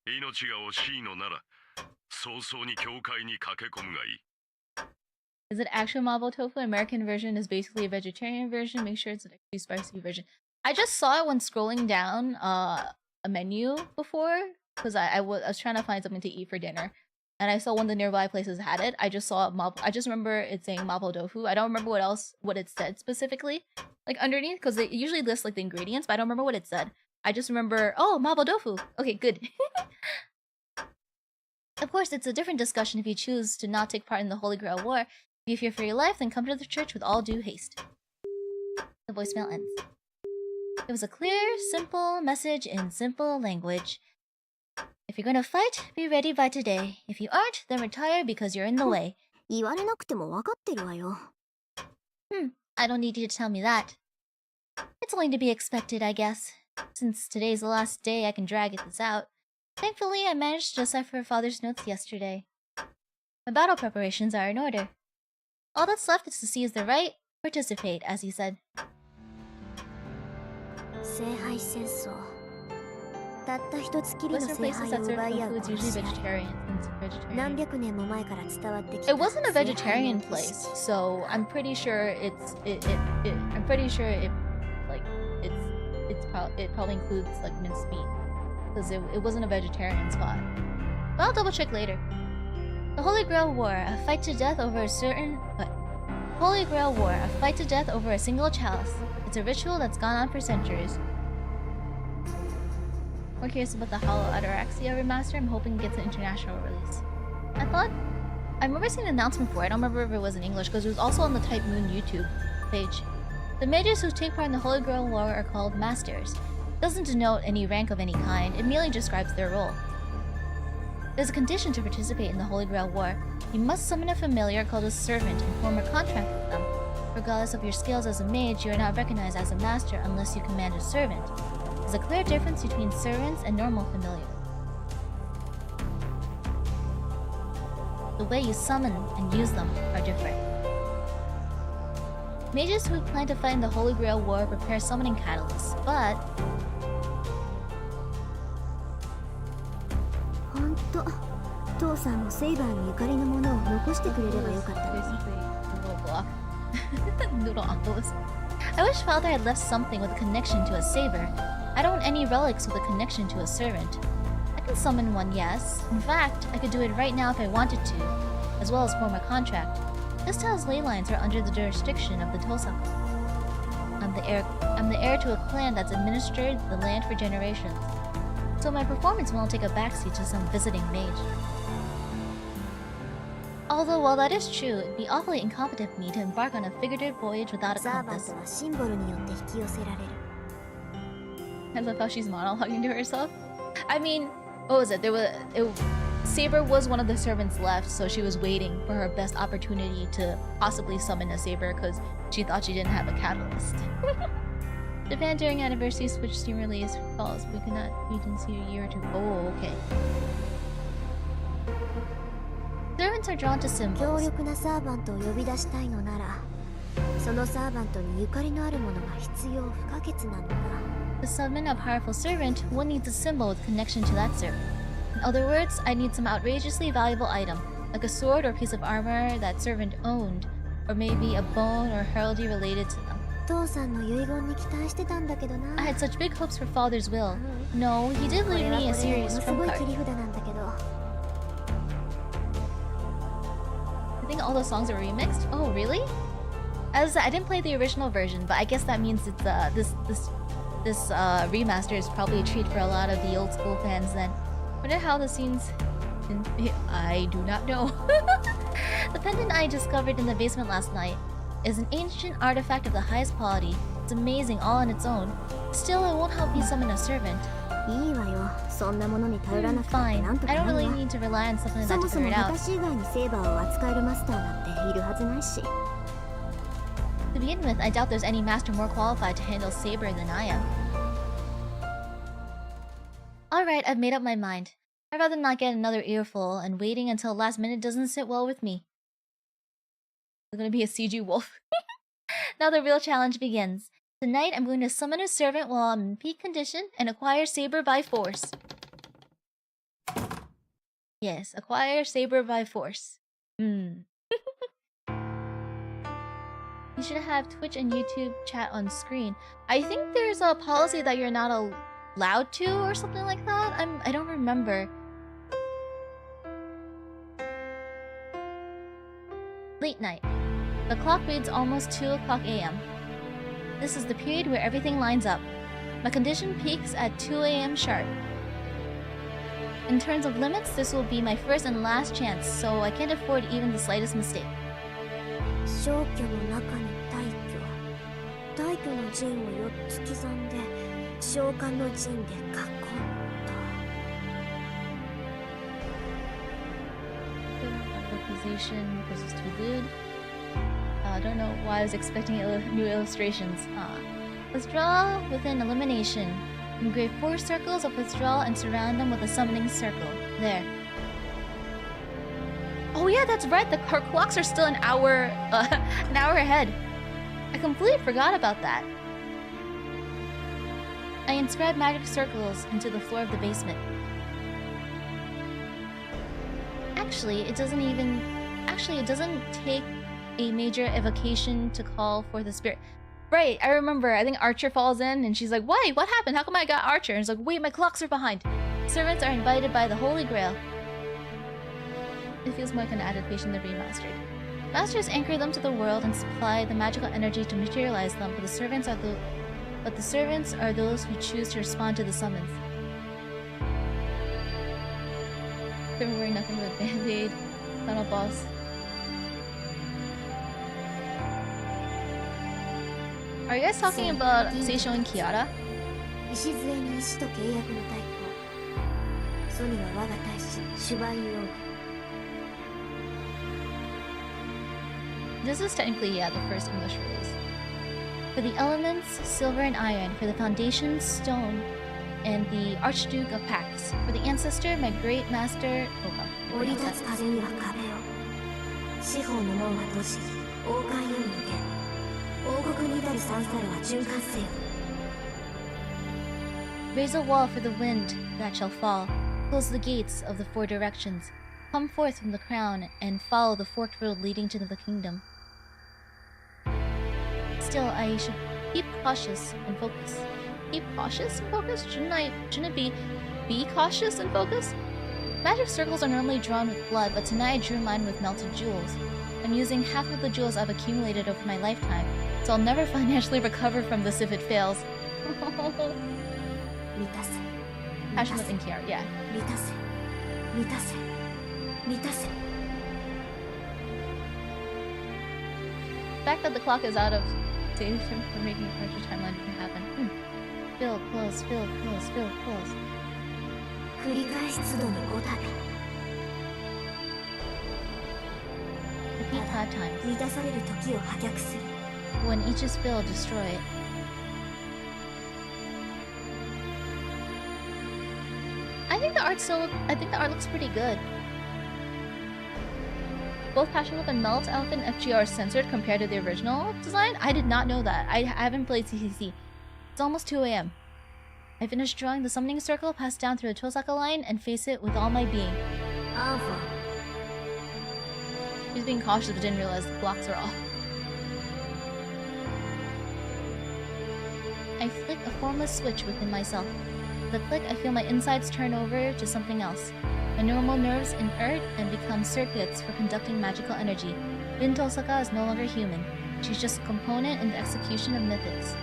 命が惜しいのなら、早々に教会に駆け込むがいい。 Is it actual mapo tofu? American version is basically a vegetarian version. Make sure it's an extra spicy version. I just saw it when scrolling down a menu before because I was trying to find something to eat for dinner, and I saw one of the nearby places had it. I just saw mapo. I just remember it saying mapo tofu. I don't remember what it said specifically, like underneath, because they usually list like the ingredients, but I don't remember what it said. I just remember, oh, mapo tofu. Okay, good. Of course, it's a different discussion if you choose to not take part in the Holy Grail War. If you fear for your life, then come to the church with all due haste. The voicemail ends. It was a clear, simple message in simple language. If you're gonna fight, be ready by today. If you aren't, then retire because you're in the way. 言われなくても分かってるわよ。I don't need you to tell me that. It's only to be expected, I guess. Since today's the last day I can drag this out. Thankfully, I managed to decipher Father's notes yesterday. My battle preparations are in order. All that's left is to seize the right, participate, as he said. 聖杯戦争。たった一つきりの Western 聖 places 杯 that を serve 奪い合 no う food この usually 試合。 vegetarian, since 何 vegetarian. 百年も前から伝わってきた It wasn't a 聖杯 vegetarian の儀 place, 式。 so I'm pretty sure it probably includes like minced meat, because it wasn't a vegetarian spot. But I'll double check later. The Holy Grail War, a fight to death over a Holy Grail War, a fight to death over a single chalice. It's a ritual that's gone on for centuries. More curious about the Hollow Ataraxia remaster. I'm hoping it gets an international release. I remember seeing an announcement for it. I don't remember if it was in English because it was also on the TYPEMOON YouTube page. The mages who take part in the Holy Grail War are called masters. It doesn't denote any rank of any kind, it merely describes their role. There's a condition to participate in the Holy Grail War. You must summon a familiar called a servant and form a contract with them. Regardless of your skills as a mage, you are not recognized as a master unless you command a servant. There's a clear difference between servants and normal familiars. The way you summon and use them are different. Mages who plan to fight in the Holy Grail War prepare summoning catalysts, but ほんと、父さんもセイバーにゆかりのものを残してくれればよかったのに。 basically a little block. Noodle octopus. I wish father had left something with a connection to a saber. I don't want any relics with a connection to a servant. I can summon one, yes. In fact, I could do it right now if I wanted to, as well as form a contract. This town's ley lines are under the jurisdiction of the Tosaku. I'm the heir to a clan that's administered the land for generations. So my performance won't take a backseat to some visiting mage. Although, while that is true, it'd be awfully incompetent of me to embark on a figurative voyage without a サーバン compass. トはシンボルによって引き寄せられる。 I love how she's monologuing to herself. I mean, what was it? Saber was one of the servants left, so she was waiting for her best opportunity to possibly summon a saber because she thought she didn't have a catalyst. Japan during anniversary Switch Steam release falls. We cannot meet in a year or two. Oh, okay. Servants are drawn to 強 symbols. 力なサーバントを呼び出したいのなら、そのサーバントにゆかりのあるものが必要不可欠なのだ。 To summon a powerful servant, one needs a symbol with connection to that servant. In other words, I need some outrageously valuable item, like a sword or piece of armor that servant owned, or maybe a bone or heraldry related to them. 父さんの遺言に期待してたんだけどな。 I had such big hopes for father's will. No, he did こ leave れは me a これでも serious のす trump ごい card. 切り札なんだけど。 I think all the songs are remixed. Oh, really? As I didn't play the original version, but I guess that means it's this remaster is probably a treat for a lot of the old school fans. Then, wonder how the scenes. I do not know. The pendant I discovered in the basement last night is an ancient artifact of the highest quality. It's amazing all on its own. Still, it won't help me summon a servant. いいわよ。そんなものに頼らなくたって Fine. なんとか I な don't る really わ。 need to rely on something そ like that も to そ figure も it out. 私以外にセーバーを扱えるマスターなんているはずないし。 To begin with, I doubt there's any master more qualified to handle saber than I am. Alright, I've made up my mind. I'd rather not get another earful, and waiting until last minute doesn't sit well with me. There's gonna be a CG wolf. Now the real challenge begins. Tonight, I'm going to summon a servant while I'm in peak condition and acquire saber by force. Yes, acquire saber by force. You should have Twitch and YouTube chat on screen. I think there's a policy that you're not allowed to or something like that. I don't remember. Late night. The clock reads almost 2 o'clock a.m. This is the period where everything lines up. My condition peaks at 2 a.m. sharp. In terms of limits, this will be my first and last chance, so I can't afford even the slightest mistake. 消去の中に大挙。大挙の陣を4つ刻んで、召喚の陣で囲んだ。 Position, this is too good. I don't know why I was expecting new illustrations. Withdraw within elimination. Engrave 4 circles of withdrawal and surround them with a summoning circle. There. Oh yeah, that's right. The clocks are still an hour ahead. I completely forgot about that. I inscribe magic circles into the floor of the basement. Actually, it doesn't take a major evocation to call for the spirit. Right, I remember. I think Archer falls in and she's like, "Why? What happened? How come I got Archer?" And it's like, "Wait, my clocks are behind." Servants are invited by the Holy Grail. It feels more like an adaptation of Remastered. Masters anchor them to the world and supply the magical energy to materialize them, but the servants are those who choose to respond to the summons. They're wearing nothing but band-aid. Final boss. Are you guys talking about Seisho and Kiara? 礎に石と契約の対抗。ソニは我が大使、シュバイオーグ。 This is technically, yeah, the first English release. For the elements, silver and iron. For the foundation, stone. And the Archduke of Pax. For the ancestor, my great master... Oh, 降り立つ風には壁を。四方の門は閉じ、王冠より抜け。王国に至る三猿は循環せよ。 Raise a wall for the wind that shall fall. Close the gates of the 4 directions. Come forth from the crown and follow the forked road leading to the kingdom. still, I should keep cautious and focus. Keep cautious and focus? Shouldn't it be cautious and focus? Magic circles are normally drawn with blood, but tonight I drew mine with melted jewels. I'm using half of the jewels I've accumulated over my lifetime, so I'll never financially recover from this if it fails. Passionate and care, yeah. The fact that the clock is out of date for making a partial timeline can happen. Fill, close, fill, close, fill, close. Repeat 5 times. When each is filled, destroy it. I think the art looks pretty good. Both Passion Whip and Melt Elf and FG are censored compared to the original design. I did not know that. I haven't played CCC. It's almost 2 AM. I finished drawing the summoning circle, passed down through the Tosaka line, and face it with all my being. She's being cautious but didn't realize the blocks are off. I flick a formless switch within myself. With a click, I feel my insides turn over to something else. My normal nerves inert and become circuits for conducting magical energy. Rin Tosaka is no longer human. She's just a component in the execution of mythics.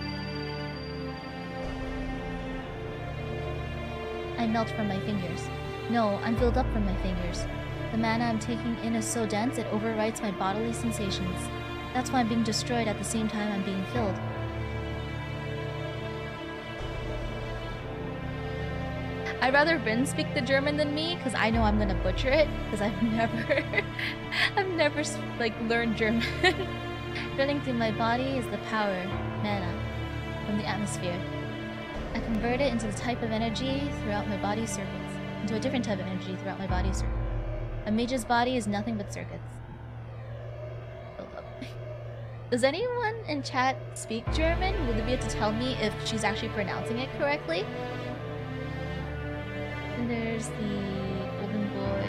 I melt from my fingers. No, I'm filled up from my fingers. The mana I'm taking in is so dense it overwrites my bodily sensations. That's why I'm being destroyed at the same time I'm being filled. I'd rather Rin speak the German than me, because I know I'm gonna butcher it, because I've never learned German. Running through my body is the power, mana, from the atmosphere. I convert it into the type of energy throughout my body circuits, into a different type of energy throughout my body circuit. A mage's body is nothing but circuits. Does anyone in chat speak German? Will they be able to tell me if she's actually pronouncing it correctly? And there's the golden boy.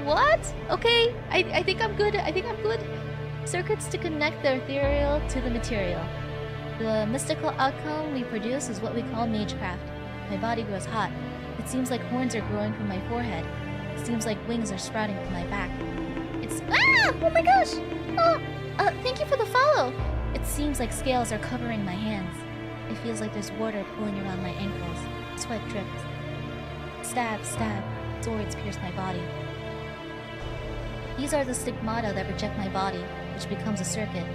What? Okay, I think I'm good. I think I'm good. Circuits to connect the ethereal to the material. The mystical outcome we produce is what we call magecraft. My body grows hot. It seems like horns are growing from my forehead. It seems like wings are sprouting from my back. It's oh my gosh! Oh, thank you for the follow. It seems like scales are covering my hands. It feels like there's water pooling around my ankles. Sweat drips. Stab, stab. Swords pierce my body. These are the stigmata that reject my body, which becomes a circuit.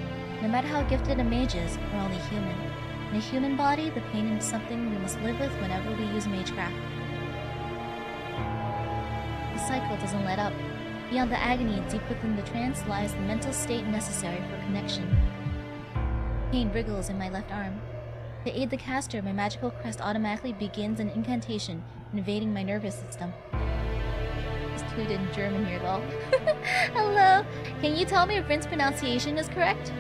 No matter how gifted a mage is, we're only human. In a human body, the pain is something we must live with whenever we use magecraft. The cycle doesn't let up. Beyond the agony, deep within the trance, lies the mental state necessary for connection. Pain wriggles in my left arm. To aid the caster, my magical crest automatically begins an incantation, invading my nervous system. Just tweeted in German here, lol. Hello! Can you tell me if Rin's pronunciation is correct?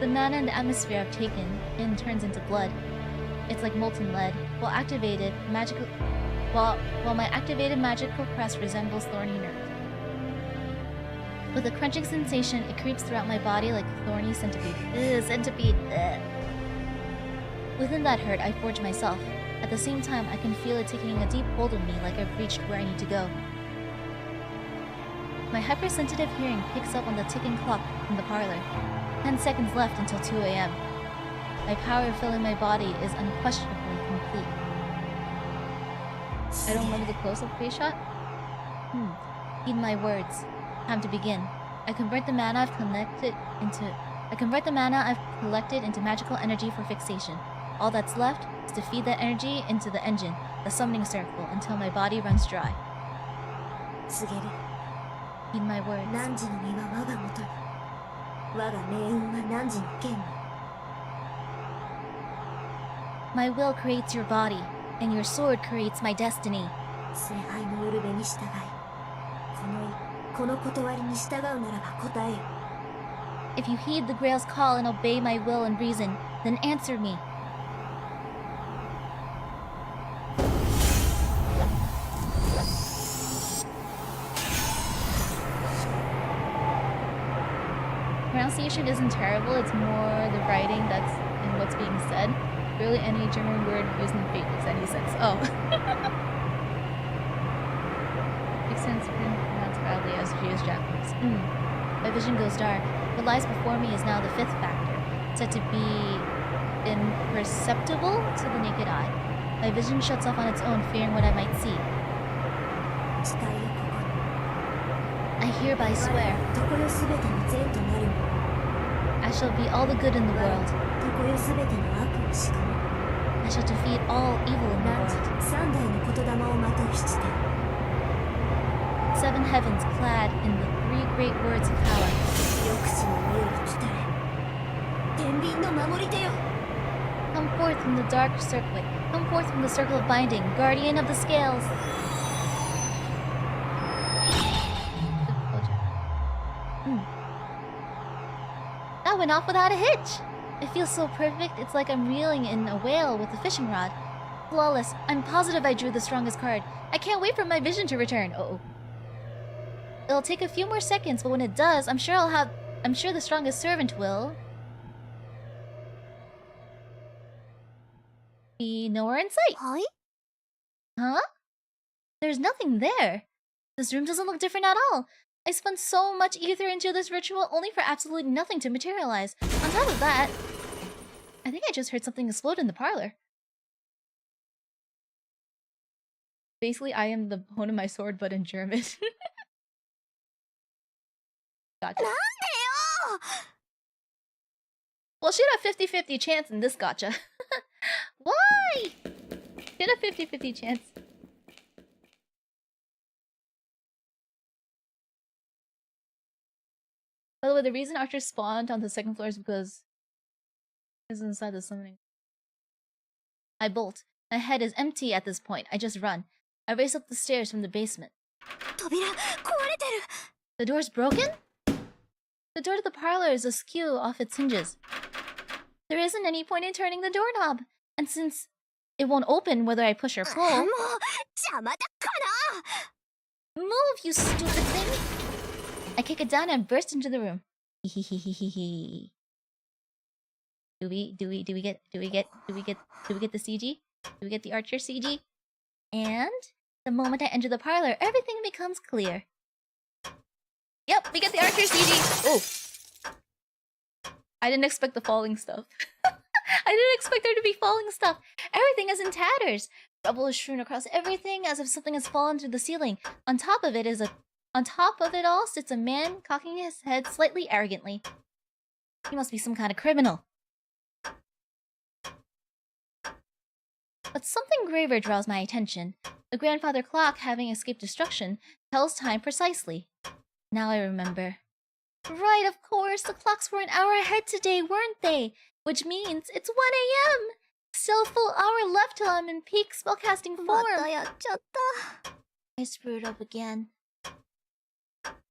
The mana in the atmosphere I've taken in turns into blood. It's like molten lead. While my activated magical crest resembles thorny nerve. With a crunching sensation, it creeps throughout my body like a thorny centipede. Ugh, centipede. Ugh. Within that hurt, I forge myself. At the same time, I can feel it taking a deep hold of me like I've reached where I need to go. My hypersensitive hearing picks up on the ticking clock from the parlor. 10 seconds left until 2 AM. My power filling my body is unquestionably complete. I don't remember the close-up face shot? Heed my words. Time to begin. I convert the mana I've collected into magical energy for fixation. All that's left is to feed that energy into the engine, the summoning circle, until my body runs dry. Heed my words. My will creates your body, and your sword creates my destiny. If you heed the Grail's call and obey my will and reason, then answer me. pronunciation isn't terrible, it's more the writing that's in what's being said. Barely any German word used in Fate makes any sense. Oh. Makes sense when pronounced proudly as G is Japanese. My vision goes dark. What lies before me is now the fifth factor, said to be imperceptible to the naked eye. My vision shuts off on its own, fearing what I might see. 誓いをここに I hereby swear, 常世すべての善となるも I shall be all the good in the world. 常世すべての悪を仕組む I shall defeat all evil in the 何 world. 三代の言霊をまとう七点 Seven heavens clad in the three great words of power. 抑止の匂い来たれ天秤の守り手よ Come forth from the dark circlet. Come forth from the circle of binding, guardian of the scales. That went off without a hitch. It feels so perfect, it's like I'm reeling in a whale with a fishing rod. Flawless. I'm positive I drew the strongest card. I can't wait for my vision to return. Uh-oh. It'll take a few more seconds, but when it does, I'm sure the strongest servant will be nowhere in sight. はい Huh? There's nothing there. This room doesn't look different at all. I spent so much ether into this ritual only for absolutely nothing to materialize. On top of that, I think I just heard something explode in the parlor. Basically, I am the opponent of my sword, but in German. Gotcha. Well, shoot a 50-50 chance in this gotcha. Why? Shoot a 50-50 chance. By the way, the reason Archer spawned on the second floor is because it's inside the summoning. I bolt. My head is empty at this point. I just run. I race up the stairs from the basement. 扉壊れてる The door's broken? The door to the parlor is askew off its hinges. There isn't any point in turning the doorknob. And since it won't open whether I push or も pull... う邪魔だか Move, you stupid thing! I kick it down and burst into the room. Hehehehehe. Do we get the CG? Do we get the Archer CG? And the moment I enter the parlor, everything becomes clear. Yep, we get the Archer CG. Oh, I didn't expect the falling stuff. I didn't expect there to be falling stuff. Everything is in tatters. Rubble is strewn across everything as if something has fallen through the ceiling. On top of it all sits a man cocking his head slightly arrogantly. He must be some kind of criminal. But something graver draws my attention. The grandfather clock, having escaped destruction, tells time precisely. Now I remember. Right, of course, the clocks were an hour ahead today, weren't they? Which means it's 1 a.m. Still a full hour left till I'm in peak spellcasting ま form. たやっちゃった I screwed up again.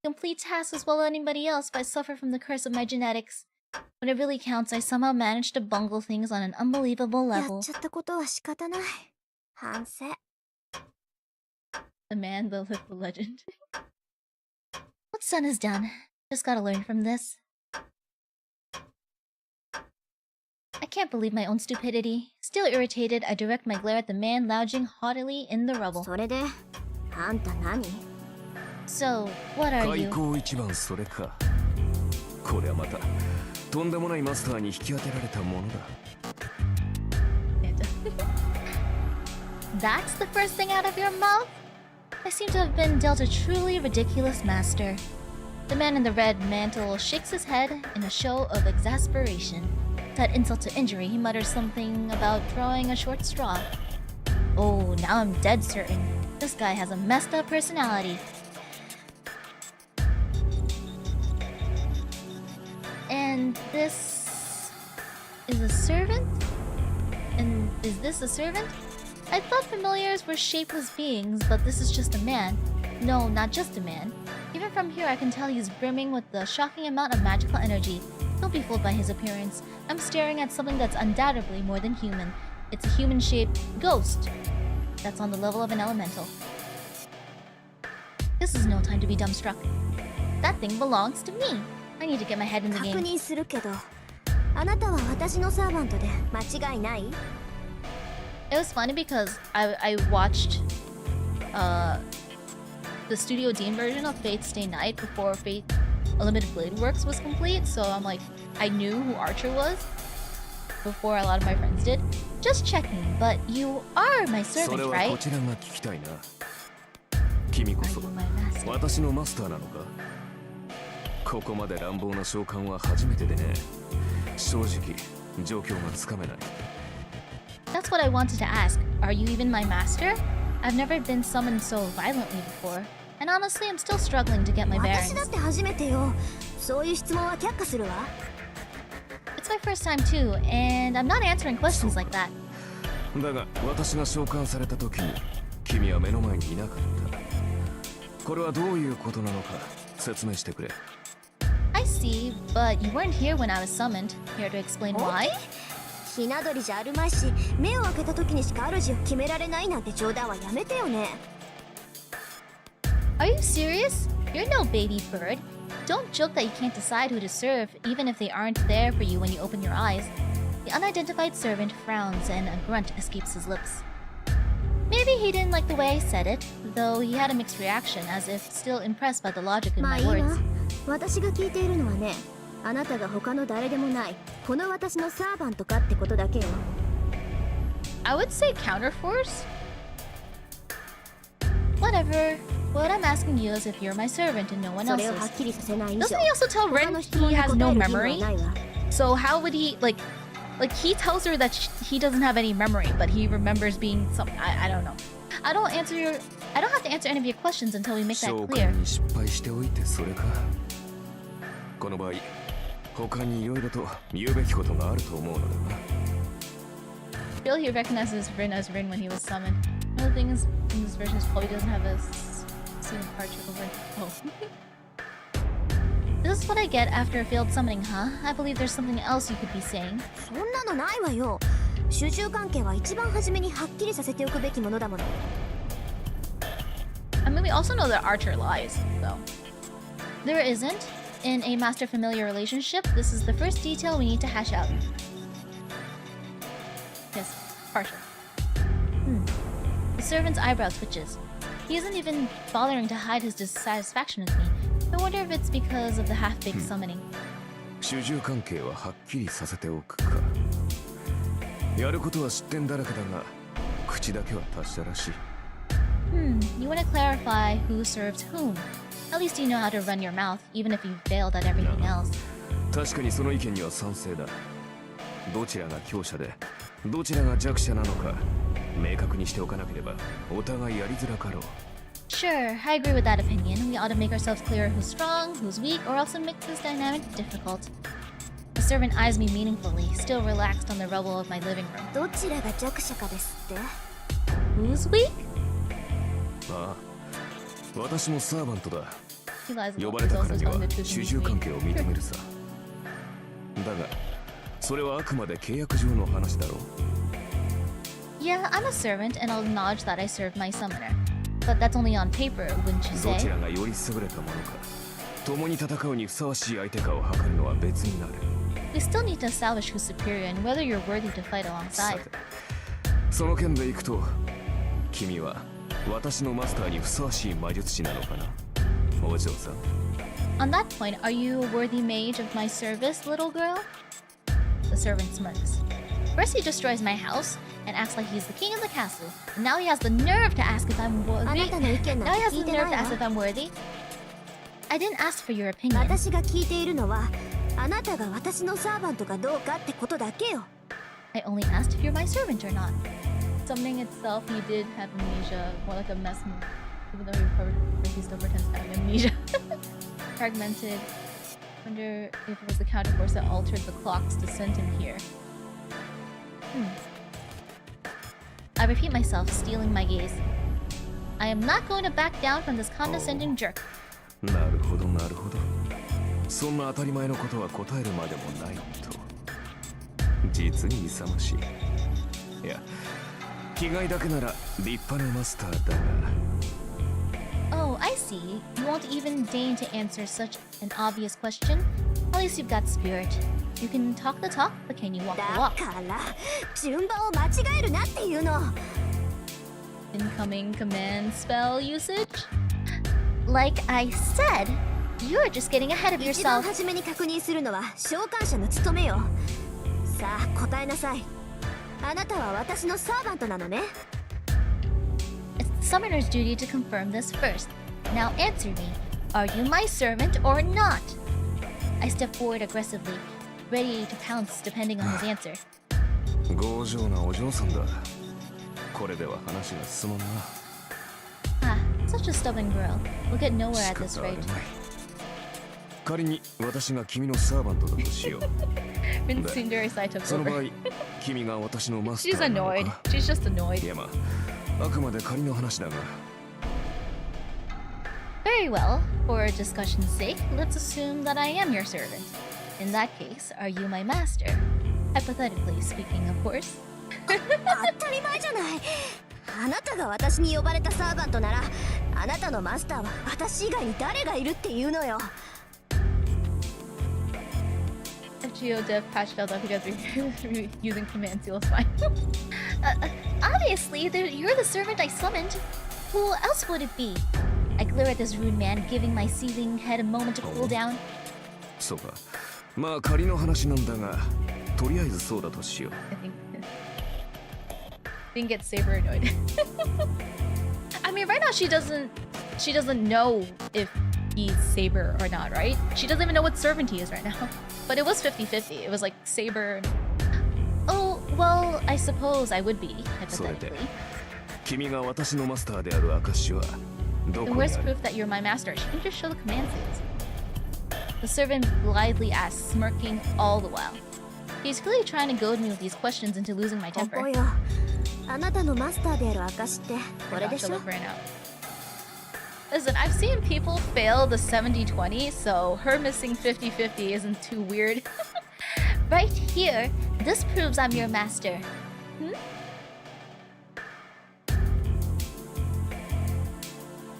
Complete task as well as anybody else, but I suffer from the curse of my genetics. When it really counts, I somehow managed to bungle things on an unbelievable やっ level. ちゃったことは仕方ない反省 The man will live the legend. What's done is done. Just gotta learn from this. I can't believe my own stupidity. Still irritated, I direct my glare at the man lounging haughtily in the rubble. それであんた何 So, what are 開 you? 口一番それか。これはまたとんでもないマスターに引き当てられたものだ。That's the first thing out of your mouth? I seem to have been dealt a truly ridiculous master. The man in the red mantle shakes his head in a show of exasperation. To add insult to injury, he mutters something about drawing a short straw. Oh, now I'm dead certain. This guy has a messed up personality. And this is a servant? And is this a servant? I thought familiars were shapeless beings, but this is just a man. No, not just a man. Even from here I can tell he's brimming with the shocking amount of magical energy. Don't be fooled by his appearance. I'm staring at something that's undoubtedly more than human. It's a human-shaped ghost that's on the level of an elemental. This is no time to be dumbstruck. That thing belongs to me. I need to get my head in the 確 game. 認するけど、あなたは私のサーバントで間違いない？ It was funny because I watched the Studio Dean version of Fate Stay Night before Fate Unlimited Blade Works was complete, so I'm like, I knew who Archer was before a lot of my friends did. Just checking, but you are my それ servant, は right? こちらが聞きたいな。君こ Are そ you my master? 私のマスターなのか？ここまで乱暴な召喚は初めてでね。正直状況がつかめない。 That's what I wanted to ask. Are you even my master? I've never been summoned so violently before, and honestly, I'm still struggling to get my 私 bearings. だって初めてよ。そういう質問は却下するわ。 It's my first time too, and I'm not answering questions like that. だが私が召喚された時に君は目の前にいなかった。これはどういうことなのか説明してくれ。 I see, but you weren't here when I was summoned. Here to explain why? ひな鳥じゃあるまいし、目を開けた時にしか主を決められないなんて冗談はやめてよね。 Are you serious? You're no baby bird. Don't joke that you can't decide who to serve, even if they aren't there for you when you open your eyes. The unidentified servant frowns and a grunt escapes his lips. Maybe he didn't like the way I said it, though he had a mixed reaction, as if still impressed by the logic in まあ my いいわ words. 私が聞いているのはね、あなたが他の誰でもないこの私のサーバントかってことだけよ。 I would say counterforce? Whatever. What I'm asking you is if you're my servant and no one それをは else's. っきりさせない以上 Doesn't he also tell 他 Ren の質問 he に has 答 no える義務は memory? ないわ。 So how would he like he tells her that he doesn't have any memory, but he remembers being some. I don't know. I don't have to answer any of your questions until we make that 召 clear. 喚に失敗しておいてそれか。この場合他に色々と言うべきことがあると思うのだな。 Still, he recognizes Rin as Rin when he was summoned. Another thing is, in this version, probably doesn't have a scene of departure over. Oh. This is what I get after a failed summoning, huh? I believe there's something else you could be saying. そんなのないわよ。主従関係は一番初めにはっきりさせておくべきものだもの。 I mean, we also know that Archer lies, though. There isn't. In a master-familiar relationship, this is the first detail we need to hash out. Yes, Archer. The servant's eyebrow twitches. He isn't even bothering to hide his dissatisfaction with me. I wonder if it's because of the half-baked summoning. 主従関係ははっきりさせておくか。やることは失点だらけだが、口だけは達者らしい。You want to clarify who serves whom. At least you know how to run your mouth, even if you failed at everything else. 確かにその意見には賛成だ。どちらが強者で、どちらが弱者なのか、明確にしておかなければ、お互いやりづらかろう。Sure, I agree with that opinion. We ought to make ourselves clear who's strong, who's weak, or else it makes this dynamic difficult. The servant eyes me meaningfully, still relaxed on the rubble of my living room. どちらが弱者かですって？ Who's weak? ああ、私もサーバントだ。 He lies a 呼 lot. ばれ He's たか also らには telling the truth 主 in 従 his 関 name. 係を認めるさ。だが、それはあくまで契約上の話だろう。Yeah, I'm a servant, and I'll acknowledge that I serve my summoner. But that's only on paper, wouldn't you どち say? らがより優れたものか、共に戦うにふさわしい相手かを測るのは別になる。We still need to establish who's superior and whether you're worthy to fight さ alongside. て、その件でいくと、君は私のマスターにふさわしい魔術師なのかな、お嬢さん。On that point, are you a worthy mage of my service, little girl? The servant smirks. First he destroys my house and acts like he's the king of the castle. And now he has the nerve to ask if I'm あな worthy. たの意見 Now なん he て has 聞い the てな nerve い to ask わ。 if I'm worthy. I didn't ask for your opinion. 私が聞いているのは、あなたが私のサーバントかどうかってことだけよ。 I only asked if you're my servant or not. Summoning itself, he did have amnesia, more like a mess. Even though he recovered, he still pretends to have amnesia. Fragmented. Wonder if it was the counterforce that altered the clocks to send him here. I repeat myself, stealing my gaze. I am not going to back down from this condescending jerk. なるほどなるほど。そんな当たり前のことは答えるまでもないと。実に勇ましい。いや、気概だけなら立派なマスターだが。 Oh, I see. You won't even deign to answer such an obvious question. least you've got spirit. You can talk the talk, but can you walk the だ walk? から順番を間違えるなっていうの。 Incoming command spell usage? Like I said, you're just getting ahead of 一番 yourself. 初めに確認するのは召喚者の務めよ。さあ答えなさい。あなたは私のサーバントなのね。 It's the summoner's duty to confirm this first. Now answer me. Are you my servant or not? I step forward aggressively, ready to pounce depending on his answer. 強情なお嬢さんだ。これでは話が進まんな。 Ah, such a stubborn girl. We'll get nowhere 仕 at this 方ある rate. まい。仮に私が君のサーバントだとしよう。 Rin Tsundere Sai took その場合 over. 君が私のマス She's ターなの annoyed. か。 She's just annoyed. いやまあ、あくまで仮の話だが。 Very well. For discussion's sake, let's assume that I am your servant. In that case, are you my master? Hypothetically speaking, of course. 当たり前じゃない。あなたが私に呼ばれたサーバントなら、あなたのマスターは私以外に誰がいるっていうのよ。 If GeoDev patched out that because we're using command seal is fine. Obviously, you're the servant I summoned. Who else would it be? I glare at this rude man, giving my seething head a moment to cool down. そうか。まあ仮の話なんだが、とりあえずそうだとしよう。 I think get Saber annoyed. I mean, right now she doesn't know if he's Saber or not, right? She doesn't even know what servant he is right now. But it was 50-50. It was like Saber. Oh, well, I suppose I would be, それで hypothetically. 君が私のマスターである証はど The こにあ worst る？ proof that you're my master. She can just show the command seals. The servant blithely asks, smirking all the while. He's clearly trying to goad me with these questions into losing my こ temper. こよ。あなたのマスターである証ってこれ Forgot で to しょ。 look right now. Listen, I've seen people fail the 70-20, so her missing 50-50 isn't too weird. Right here, this proves I'm your master. Hmm?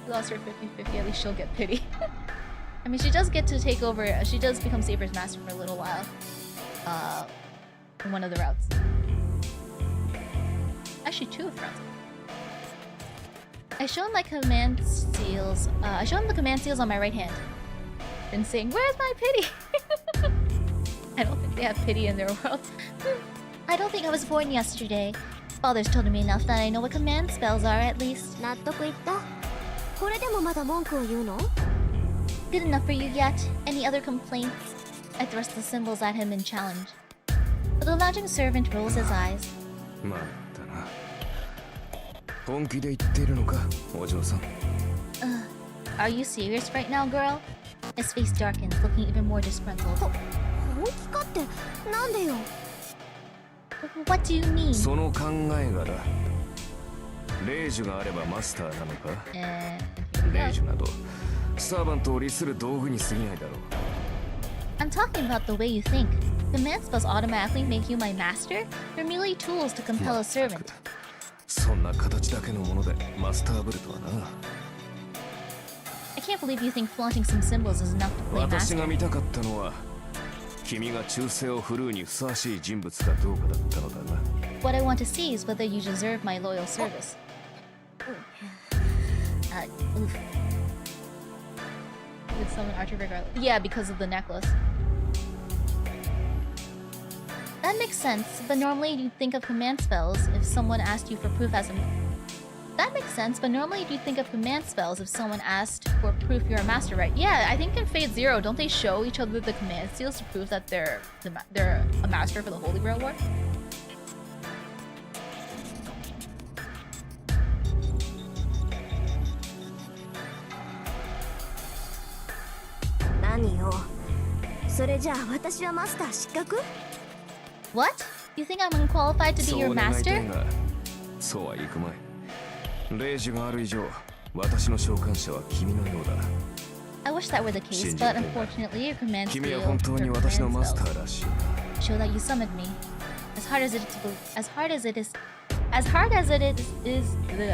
She lost her 50-50, at least she'll get pity. I mean, she does get to take over, she does become Saber's master for a little while. In one of the routes. Actually, two of the routes. I show him my command seals. I show him the command seals on my right hand. And saying, "Where's my pity?" I don't think they have pity in their world. I don't think I was born yesterday. Father's told me enough that I know what command spells are, at least. 納得いった。これでもまだ文句を言うの？ Good enough for you yet? Any other complaints? I thrust the symbols at him in challenge. But the lounging servant rolls his eyes. まったな。本気で言っているのか、お嬢さん。Are you serious right now, girl? His face darkens, looking even more disgruntled. 本気かってなんでよ。 What do you mean? その考えがだ。霊樹があればマスターなのか？ 霊樹などサーバントを利する道具に過ぎないだろう。 I'm talking about the way you think. Command spells automatically make you my master? They're merely tools to compel a まった servant. くそんな形だけのものでマスターブルとはな。 I can't believe you think flaunting some symbols is enough to play 私 master. が見たかったのは君が忠誠を振るうにふさわしい人物かどうかだったのだが。 What I want to see is whether you deserve my loyal service. Oof. With summon Archery regardless. Yeah, because of the necklace. That makes sense, but normally you'd think of command spells if someone asked you for proof as a... That makes sense, but normally you'd think of command spells if someone asked for proof you're a master, right? Yeah, I think in Fate Zero, don't they show each other the command seals to prove that they're a master for the Holy Grail War? 何よ。それじゃあ私はマスター失格？ What? You think I'm unqualified to be そ your う願いた master? いが、そうはいくまい。霊樹がある以上、私の召喚者は君のようだ。 I wish that were the case, but unfortunately your command 君は seal 本当に your 私の command マスタ spells ーらしい。 show that you summoned me. As hard as it is,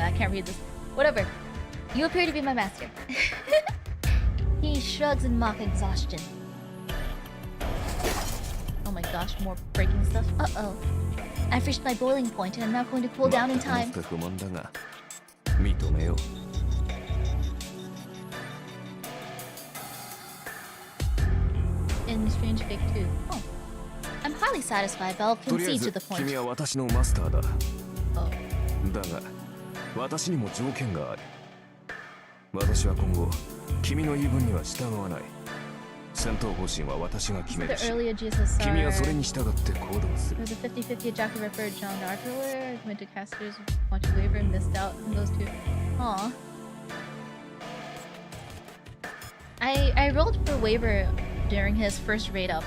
I can't read this. Whatever. You appear to be my master. He shrugs in mock exhaustion. my gosh, more breaking stuff. Uh-oh. I've reached my boiling point and I'm not going to cool down in time. 全く不満だが認めよう。In Strange Fig 2. Oh. I'm highly satisfied, but I'll とりあえ concede ず to the point. 君は私のマスターだ。 Oh. だが私にも条件がある。私は今後君の言い分には従わない。戦闘方針は私が決め The るし earlier Jesus 君はそれ are... に従って行動する。 There's a 50-50 Jackie Ripper, John Archery, went to casters, watched waiver, and missed out on those two. Aw. I rolled for waiver during his first raid up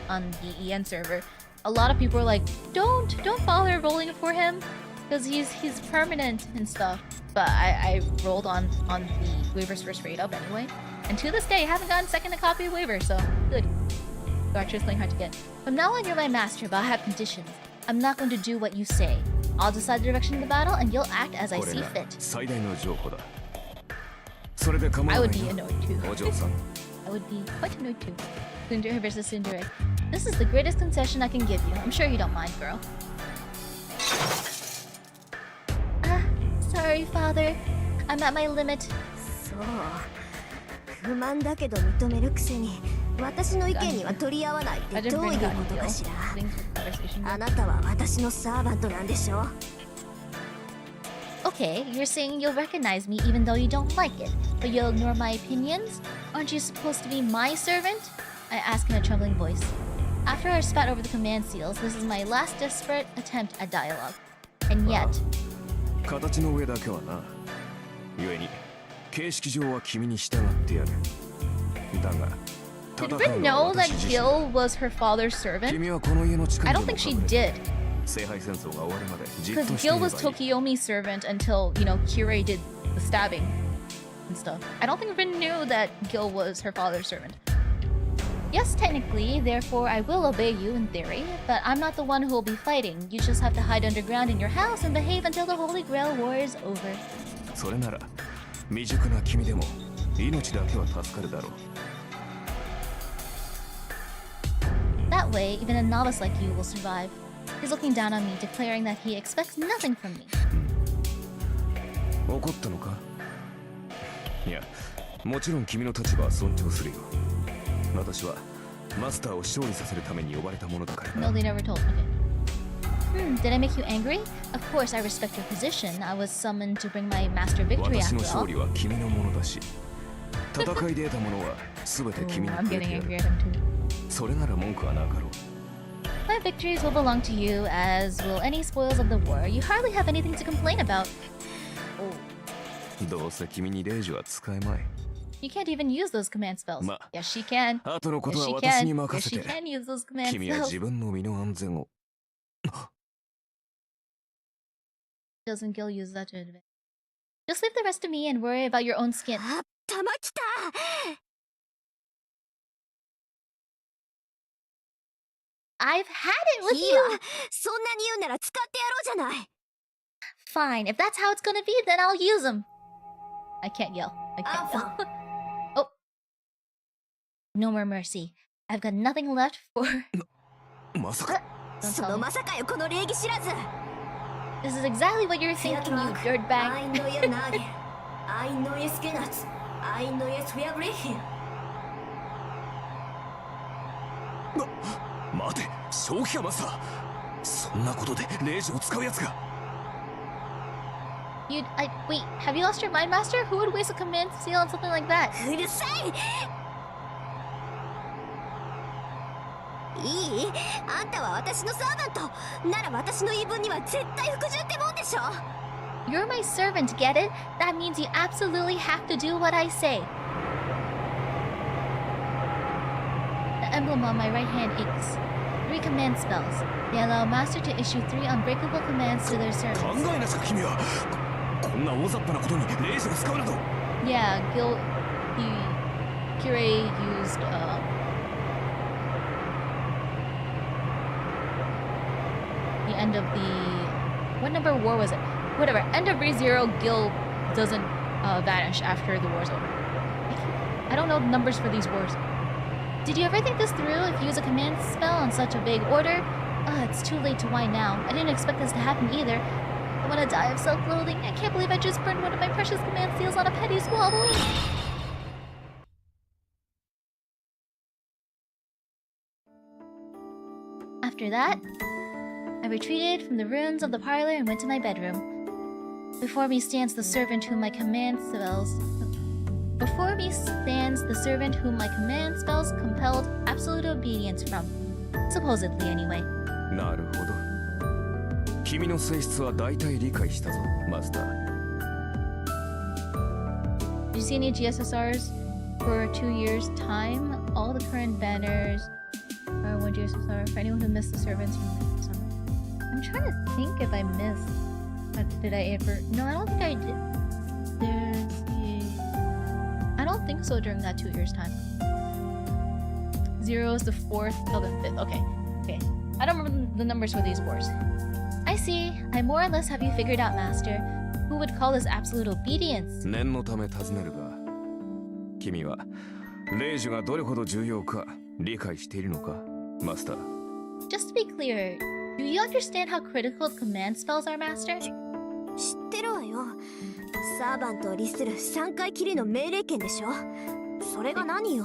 on the EN server. A lot of people were like, don't bother rolling for him because he's permanent and stuff. But I rolled on the waiver's first raid up anyway. And to this day, I haven't gotten second a copy of waiver, so good. Archer's playing hard to get. From now on, you're my master, but I have conditions. I'm not going to do what you say. I'll decide the direction of the battle, and you'll act as I これ see が fit. 最大の譲歩だ。それで構 I わ would ない be な annoyed too. お嬢さん。 I would be quite annoyed too. Tsundere versus Tsundere. This is the greatest concession I can give you. I'm sure you don't mind, girl. Sorry, father. I'm at my limit. そう不満だけど認めるくせに私の意見には取り合わないっ I て didn't どう bring いう that こと deal. かしら。 Things with conversation. あなたは私のサーバントなんでしょ。 Okay, you're saying you'll recognize me even though you don't like it, but you'll ignore my opinions? Aren't you supposed to be my servant? I ask in a trembling voice. After I spat over the command seals, this is my last desperate attempt at dialogue. And yet, 形の上だけはな。故に形式上は君に従ってやる。だが did 戦 Rin うのは know that 私自身 Gil was her father's servant? 君はこの家の近 I く don't で think も she did, 聖杯戦争が終わるまでじっと because してい Gil ればい was い。 Tokiomi's servant until, you know, Kirei did the stabbing and stuff. I don't think Rin knew that Gil was her father's servant. Yes, technically, therefore I will obey you in theory, but I'm not the one who will be fighting. You just have to hide underground in your house and behave until the Holy Grail War is over. それなら未熟な君でも命だけは助かるだろう。 That way, even a novice like you will survive. He's looking down on me, declaring that he expects nothing from me. 怒ったのか？いや、もちろん君の立場は尊重するよ。私はマスターを勝利させるために呼ばれたものだからな。 No, they never told. Okay. Did I make you angry? Of course, I respect your position. I was summoned to bring my master victory 私の after 勝 all. 利は君のものだし、戦いで得たものは全て Ooh, 君に I'm くれ getting てや angry る。 at him too. それなら文句はなかろう。 My victories will belong to you, as will any spoils of the war. You hardly have anything to complain about. Oh, どうせ君にレイジは使えまい。 you can't even use those command spells. ま、 Yes, she can. 後のこと Yes, は she 私 can. に Yes, 任せ she て。 can use those command 君は spells. 自分の身の安全を。 Doesn't Gil use that to advantage? Just leave the rest to me and worry about your own skin. あったまきた。 I've had it with いいわ you. そんなに言うなら使ってやろうじゃない。 Fine, if that's how it's gonna be, then I'll use them. I can't yell. I can't yell. Oh. No more mercy. I've got nothing left for... まさか。 Don't そ tell の me. まさかよこの礼儀知らず。 This is exactly what you're thinking, you dirtbag. I know you're not. I know you're scared. I know you're swearing here. 待て、正気かマスター。そんなことでレイジを使うやつが。 Wait, have you lost your mind, Master? Who would waste a command seal on something like that? うるさい。いい？あんたは私のサーバント。なら私の言い分には絶対服従ってもんでしょ。 You're my servant, get it? That means you absolutely have to do what I say. The emblem on my right hand aches. 3 command spells. They allow Master to issue 3 unbreakable commands to their 考 servants. えなさい君は。こんな大雑把なことにレイジを使うなど。 Yeah, Kirei used, the end of the... What number war was it? Whatever, end of ReZero, Gil doesn't vanish after the war's over. I don't know the numbers for these wars. Did you ever think this through if you use a command spell on such a big order? It's too late to whine now. I didn't expect this to happen either. I want to die of self-loathing. I can't believe I just burned one of my precious command seals on a petty squabble. After that, I retreated from the ruins of the parlor and went to my bedroom. Before me stands the servant whom my command spells compelled absolute obedience from. Supposedly, anyway. なるほど。君の性質は大体理解したぞ、マスター。Did you see any GSSRs for 2 years' time? All the current banners are 1 GSSR for anyone who missed the servants from the summer. I'm trying to think if I missed. Did I ever? No, I don't think I did. I don't think so during that 2 years' time. 0 is the 4th till the 5th. Okay. I don't remember the numbers for these wars. I see. I more or less have you figured out, Master. Who would call this absolute obedience? 念のため尋ねるが、君は霊樹がどれほど重要か理解しているのか、マスター。Just to be clear, do you understand how critical command spells are, Master? 知ってるわよ。サーバントを律する3回きりの命令権でしょ。それが何よ。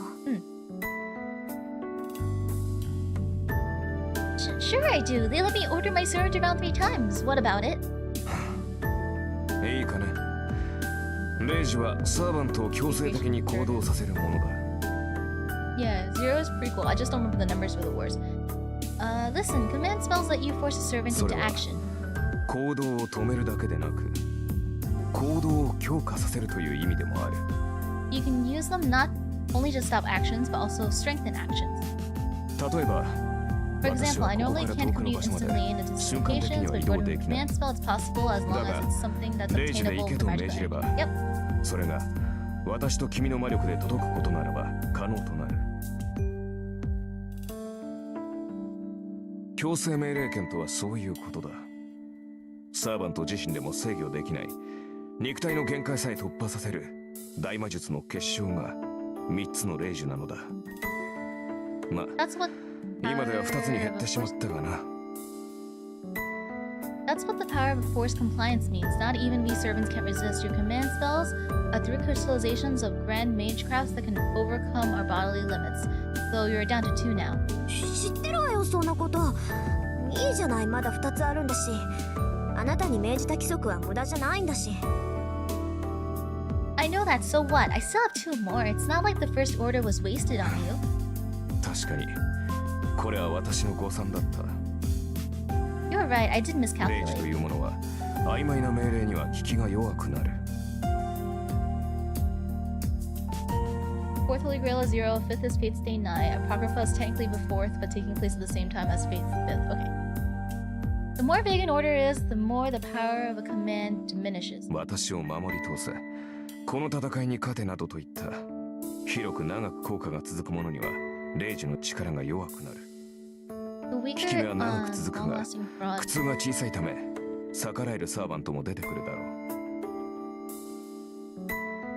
Sure I do. They let me order my servant around 3 times. What about it? いいかね。霊樹はサーバントを強制的に行動させるものだ。Yeah, 0 is pretty cool. I just don't remember the numbers for the wars. Listen, command spells let you force a servant into action. 行動を止めるだけでなく、行動を強化させるという意味でもある。You can use them not only to stop actions, but also strengthen actions. 例えば、For example, I normally can't commute instantly in a distant locations, but for a command spell, it's possible as long as it's something that's obtainable with a magic item. Yep. それが私と君の魔力で届くことならば可能となる。強制命令権とはそういうことだ。サーバント自身でも制御できない肉体の限界さえ突破させる大魔術の結晶が3つの霊樹なのだ。まあ、今では2つに減ってしまったがな。That's what the power of force compliance means. Not even we servants can resist your command spells through crystallizations of grand mage crafts that can overcome our bodily limits. So you're down to 2 now. 知ってるわよ、そんなこと。いいじゃない、まだ2つあるんだし。あなたに命じた規則は無駄じゃないんだし。I know that, so what? I still have 2 more. It's not like the first order was wasted on you. 確かに、これは私の誤算だった。You're right, I did 霊樹と miscalculate. いうものは曖昧な命令には効きが弱くなる。Fourth Holy Grail is 0, 5th is Fate's Day 9. Apocrypha is technically the 4th, but taking place at the same time as Fate's 5th. Okay. The more vague an order is, the more the power of a command diminishes. 私を守り通せ。この戦いに勝てなどといった広く長く効果が続くものには霊樹の力が弱くなる。 The 効き weaker 目は長く続くが long-lasting fraud. 苦痛が小さいため逆らえるサーバントも出てくるだろう。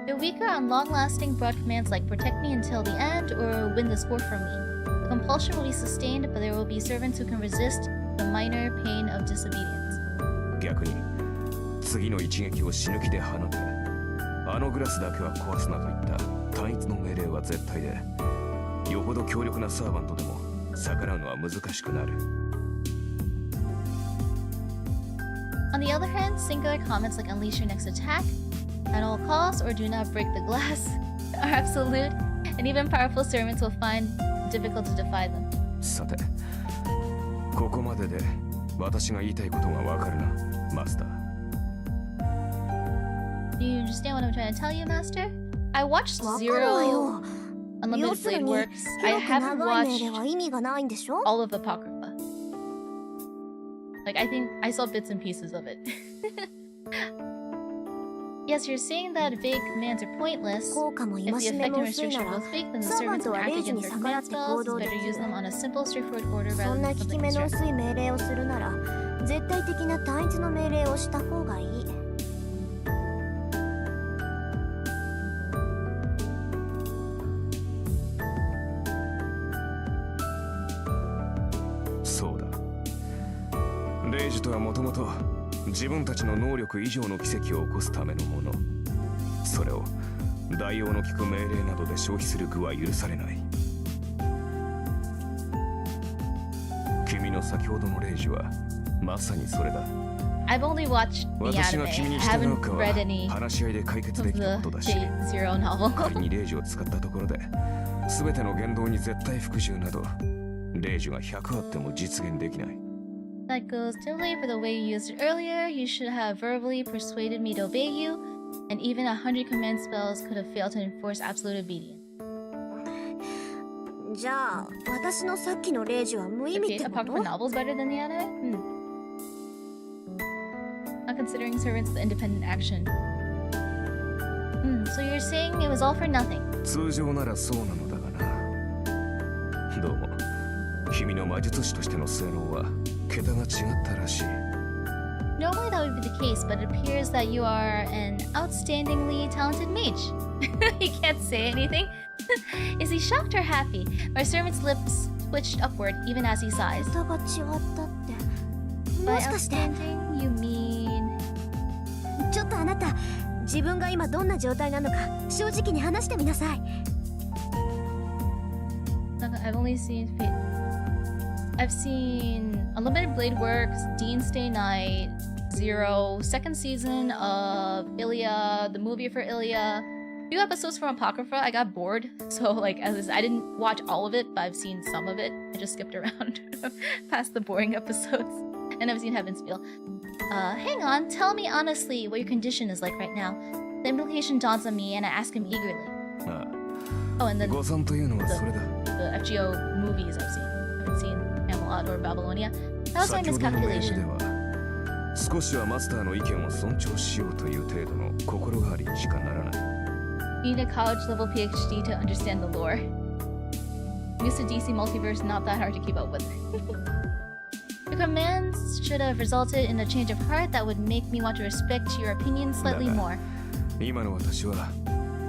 The weaker on long-lasting broad commands like protect me until the end or win this war for me. The compulsion will be sustained, but there will be servants who can resist the minor pain of disobedience. 逆に次の一撃を死ぬ気で放て、あのグラスだけは壊すなといった単一の命令は絶対で、よほど強力なサーバントでも逆らうのは難しくなる。 On the other hand, singular comments like unleash your next attack at all costs or do not break the glass are absolute, and even powerful servants will find it difficult to defy them. さて、ここまでで私が言いたいことがわかるな、マスター。 Do you understand what I'm trying to tell you, Master? I watched わかるわ Zero よ。 Unlimited 要する Blade に Works. I 広く haven't 長い命令 watched は意味がないんでしょ。 all of Apocrypha. Like, I think I saw bits and pieces of it. Yes, you're saying that vague commands are pointless. 効果も If the 戒め effect も and 薄い restriction な are ら both weak, then the サーバン servants ト can は act 霊樹 against に their 逆ら command って spells. 行 It's 動で better き use る。 them on a simple, straightforward order そ rather んな than 効き something 目の constructed. 薄い命令をするなら絶対的な単一の命令をした方がいい。レイジとはもともと自分たちの能力以上の奇跡を起こすためのもの。それを代用の利く命令などで消費する具は許されない。君の先ほどのレイジはまさにそれだ。I've only watched the 私が anime. 君 I に従 haven't うか read は any 話し合いで解決 of できたこ the とだし、 Day Zero novel. 仮にレイジを使ったところで全ての言動に絶対服従などレイジが100あっても実現できない。 That goes simply for the way you used it earlier. You should have verbally persuaded me to obey you, and even 100 command spells could have failed to enforce absolute obedience. じゃあ私のさっきのレイジは無意味って Okay, こ apart と？ from novels better than the anime? Not considering servants the independent action. So you're saying it was all for nothing? 通常ならそうなのだがな。どうも君の魔術師としての性能は桁が違ったらしい。 Normally that would be the case, but it appears that you are an outstandingly talented mage. He can't say anything. Is he shocked or happy? My servant's lips twitched upward even as he sighs. 桁が違ったって。 By もしかして outstanding, you mean... ちょっとあなた、自分が今どんな状態なのか正直に話してみなさい。I've only seen... I've seen Unlimited Blade Works, Dean's Day Night, Zero, second season of Ilya, the movie for Ilya, few episodes from Apocrypha. I got bored, so like I didn't watch all of it, but I've seen some of it. I just skipped around past the boring episodes, and I've seen Heaven's Feel. Hang on, tell me honestly what your condition is like right now. The implication dawns on me, and I ask him eagerly. あ Oh, and あ、 then 誤算というのはそれだ。 the FGO movies I've seen. I haven't seen Camelot or Babylonia. That was my 先ほどのメールで miscalculation. は少しはマスターの意見を尊重しようという程度の心変わりにしかならない。 You need a college level PhD to understand the lore. Used to DC multiverse, not that hard to keep up with. Your commands should have resulted in a change of heart that would make me want to respect your opinion slightly だが more. 今の私は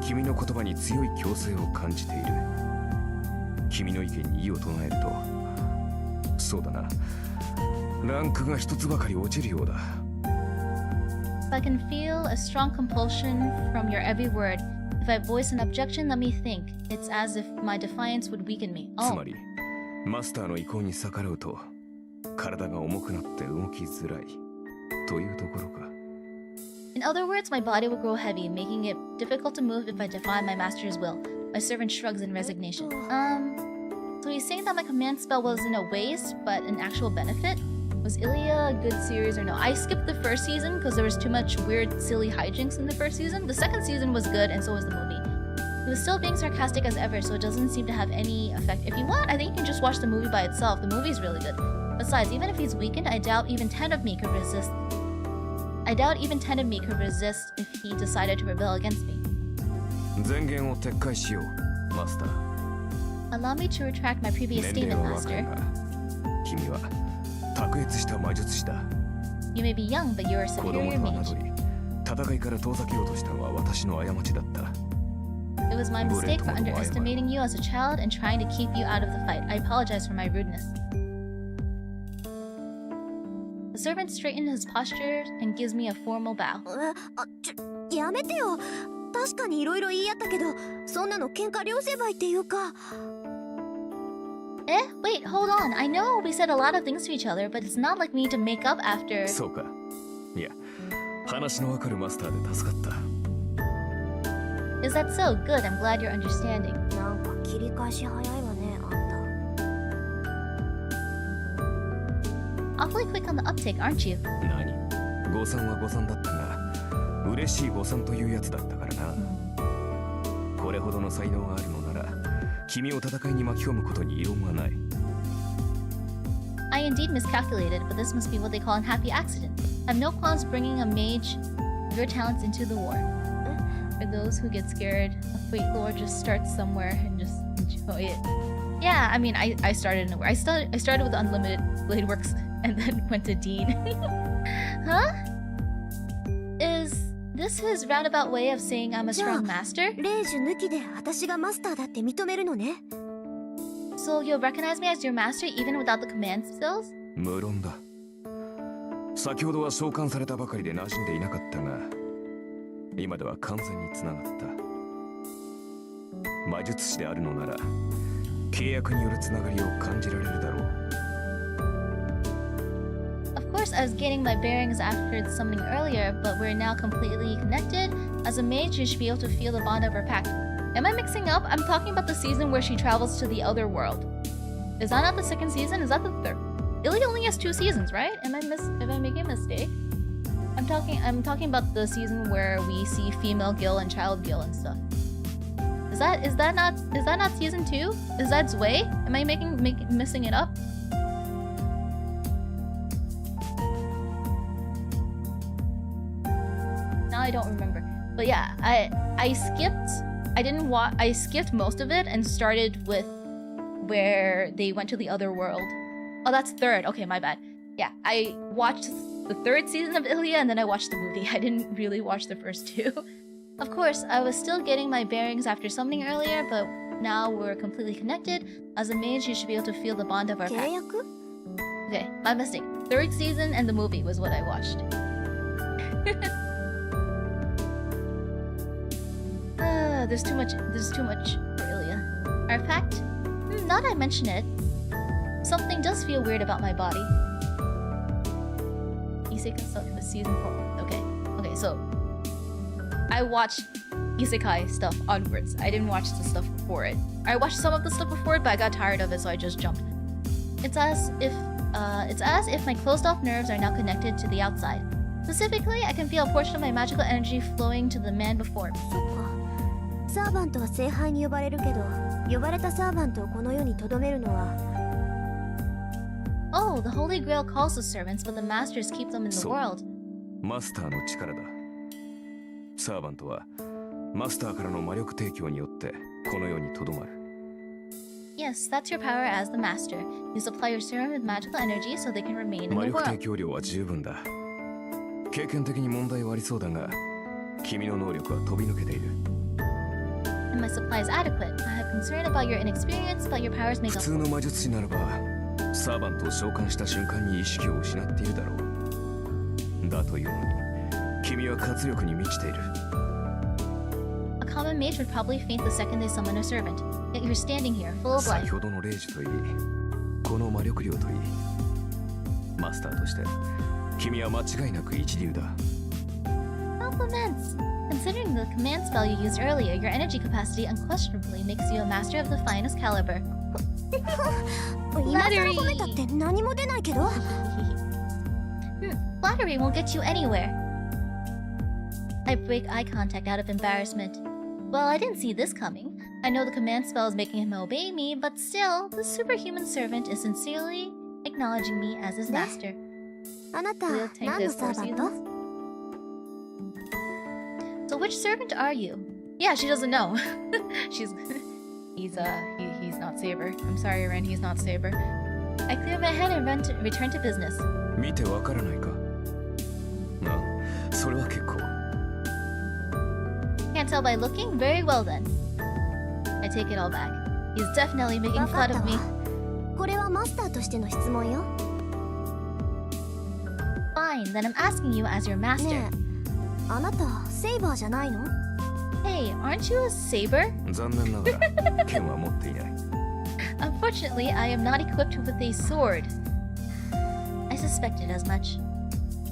君の言葉に強い強制を感じている。君の意見に異を唱えると、そうだな、ランクが一つばかり落ちるようだ。 I can feel a strong compulsion from your every word. If I voice an objection, let me think. It's as if my defiance would weaken me. つ Oh, まりマスターの意向に逆らうと体が重くなって動きづらいというところか。 in other words, my body will grow heavy, making it difficult to move if I defy my master's will. My servant shrugs in resignation. So he's saying that my command spell wasn't a waste, but an actual benefit? Was Ilya a good series or no? I skipped the first season because there was too much weird, silly hijinks in the first season. The second season was good, and so was the movie. He was still being sarcastic as ever, so it doesn't seem to have any effect. If you want, I think you can just watch the movie by itself. The movie's really good. Besides, even if he's weakened, I doubt even 10 of me could resist. I doubt even 10 of me could resist if he decided to rebel against me. 前言を撤回しよう、マスター。 Allow me to retract my previous 年齢 statement, は若い Master. が、君は卓越した魔術師だ。 You may be young, but you're a 子供 superior と mage. 侮り、戦いから遠ざけようとしたのは私の過ちだった。 It was my mistake for underestimating you as a child and trying to keep you out of the fight. I apologize for my rudeness. The servant straightened his posture and gives me a formal bow. やめてよ。確かにいろいろ言い合ったけど、そんなの喧嘩両成敗っていうか。Wait, hold on. I know we said a lot of things to each other, but it's not like me to make up after. そうか。いや、話のわかるマスターで助かった。 Is that so? Good, I'm glad you're understanding. なんか切り返し早いわね、あんた。 Awfully quick on the uptake, aren't you? 何？誤算は誤算だったが、嬉しい誤算というやつだったからな。これほどの才能があるのなら、君を戦いに巻き込むことに異論はない。 I indeed miscalculated, but this must be what they call an happy accident. I have no qualms bringing a mage of your talents into the war. For those who get scared, a fate lore just starts somewhere and just enjoy it. Yeah, I mean, I started nowhere. I started with Unlimited Blade Works and then went to Dean. Huh? Is this his roundabout way of saying I'm a strong master? レイジ抜きで私がマスターだって認めるのね。So you'll recognize me as your master even without the command spells? 無論だ。先ほどは召喚されたばかりで馴染んでいなかったが、今では完全につながった。魔術師であるのなら契約によるつながりを感じられるだろう。 Of course, I was getting my bearings after something earlier, but we're now completely connected. As a mage, you should be able to feel the bond of our pact. Am I mixing up? I'm talking about the season where she travels to the other world. Is that not the second season? Is that the third? Ilya only has 2 seasons, right? Am I making a mistake? I'm talking about the season where we see female Gil and child Gil and stuff. Is that not season 2? Is that Zwei? Am I missing it up? Now I don't remember. But yeah, I skipped most of it and started with where they went to the other world. Oh, that's third. Okay, my bad. Yeah, I watched the 3rd season of Ilya and then I watched the movie. I didn't really watch the first 2. Of course, I was still getting my bearings after something earlier, but now we're completely connected. As a mage, you should be able to feel the bond of our pact. 契約？ Okay, my mistake. 3rd season and the movie was what I watched. There's too much for Ilya. Our pact? Now that I mention it, something does feel weird about my body. Isekai stuff was season 4. Okay, so I watched Isekai stuff onwards. I didn't watch the stuff before it. I watched some of the stuff before it, but I got tired of it, so I just jumped. It's as if my closed-off nerves are now connected to the outside. Specifically, I can feel a portion of my magical energy flowing to the man before me. そっか。サーバントは聖杯に呼ばれるけど、呼ばれたサーバントをこの世に留めるのは。Oh, the Holy Grail calls the servants, but the masters keep them in the world. マスターの力だ。サーバントはマスターからの魔力提供によってこの世に留まる。Yes, that's your power as the master. You supply your servant with magical energy so they can remain in the 魔力提 world. 供量は十分だ。経験的に問題はありそうだが、君の能力は飛び抜けている。And my supply is adequate. I have concern about your inexperience, but your powers make 普 up 通 for の it. 魔術師ならば、サーバントを召喚した瞬間に意識を失っているだろう。だというのに、君は活力に満ちている。A common mage would probably faint the second they summon a servant. Yet you're standing here, full of 先 life. ほどの霊樹といい、この魔力量といい、マスターとして君は間違いなく一流だ。Compliments! Considering the command spell you used earlier, your energy capacity unquestionably makes you a master of the finest caliber. 今更褒めたって何も出ないけど。Flattery won't get you anywhere. I break eye contact out of embarrassment. Well, I didn't see this coming. I know the command spell is making him obey me, but still, the superhuman servant is sincerely acknowledging me as his master. あなた We'll take 何の this サ for ーバント？ seasons. So which servant are you? Yeah, she doesn't know. He's not Saber. I'm sorry, Ren, he's not Saber. I clear my head and return to business. 見てわからないか。あ、それは結構。Can't tell by looking? Very well then. I take it all back. He's definitely making わか fun った of me. わ。これはマスターとしての質問よ。 Fine, then I'm asking you as your master. ねえ、あなたセイバーじゃないの？ Hey, aren't you a saber? 残念ながら剣は持っていない。Unfortunately, I am not equipped with a sword. I suspected as much.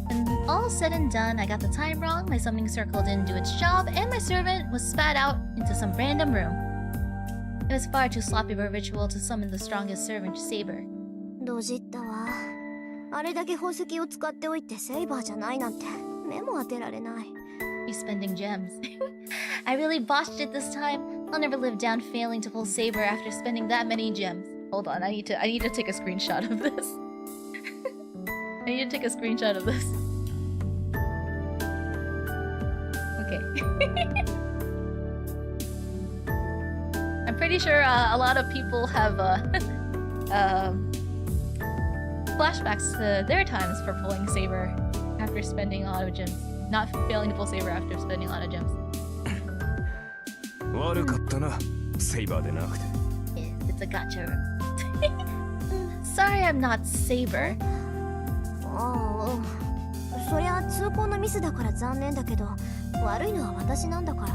When all said and done, I got the time wrong, my summoning circle didn't do its job, and my servant was spat out into some random room. It was far too sloppy of a ritual to summon the strongest servant, Saber. ドジったわ。あれだけ宝石を使っておいてセイバーじゃないなんて目も当てられない。 He's spending gems. I really botched it this time. I'll never live down failing to pull Saber after spending that many gems. Hold on, I need to take a screenshot of this. I need to take a screenshot of this. Okay. I'm pretty sure a lot of people have flashbacks to their times for pulling Saber after spending a lot of gems. Not failing to pull Saber after spending a lot of gems. 悪かったな、セイバーでなくて。 It's a gotcha. Sorry, I'm not Saber. ああ、そりゃ通行のミスだから残念だけど、悪いのは私なんだから。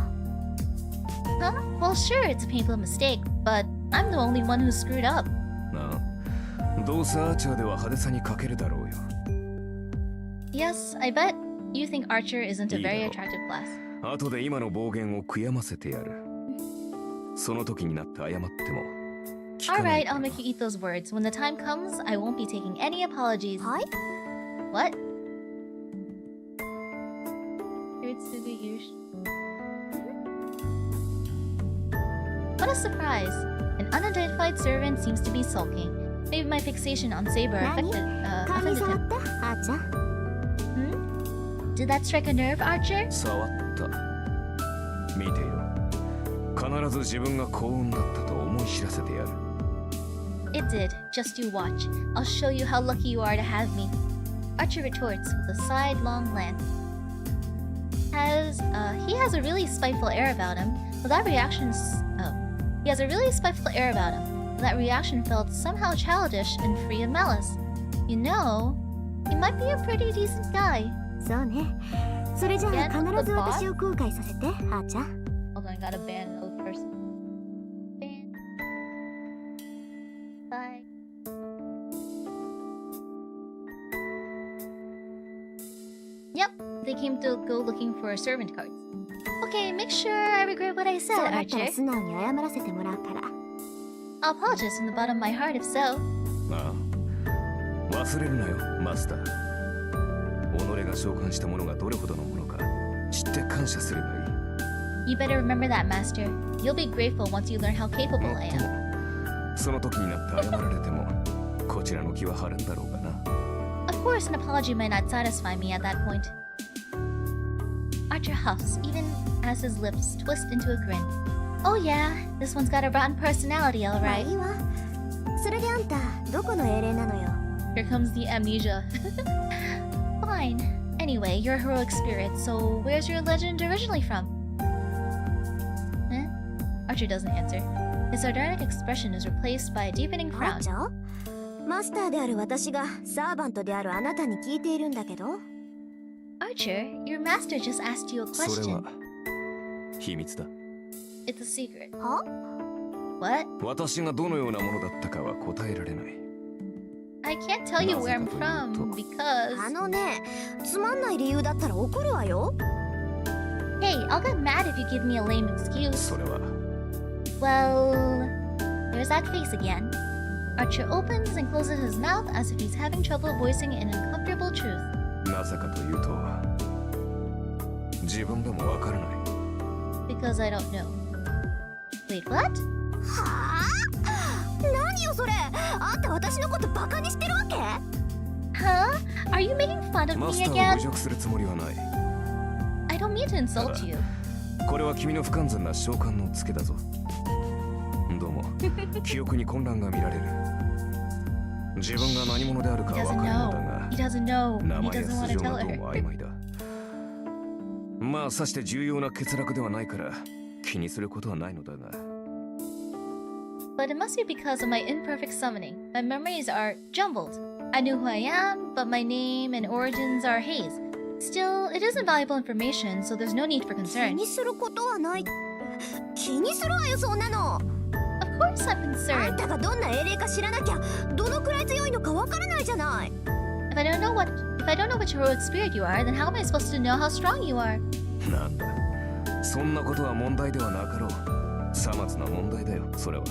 Huh? Well, sure, it's a painful mistake, but I'm the only one who screwed up. なあ、どうせアーチャーでは派手さに欠けるだろうよ。 Yes, I bet you think Archer isn't a いいだろう。 very attractive class. 後で今の暴言を悔やませてやる。その時になって謝っても聞かない Alright, か I'll ら make you eat those words. When the time comes, I won't be taking any apologies. はい。 What? What a surprise! An unidentified servant seems to be sulking. Maybe my fixation on Saber 何？ 髪 offended 触 him. ったあーちゃん。 Did that strike a nerve, Archer? 触った。見ていろ。必ず自分が幸運だったと思い知らせてやる。 It did. Just you watch. I'll show you how lucky you are to have me. Archer retorts with a sidelong glance. He has a really spiteful air about him, but that he has a really spiteful air about him. But that reaction felt somehow childish and free of malice. You know, he might be a pretty decent guy. そうね。それじゃあ Ban 必 the ず bot? 私を後悔させて、あーちゃん。 Hold on, I gotta ban another person. Ban. Bye. Yep, they came to go looking for servant cards. Okay, make sure I regret what I そう said, だったら Archer. 素直に謝らせてもらうから。 I'll apologize from the bottom of my heart if so. ああ、忘れるなよ、マスター。己が召喚したものがどれほどのものか知って感謝すればいい。 You better remember that, Master. You'll be grateful once you learn how も capable っ I と am. も、その時になって謝られてもこちらの気は晴れんだろうがな。 Of course, an apology might not satisfy me at that point. Archer huffs, even as his lips twist into a grin. Oh yeah, this one's got a rotten personality, まあ alright. いいわ。それであんた、どこの英霊なのよ。 Here comes the amnesia. Fine. Anyway, you're a heroic spirit, so where's your legend originally from? Eh? Archer doesn't answer. His sardonic expression is replaced by a deepening あ frown. ーちゃん？マスターである私がサーバントであるあなたに聞いているんだけど。 Archer, your master just asked you a それは question. 秘密だ。 It's a secret. は？ What? 私がどのようなものだったかは答えられない。 I can't tell you where I'm from because... あのね、つまんない理由だったら怒るわよ。 Hey, I'll get mad if you give me a lame excuse. それは Well... There's that face again. Archer opens and closes his mouth as if he's having trouble voicing an uncomfortable truth. なぜかというと自分でもわからない。 Because I don't know. Wait, what? はあ？何よそれ？あんた私のことバカにしてるわけ？ Huh? Are you making fun of マ me スターを again? 侮辱するつもりはない。 I don't mean to insult you. これは君の不完全な召喚のツケだぞ。どうも記憶に混乱が見られる。自分が何者であるか He はわ doesn't かるの know. だが He doesn't know. 名 He 前や doesn't 素 want to 性 tell がどう her. も曖昧だ。まあさして重要な欠落ではないから気にすることはないのだが。 But it must be because of my imperfect summoning. My memories are jumbled. I knew who I am, but my name and origins are haze. Still, it isn't valuable information, so there's no need for 気 concern. にすることはない。気にするわよそんなの。 Of course I'm あん concerned. たがどんな英霊か知らなきゃどのくらい強いのかわからないじゃない。 If I don't know which heroic spirit you are, then how am I supposed to know how strong you are? なんだそんなことは問題ではなかろう。さまつな問題だよそれは。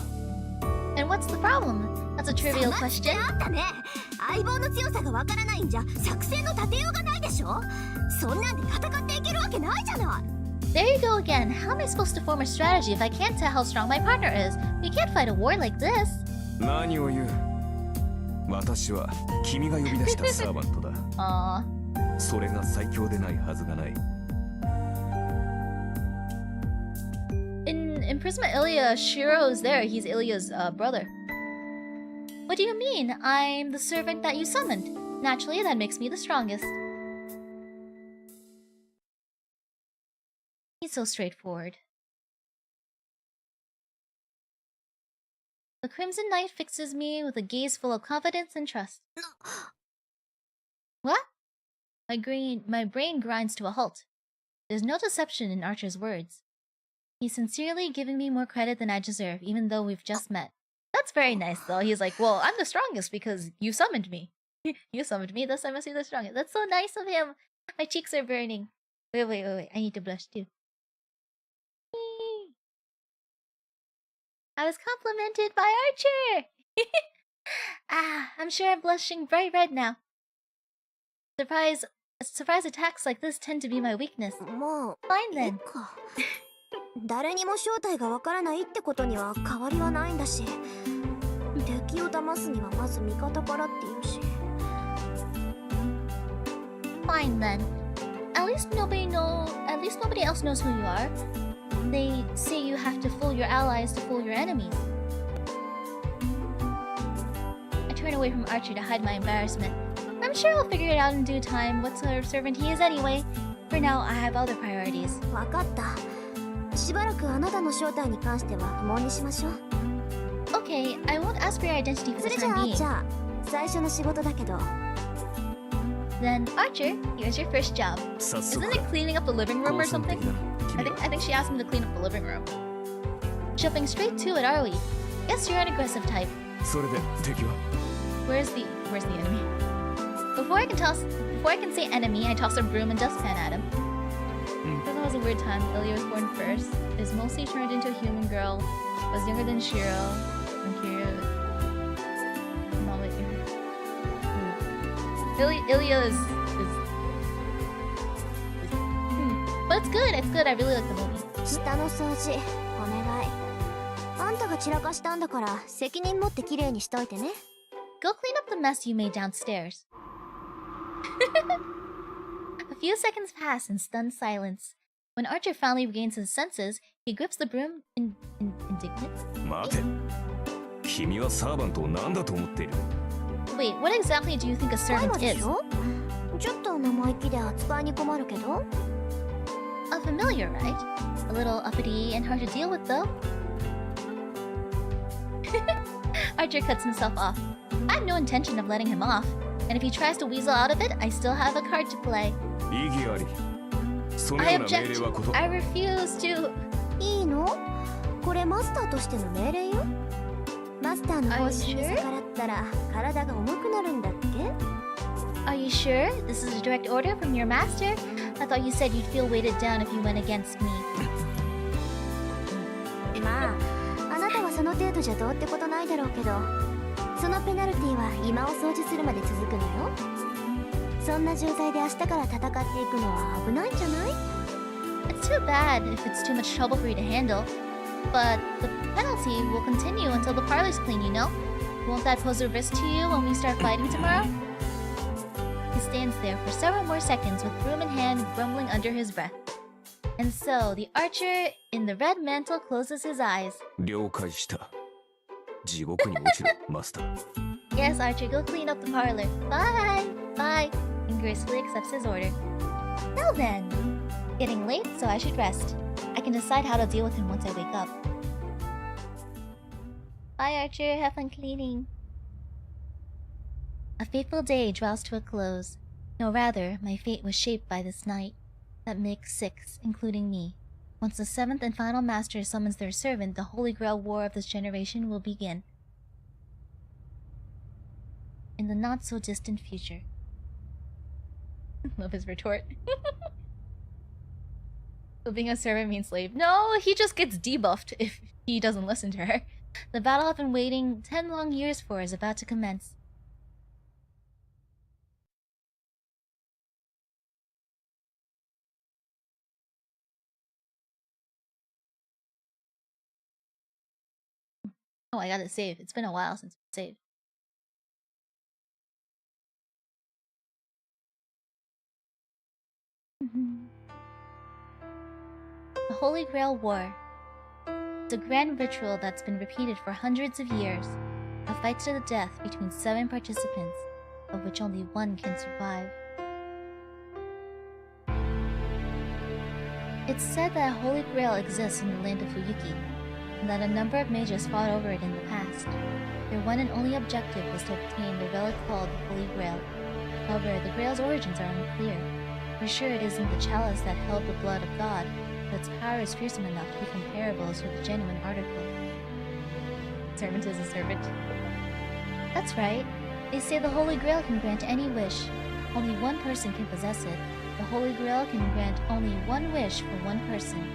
And what's the problem? That's a trivial さまって question. あんたね、相棒の強さがわからないんじゃ作戦の立てようがないでしょ。そんなんで戦っていけるわけないじゃない。 There you go again. How am I supposed to form a strategy if I can't tell how strong my partner is? We can't fight a war like this. 何を言う。私は君が呼び出したサーバントだ。 Aww. それが最強でないはずがない。 In Imprisonment Ilya, Shiro is there. He's Ilya's brother. What do you mean? I'm the servant that you summoned. Naturally, that makes me the strongest. He's so straightforward. The Crimson Knight fixes me with a gaze full of confidence and trust. What? My brain grinds to a halt. There's no deception in Archer's words. He's sincerely giving me more credit than I deserve, even though we've just met. That's very nice, though. He's like, well, I'm the strongest because you summoned me. You summoned me, thus I must be the strongest. That's so nice of him. My cheeks are burning. Wait. I need to blush too. I was complimented by Archer! I'm sure I'm blushing bright red now. Surprise attacks like this tend to be my weakness. もう Fine いい then. か。誰にも正体がわからないってことには変わりはないんだし、敵を騙すにはまず味方からって言うし。Fine then. At least nobody else knows who you are. They say you have to fool your allies to fool your enemies. I turn away from Archer to hide my embarrassment. I'm sure I'll figure it out in due time what sort of servant he is anyway. For now, I have other priorities. わかった。しばらくあなたの正体に関しては不問にしましょう。Okay, I won't ask for your identity for そ the れじゃ time あ、 being. じゃあ最初の仕事だけど。 Then, Archer, here's your first job. 早速 Isn't it cleaning up the living room or 好戦 something? 的だな I 君 think は I think she asked him to clean up the living room. Jumping straight to it, are we? Guess you're an aggressive type. それで敵は Where's the enemy? Before I can say enemy, I toss a broom and dustpan at him. This was a weird time. Ilya was born first. Is mostly turned into a human girl. Was younger than Shiro. I'm curious. Mom, wait, Ilya is but it's good. It's good. I really like the movie. 下の掃除お願い。あんたが散らかしたんだから責任持ってきれいにしといてね。 Go clean up the mess you made downstairs. A few seconds pass in stunned silence. When Archer finally regains his senses, he grips the broom indignant. 待て君はサーバントを何だと思っている Wait, what exactly do you think a 使い servant 魔で is? しょ？ちょっと生意気で扱いに困るけど。 A familiar, right? A little uppity and hard to deal with, though. Archer cuts himself off. I have no intention of letting him off, and if he tries to weasel out of it, I still have a card to play. 意義ありその I ような命 object. 令はこと I refuse to. いいの？これマスターとしての命令よ。マスターの方針に逆らったら体が重くなるんだっけ？ Are you sure? This is a direct order from your master? I thought you said you'd feel weighted down if you went against me. まあ、あなたはその程度じゃどうってことないだろうけど、そのペナルティは今を掃除するまで続くのよ。そんな状態で明日から戦っていくのは危ないんじゃない？ It's too bad if it's too much trouble for you to handle. But the penalty will continue until the parlor's clean, you know? Won't that pose a risk to you when we start fighting tomorrow? He stands there for several more seconds with broom in hand, grumbling under his breath. And so, the archer in the red mantle closes his eyes. 了解した地獄に落ちろマスター Yes, Archer, go clean up the parlor. Bye! Bye! And gracefully accepts his order. Now then! Getting late, so I should rest. I can decide how to deal with him once I wake up. Bye, Archer. Have fun cleaning. A fateful day draws to a close. No, rather, my fate was shaped by this night. That makes 6, including me. Once the 7th and final master summons their servant, the Holy Grail War of this generation will begin. In the not-so-distant future. Love his retort. So being a servant means slave. No, he just gets debuffed if he doesn't listen to her. The battle I've been waiting 10 long years for is about to commence. Oh, I gotta save. It's been a while since I saved. The Holy Grail War. It's a grand ritual that's been repeated for hundreds of years. A fight to the death between 7 participants, of which only 1 can survive. It's said that a Holy Grail exists in the land of Fuyuki, and that a number of mages fought over it in the past. Their one and only objective was to obtain the relic called the Holy Grail. However, the Grail's origins are unclear. For sure it isn't the chalice that held the blood of God, but its power is fearsome enough to be comparable to the genuine article. Servant is a servant. That's right. They say the Holy Grail can grant any wish. Only one person can possess it. The Holy Grail can grant only one wish for one person.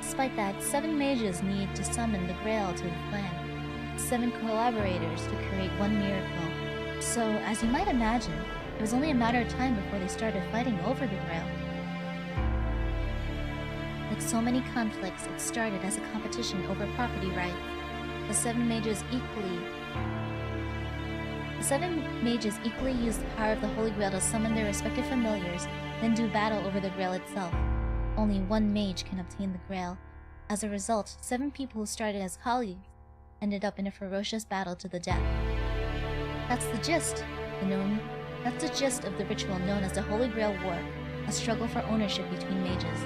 Despite that, 7 mages need to summon the Grail to the clan. 7 collaborators to create one miracle. So, as you might imagine, it was only a matter of time before they started fighting over the Grail. Like so many conflicts, it started as a competition over property rights. The 7 mages equally used the power of the Holy Grail to summon their respective familiars, then do battle over the Grail itself. Only one mage can obtain the Grail. As a result, 7 people who started as colleagues ended up in a ferocious battle to the death. That's the gist of the ritual known as the Holy Grail War, a struggle for ownership between mages.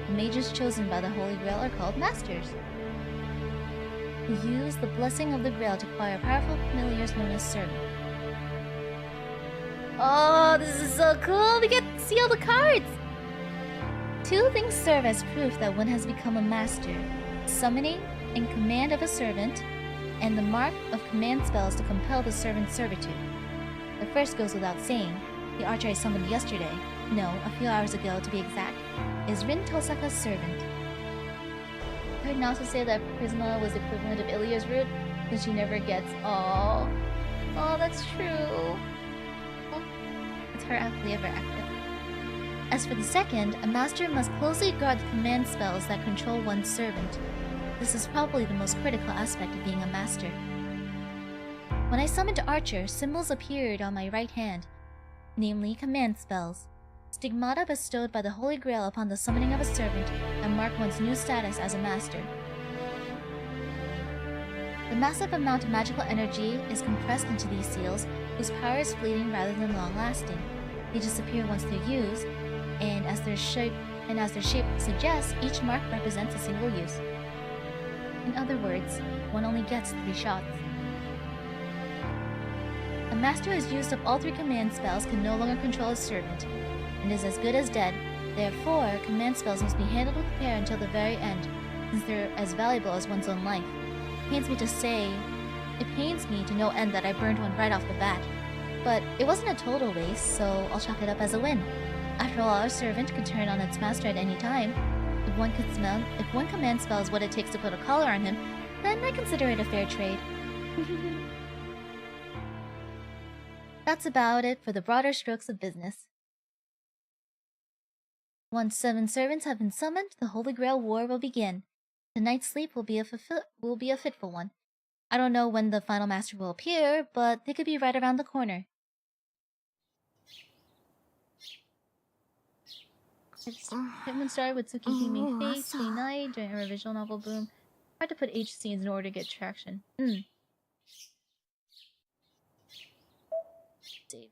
The mages chosen by the Holy Grail are called Masters, who use the blessing of the Grail to acquire powerful familiars known as servants. Oh, this is so cool! We get to see all the cards! 2 things serve as proof that one has become a master: summoning and command of a servant, and the mark of command spells to compel the servant's servitude. The first goes without saying. The archer I summoned yesterday, no, a few hours ago to be exact, is Rin Tosaka's servant. I heard Nasu say that Prisma was the equivalent of Ilya's root, because she never gets oh, that's true. Well, it's her happily ever after. As for the second, a master must closely guard the command spells that control one's servant. This is probably the most critical aspect of being a master. When I summoned Archer, symbols appeared on my right hand, namely command spells. Stigmata bestowed by the Holy Grail upon the summoning of a servant and mark one's new status as a master. The massive amount of magical energy is compressed into these seals, whose power is fleeting rather than long-lasting. They disappear once they're used, and as their shape suggests, each mark represents a single use. In other words, one only gets 3 shots. A master who has used up all 3 command spells can no longer control his servant, and is as good as dead. Therefore, command spells must be handled with care until the very end, since they're as valuable as one's own life. It pains me to no end that I burned one right off the bat. But it wasn't a total waste, so I'll chalk it up as a win. After all, our servant could turn on its master at any time. If one command spell is what it takes to put a collar on him, then I consider it a fair trade. That's about it for the broader strokes of business. Once 7 servants have been summoned, the Holy Grail War will begin. Tonight's sleep will be a fitful one. I don't know when the final master will appear, but they could be right around the corner. Hitman started with Suki theming Fate, Day Night, during a visual novel boom. Hard to put H scenes in order to get traction. Save.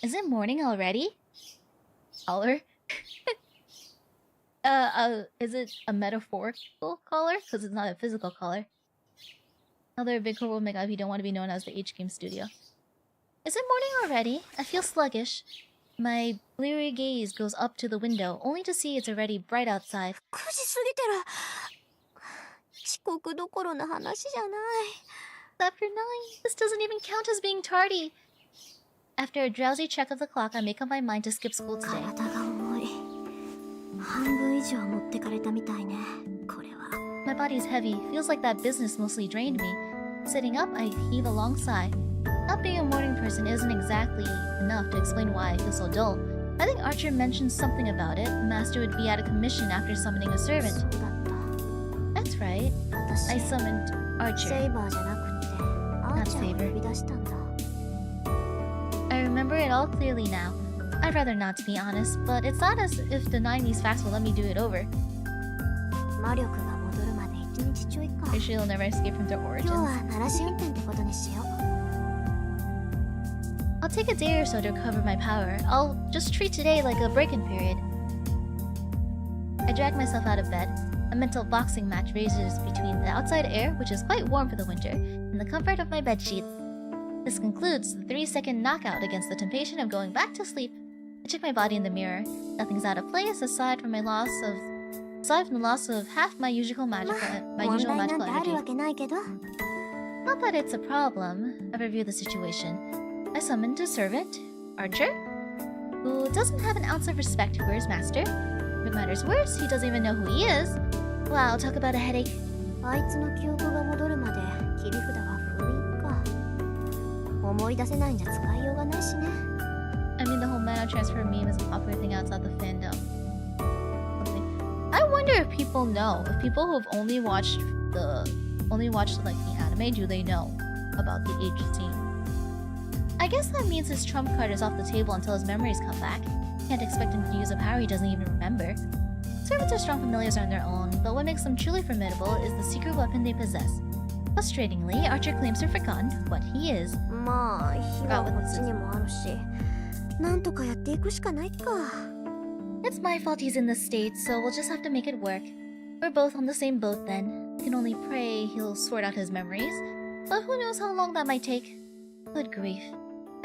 Is it morning already? Collar? Is it a metaphorical collar? Because it's not a physical collar. Another big hole will make up if you don't want to be known as the H-Game Studio. Is it morning already? I feel sluggish. My bleary gaze goes up to the window, only to see it's already bright outside. 9時過ぎてる。遅刻どころの話じゃない。After 9, this doesn't even count as being tardy. After a drowsy check of the clock, I make up my mind to skip school today. 体が重い。半分以上持ってかれたみたいね。これは。My body's heavy. Feels like that business mostly drained me. Sitting up, I heave a long sigh. Not being a morning person isn't exactly enough to explain why I feel so dull. I think Archer mentioned something about it. The master would be out of commission after summoning a servant. そうだった。 That's right. 私 I summoned セ Archer. イバーじゃなくてアーチャーを呼び出したんだ。 I remember it all clearly now. I'd rather not, to be honest, but it's not as if denying these facts will let me do it over. 魔力が戻るまで1日ちょいか。 Pretty sure you'll never escape from their 今日 origins. は鳴らし運転ってことにしよう。I'll I'll take a day or so to recover my power. I'll just treat today like a break-in period. I drag myself out of bed. A mental boxing match rages between the outside air, which is quite warm for the winter, and the comfort of my bed sheets. This concludes the 3-second knockout against the temptation of going back to sleep. I check my body in the mirror. Nothing's out of place aside from the loss of half my usual magical energy. Not that it's a problem. I review the situation. I summoned a servant, Archer, who doesn't have an ounce of respect for his master. If it matters worse, he doesn't even know who he is. Wow, talk about a headache. あいつの記憶が戻るまで切り札は封印か。思い出せないんじゃ使いようがないしね。I mean, the whole mana transfer meme is a popular thing outside the fandom. I wonder if people know, if people who have only watched like the anime, do they know about the age scene? I guess that means his trump card is off the table until his memories come back. Can't expect him to use a power he doesn't even remember. Servants are strong familiars on their own, but what makes them truly formidable is the secret weapon they possess. Frustratingly, Archer claims to have forgotten what he is. まあ、火はこっちにもあるし、なんとかやっていくしかないか。It's my fault he's in this state, so we'll just have to make it work. We're both on the same boat then. We can only pray he'll sort out his memories, but who knows how long that might take. Good grief.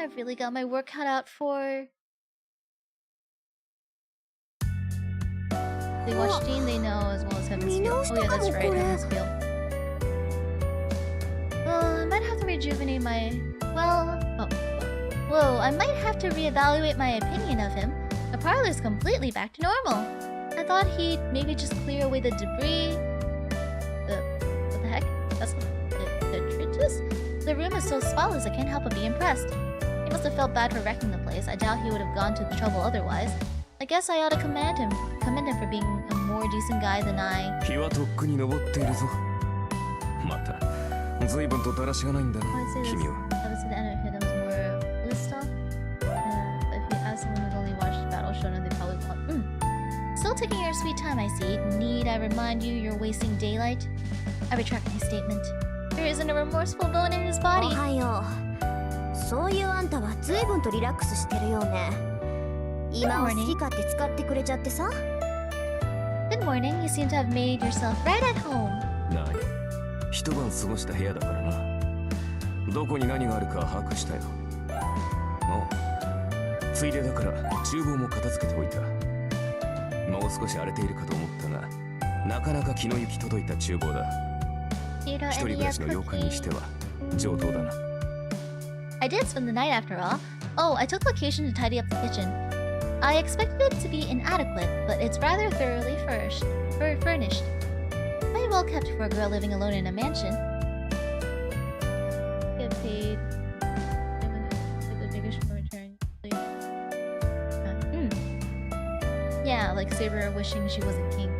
I've really got my work cut out for... They watch Dean, they know as well as Heaven's Feel. Oh yeah, that's right, Heaven's Feel. Well, I might have to rejuvenate my... Whoa, I might have to reevaluate my opinion of him. The parlor's completely back to normal. I thought he'd maybe just clear away the debris... What the heck? That's the detritus? The room is so spotless I can't help but be impressed. He must have felt bad for wrecking the place. I doubt he would have gone to the trouble otherwise. I guess I ought to commend him for being a more decent guy than I... 日はとっくに昇っているぞ。また、随分とだらしがないんだな、君は。I would say the end of it was more list off. But if you ask someone who's only watched Battle Shonen, they probably want... Still taking your sweet time, I see. Need I remind you you're wasting daylight? I retract my statement. There isn't a remorseful bone in his body. おはよう。そういうあんたは随分とリラックスしてるよね。今を好き勝手使ってくれちゃってさ。Good morning. You seem to have made yourself right at home. なに、一晩過ごした部屋だからな。どこに何があるか把握したよ。おう、ついでだから厨房も片付けておいた。もう少し荒れているかと思ったが、なかなか気の行き届いた厨房だ。一人暮らしの洋館にしては上等だな。I did spend the night after all. Oh, I took the occasion to tidy up the kitchen. I expected it to be inadequate, but it's rather thoroughly furnished. Very well kept for a girl living alone in a mansion. Get paid. The biggest return. Yeah, like Saber wishing she was a king.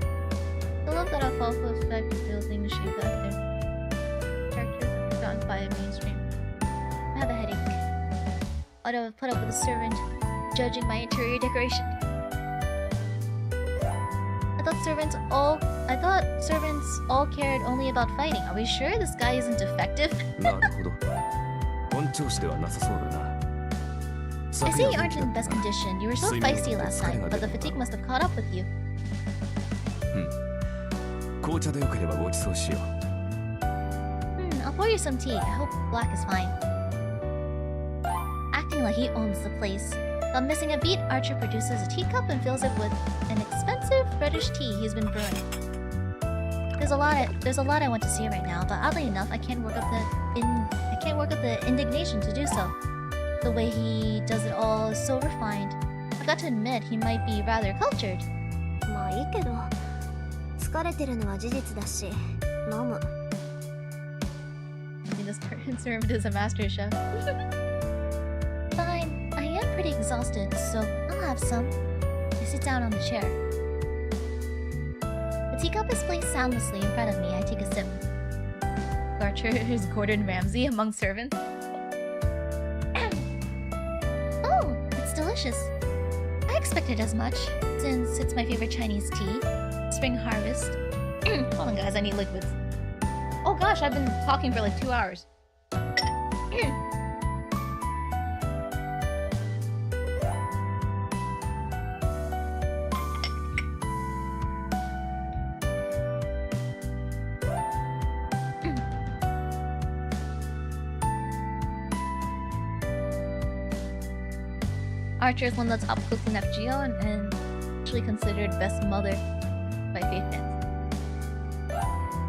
I love that alfalfa effect building she got there. Characters are forgotten by mainstream. I have a headache. Ought to have put up with a servant judging my interior decoration. I thought servants all cared only about fighting. Are we sure this guy isn't defective? なるほど。本調子ではなさそうだな。I see you aren't in the best condition. You were so feisty last night, but the fatigue must have caught up with you. 紅茶でよければごちそうしよう。I'll pour you some tea. I hope black is fine. Acting like he owns the place. Without missing a beat, Archer produces a teacup and fills it with an expensive reddish tea he's been brewing. There's a lot I want to see right now, but oddly enough, I can't work up the indignation to do so. The way he does it all is so refined. I've got to admit, he might be rather cultured. まあいいけど、疲れてるのは事実だし、飲む。I mean, this servant is a master chef. Fine, I am pretty exhausted, so I'll have some. I sit down on the chair. The teacup is placed soundlessly in front of me. I take a sip. Archer is Gordon Ramsay among servants. Oh, it's delicious. I expected as much, since it's my favorite Chinese tea. Spring harvest. Hold on, guys, I need liquids. Oh gosh, I've been talking for like 2 hours. Archer is one of the top cooks in FGO and actually considered best mother by Faith fans.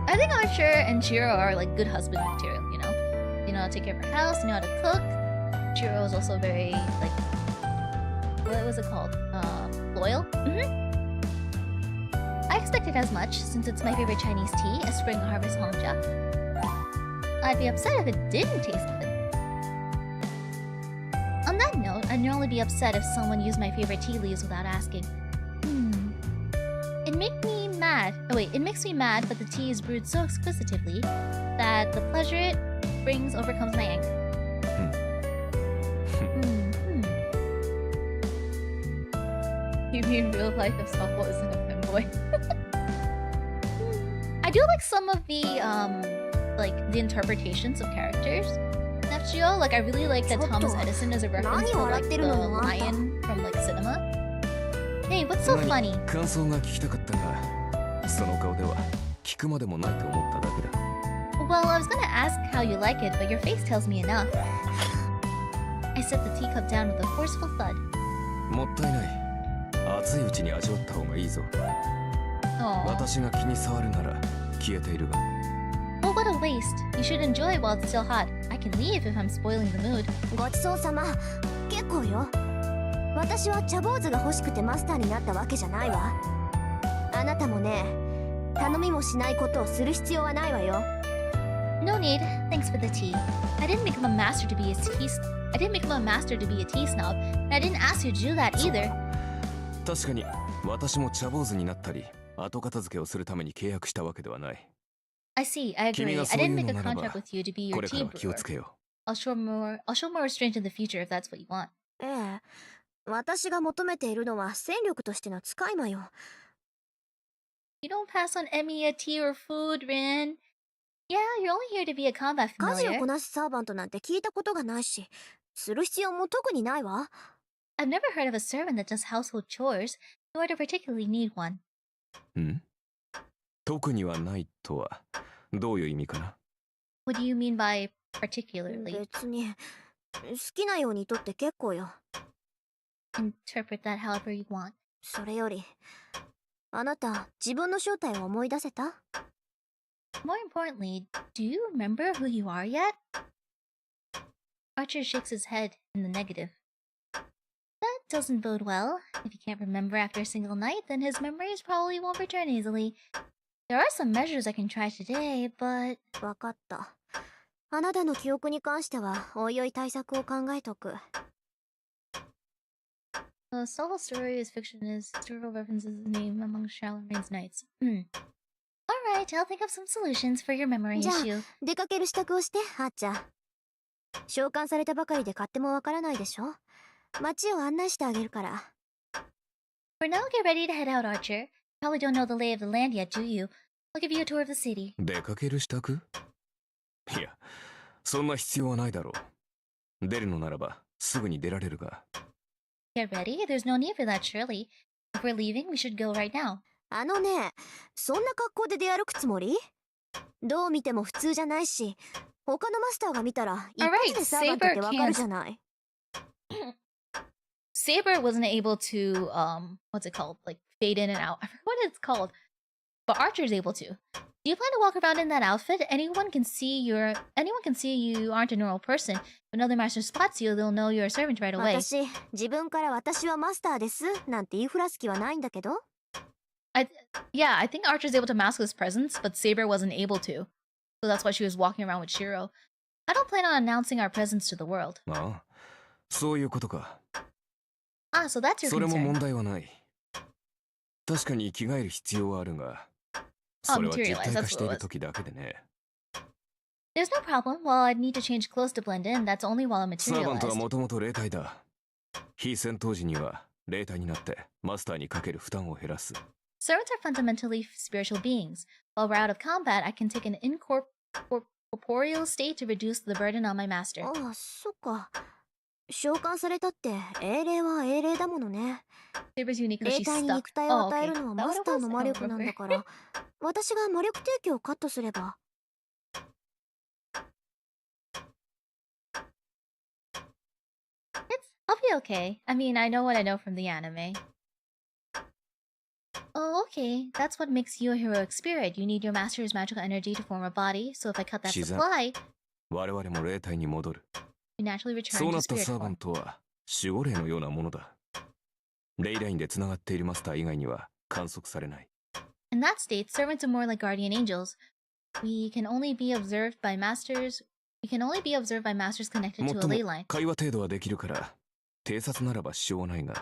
I think Archer and Chiro are like good husband material, you know? They know how to take care of her house, they know how to cook. Chiro is also very like, what was it called? Loyal? I expected as much since it's my favorite Chinese tea, a spring harvest Hongja. I'd be upset if it didn't taste good. On that note, I'd normally be upset if someone used my favorite tea leaves without asking. It makes me mad. Oh wait, it makes me mad, but the tea is brewed so exquisitively that the pleasure it brings overcomes my anger. You mean real life if softball isn't a femboy? I do like some of the the interpretations of characters. FGO, like I really like that Thomas Edison is a reference to like the lion from like cinema. Hey, what's so funny? 感想が聞きたかったが、その顔では聞くまでもないと思っただけだ。Well, I was gonna ask how you like it, but your face tells me enough. I set the teacup down with a forceful thud. もったいない。熱いうちに味わった方がいいぞ。私が気に障るなら消えているが。Oh, what a waste. You should enjoy while it's still hot. I can leave if I'm spoiling the mood. ごちそうさま。結構よ。私は茶坊主が欲しくてマスターになったわけじゃないわ。あなたもね、頼みもしないことをする必要はないわよ。No need. Thanks for the tea. I didn't become a master to be a tea snob, and I didn't ask you to do that either. 確かに私も茶坊主になったり後片付けをするために契約したわけではない。I see. I agree. I didn't make a contract with you to be your tea brewer. I'll show more restraint in the future if that's what you want. ええ、私が求めているのは戦力としての使い魔よ。You don't pass on Emmy a tea or food, Rin. Yeah, you're only here to be a combat 家事を familiar. こなすサーバントなんて聞いたことがないし、する必要も特にないわ。I've never heard of a servant that does household chores, nor do I particularly need one. ん？特にはないとはどういう意味かな？ What do you mean by particularly? 別に好きなようにとって結構よ。Interpret that however you want. それより、あなた自分の正体を思い出せた？ More importantly, do you remember who you are yet? Archer shakes his head in the negative. That doesn't bode well. If he can't remember after a single night, then his memories probably won't return easily. There are some measures I can try today, but... わかった。あなたの記憶に関しては、おいおい対策を考えとく。The solo story is fiction is historical references his name among Charlemagne's knights. Alright, I'll think of some solutions for your memory じゃあ issue. 出かける支度をして、はっちゃん。召喚されたばかりで勝手もわからないでしょ。街を案内してあげるから。For now, get ready to head out, Archer. Probably don't know the lay of the land yet, do you? I'll give you a tour of the city. 出かける支度？いや、そんな必要はないだろう。出るのならばすぐに出られるが。Get ready? There's no need for that, surely. If we're leaving, we should go right now. あのね、そんな格好で出歩くつもり？どう見ても普通じゃないし、他のマスターが見たら一発でサーバントってわかるじゃない。Saber wasn't able to, what's it called? Like, fade in and out. I forgot what it's called. But Archer's able to. Do you plan to walk around in that outfit? Anyone can see you aren't a normal person. If another master spots you, they'll know you're a servant right away. 自分から私はマスターですなんて言いふらす気はないんだけど。Yeah, I think Archer's able to mask his presence, but Saber wasn't able to. So that's why she was walking around with Shiro. I don't plan on announcing our presence to the world. ああ、そういうことか。Ah, so that's your それも concern. 問題はない。確かに着替える必要はあるが、それは実体化している時だけでね。There's no problem. Well, I'd need to change clothes to blend in. That's only while I'm サーバントは materialized. もともと霊体だ。非戦闘時には霊体になってマスターにかける負担を減らす。Servants are fundamentally spiritual beings. While we're out of combat, I can take an incorporeal state to reduce the burden on my master. ああ、そっか。召喚されたって英霊は英霊だものね。 Saber's unique because 霊 she's 体に stuck. 肉体を Oh, 与え okay. るのは Is that マ what ス it ター was? の I 魔 don't 力なん remember. だから私が魔力提供をカットすれば。I'll be okay. I mean, I know what I know from the anime. Oh, okay. That's what makes you a heroic spirit. You need your master's magical energy to form a body, so if I cut that 自然 supply, 我々も霊体に戻る。 you naturally return そう to なった spirit サーバ form. ントは守護霊のようなものだ。レイラインでつながっているマスター以外には観測されない。 In that state, servants are more like guardian angels. We can only be observed by masters. We can only be observed by masters connected も to っ a とも ley line. 会話程度はできるから偵察ならば支障はないが。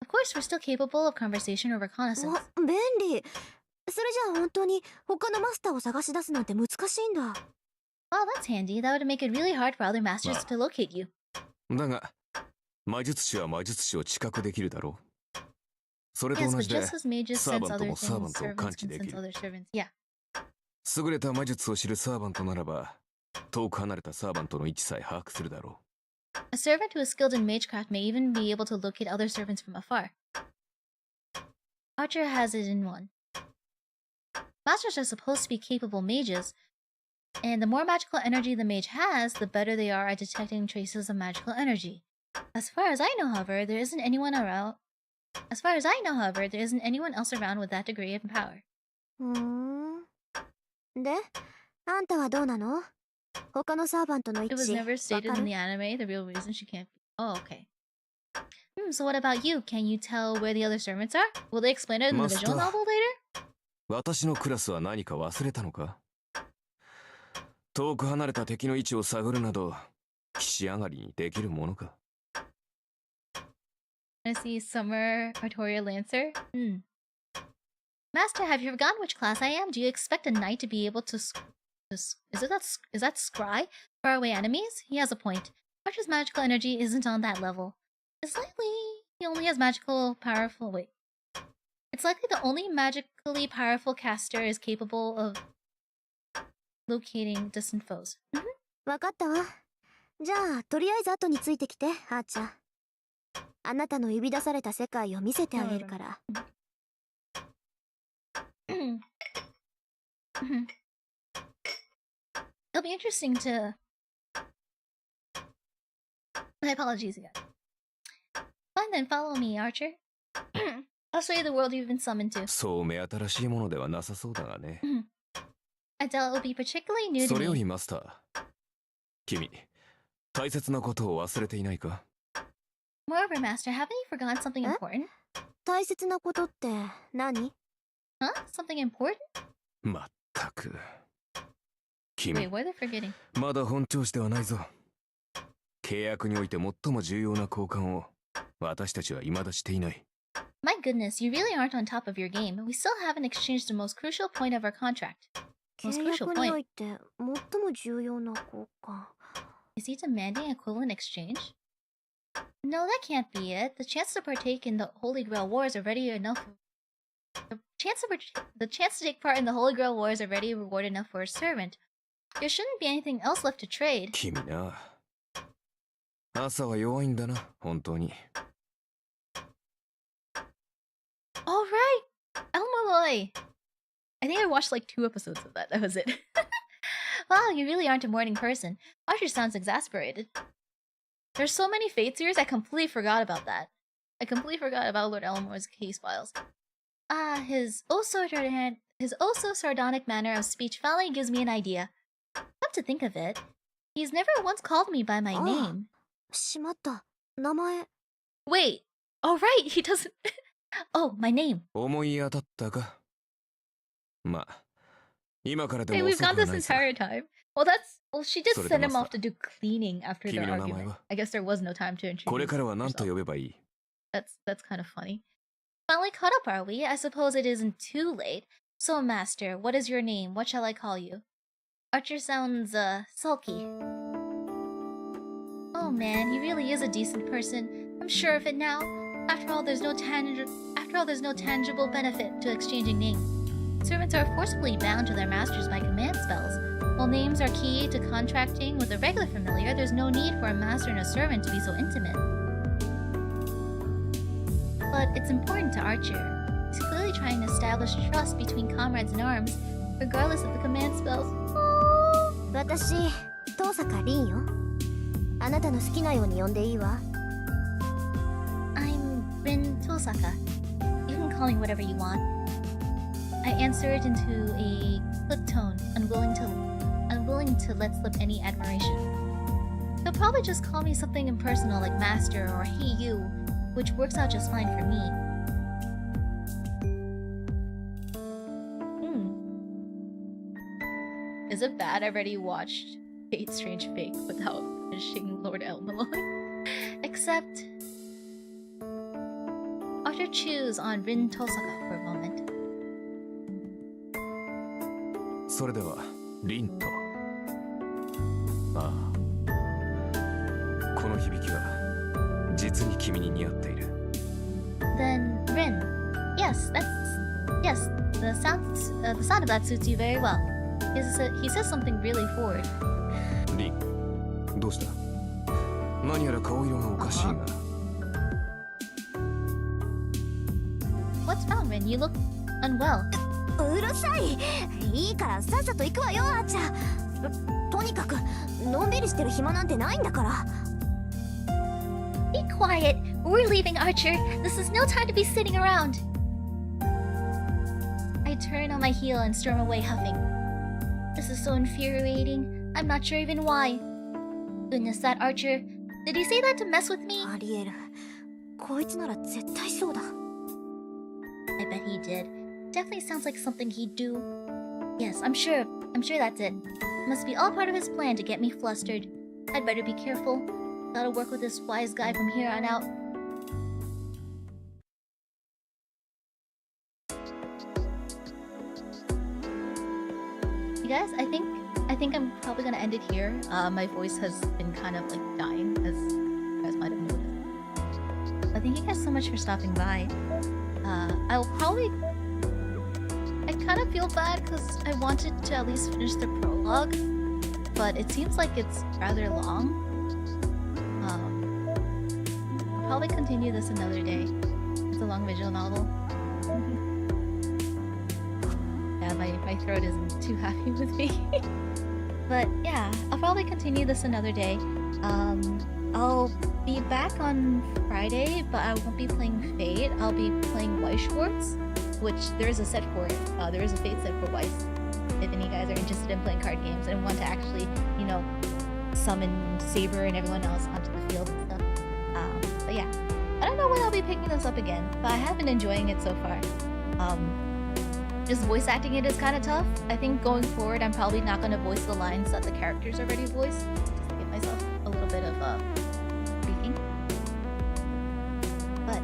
Of course, we're still capable of conversation or reconnaissance. わ、便利。それじゃあ本当に他のマスターを探し出すなんて難しいんだ。 Wow, that's handy. That would make it really hard for other masters to locate you. だが魔術師は魔術師を知覚できるだろう。それと Yes, 同 but じで just as mages サー sense バント other もサーバン things, トを感 servants 知 can でき sense る。 other servants. Yeah. 優れた魔術を知るサーバントならば遠く離れたサーバントの位置さえ把握するだろ A servant who is skilled in magecraft may even be able to locate other servants from afar. Archer has it in one. Masters are supposed to be capable mages, and the more magical energy the mage has, the better they are at detecting traces of magical energy. As far as I know, however, there isn't anyone around. As far as I know, however, there isn't anyone else around with that degree of power. で、あんたはどうなの？他のサーバントの位 It 置 was never わ stated か in る？ the anime the real reason she can't be. Oh, okay. So what about you? Can you tell where the other servants are? Will they explain it in the Master. visual novel later? 私のクラスは何か忘れたのか？遠く離れた敵の位置を探るなど岸上がりにできるものか？ I see Summer Artoria Lancer. Master, have you forgotten which class I am? Do you expect a knight to be able to is that scry faraway enemies? He has a point. Archer's magical energy isn't on that level. It's likely he only has magical powerful wait. It's likely the only magically powerful caster is capable of locating distant foes. わかったわ。じゃあ、とりあえず後についてきて、あーちゃん。あなたの呼び出された世界を見せてあげるから。It'll be interesting to... My apologies again. Fine then, follow me, Archer. I'll show you the world you've been summoned to. そう目新しいものではなさそうだがね。Adele will be particularly new そ to れよ me. りマスター、君、大切なことを忘れていないか？ Moreover, Master, haven't you forgotten something important? 大切なことって何？ Huh? Something important? まったく。君、 Wait, what are they forgetting? まだ本調子ではないぞ。契約において最も重要な交換を私たちは未だしていない。My goodness, you really aren't on top of your game. We still haven't exchanged the most crucial point of our contract. 契 Most 約 crucial にお point. いて最も重要な交換。Is he demanding equivalent exchange? No, that can't be it. The chance to partake in the Holy Grail War is already enough. The chance to take part in the Holy Grail War is already reward enough for a servant. There shouldn't be anything else left to trade. 君な。朝は弱いんだな、本当に。Alright! Elmaloy! I think I watched like 2 episodes of that. That was it. Wow, you really aren't a morning person. Archer sounds exasperated. There's so many Fate series, I completely forgot about that. I completely forgot about Lord Elmore's case files. His oh so sardonic manner of speech finally gives me an idea. Come to think of it, he's never once called me by my name. しまった。名前。Wait! Oh right, he doesn't... Oh, my name. 思い当たったか？まあ、今からで Hey, も we've 遅く gone は this ないさ。 entire time. Well, she did それで send him マ off スタ to do cleaning after 君 their の名前 argument. は？ I guess there was no time to これ introduce からは何と yourself. 呼べばいい？ That's kind of funny. Finally caught up, are we? I suppose it isn't too late. So, Master, what is your name? What shall I call you? Archer sounds, sulky. Oh man, he really is a decent person. I'm sure of it now. After all, there's no tangible benefit to exchanging names. Servants are forcibly bound to their masters by command spells. While names are key to contracting with a regular familiar, there's no need for a master and a servant to be so intimate. But it's important to Archer. He's clearly trying to establish trust between comrades in arms, regardless of the command spells. 私、遠坂凛よ。あなたの好きなように呼んでいいわ。 I'm Rin Tosaka. You can call me whatever you want. I answered into a clipped tone, unwilling to let slip any admiration. They'll probably just call me something impersonal like Master or Hey You, which works out just fine for me. Is it bad I already watched Fate Strange Fake without finishing Lord Elmalon? Except... Archer choose on Rin Tosaka for a moment. それではリンと、ああ、この響きは実に君に似合っている。 Then Rin. Yes, the sound of that suits you very well. He says something really forward. リン、どうした？何やら顔色がおかしいが。What's wrong, Rin? You look unwell. うるさい。いいからさっさと行くわよ、あーちゃん。とにかくのんびりしてる暇なんてないんだから。 Be quiet. We're leaving, Archer. This is no time to be sitting around. I turn on my heel and storm away huffing. This is so infuriating. I'm not sure even why. Goodness, that Archer. Did he say that to mess with me? ありえる。こいつなら絶対そうだ。 I bet he did. Definitely sounds like something he'd do. Yes, I'm sure that's it. Must be all part of his plan to get me flustered. I'd better be careful. Gotta work with this wise guy from here on out. You guys, I think I'm probably gonna end it here. My voice has been kind of like dying, as you guys might have noticed. But thank you guys so much for stopping by. I kind of feel bad because I wanted to at least finish the prologue, but it seems like it's rather long. I'll probably continue this another day. It's a long visual novel. Yeah, my throat isn't too happy with me. But yeah, I'll probably continue this another day. I'll be back on Friday, but I won't be playing Fate. I'll be playing Weiss Schwartz, which there is a set for it. There is a Fate set for Weiss. If any guys are interested in playing card games and want to actually, you know, summon Saber and everyone else onto the field and stuff. But yeah, I don't know when I'll be picking this up again, but I have been enjoying it so far. Just voice acting it is kind of tough. I think going forward, I'm probably not going to voice the lines that the characters already voiced, just to give myself a little bit of briefing. But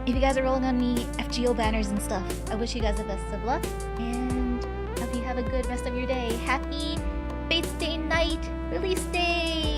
if you guys are rolling on me FGO banners and stuff, I wish you guys the best of luck, and hope you have a good rest of your day. Happy Fate's Day night, release day!